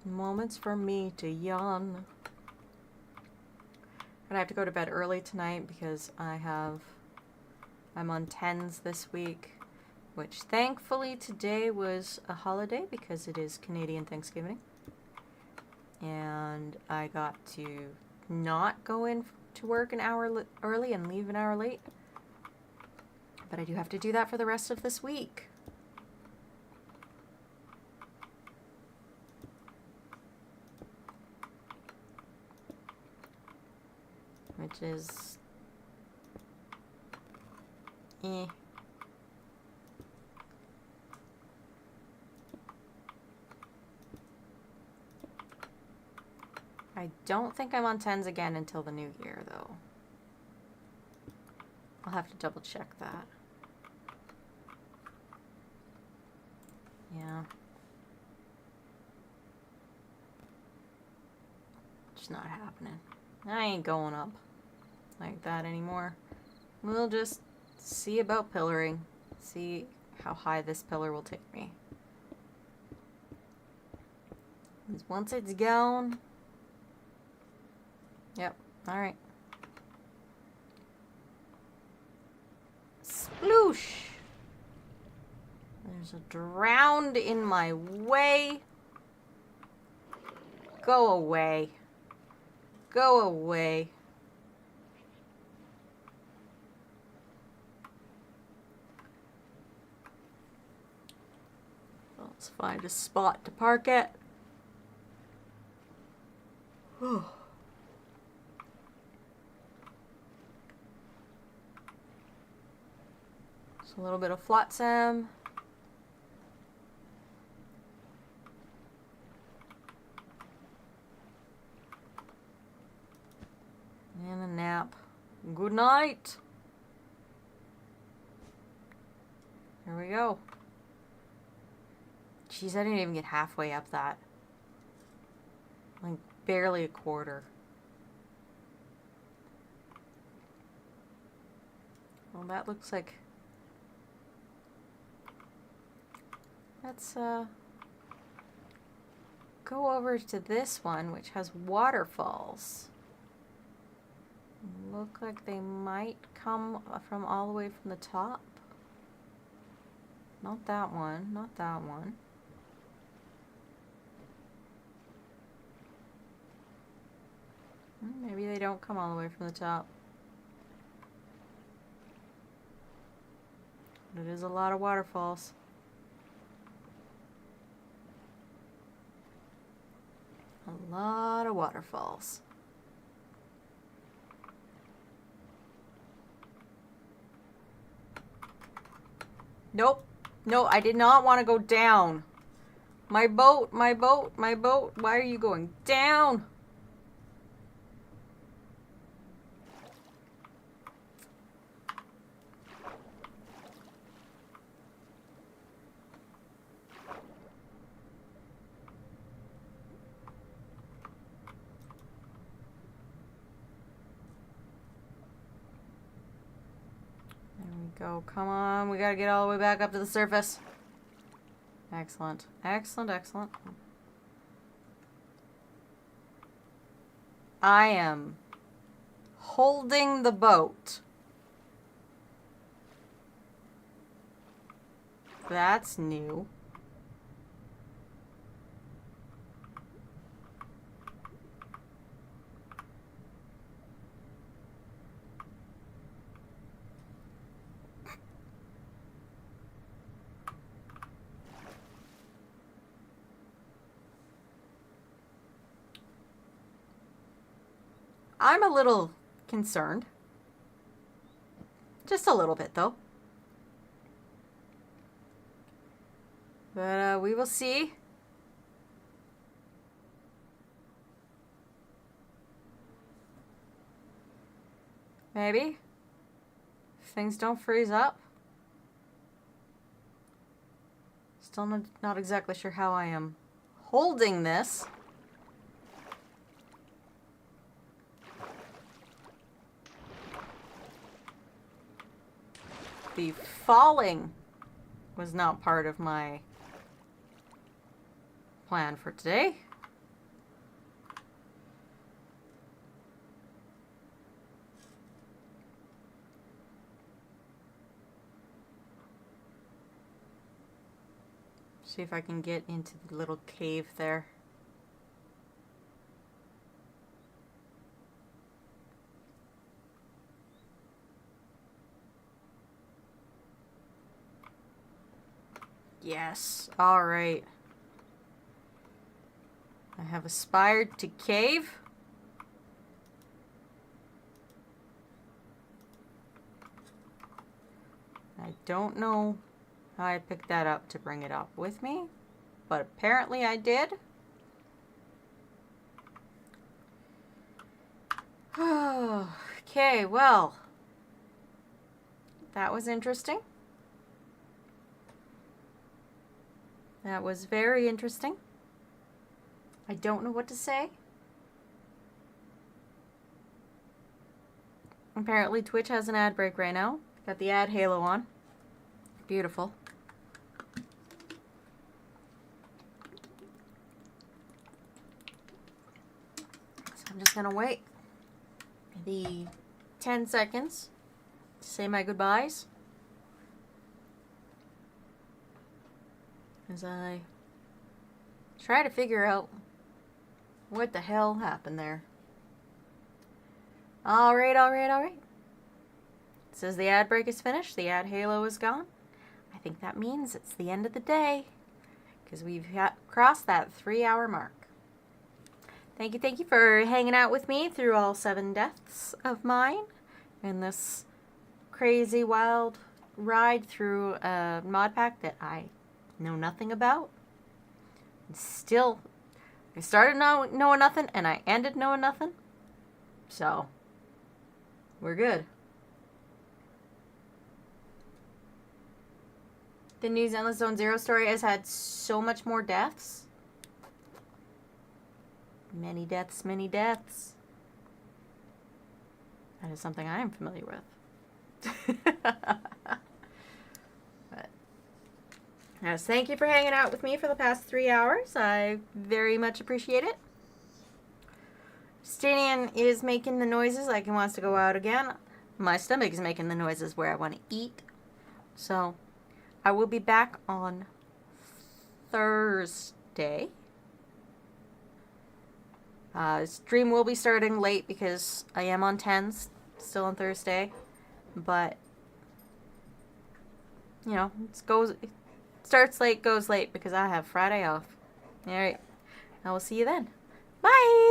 Moments for me to yawn. And I have to go to bed early tonight because I'm on 10s this week, which thankfully today was a holiday because it is Canadian Thanksgiving. And I got to not go in to work an hour early and leave an hour late. But I do have to do that for the rest of this week. Which is I don't think I'm on 10s again until the new year, though. I'll have to double check that. Yeah. It's not happening. I ain't going up like that anymore. We'll just see about pillaring. See how high this pillar will take me. 'Cause once it's gone... Yep, alright. Sploosh! There's a drowned in my way. Go away. Go away. Let's find a spot to park it. Just a little bit of flotsam. And a nap. Good night. Here we go. Jeez, I didn't even get halfway up that. Like, barely a quarter. Well, that looks like... Let's, go over to this one, which has waterfalls. Look like they might come from all the way from the top. Not that one, not that one. Maybe they don't come all the way from the top. But it is a lot of waterfalls. A lot of waterfalls. Nope. No, I did not want to go down. My boat, my boat, my boat. Why are you going down? Go, come on, we gotta get all the way back up to the surface. Excellent, excellent, excellent. I am holding the boat. That's new. I'm a little concerned. Just a little bit, though. But we will see. Maybe. If things don't freeze up. Still not exactly sure how I am holding this. The falling was not part of my plan for today. See if I can get into the little cave there. Yes, all right. I have aspired to cave. I don't know how I picked that up to bring it up with me, but apparently I did. Okay, well, that was interesting. That was very interesting. I don't know what to say. Apparently Twitch has an ad break right now. Got the ad halo on. Beautiful. So I'm just gonna wait the 10 seconds to say my goodbyes as I try to figure out what the hell happened there. Alright. It says the ad break is finished. The ad halo is gone. I think that means it's the end of the day because we've crossed that 3-hour mark. Thank you for hanging out with me through all 7 deaths of mine in this crazy wild ride through a Modpack that I know nothing about. Still, I started knowing nothing and I ended knowing nothing. So, we're good. The New Zealand Zone Zero story has had so much more deaths. Many deaths. That is something I am familiar with. But, yes, thank you for hanging out with me for the past 3 hours. I very much appreciate it. Stanian is making the noises like he wants to go out again. My stomach is making the noises where I want to eat. So, I will be back on Thursday. Stream will be starting late because I am on 10s still on Thursday. But, you know, it starts late, goes late because I have Friday off. Alright, I will see you then. Bye!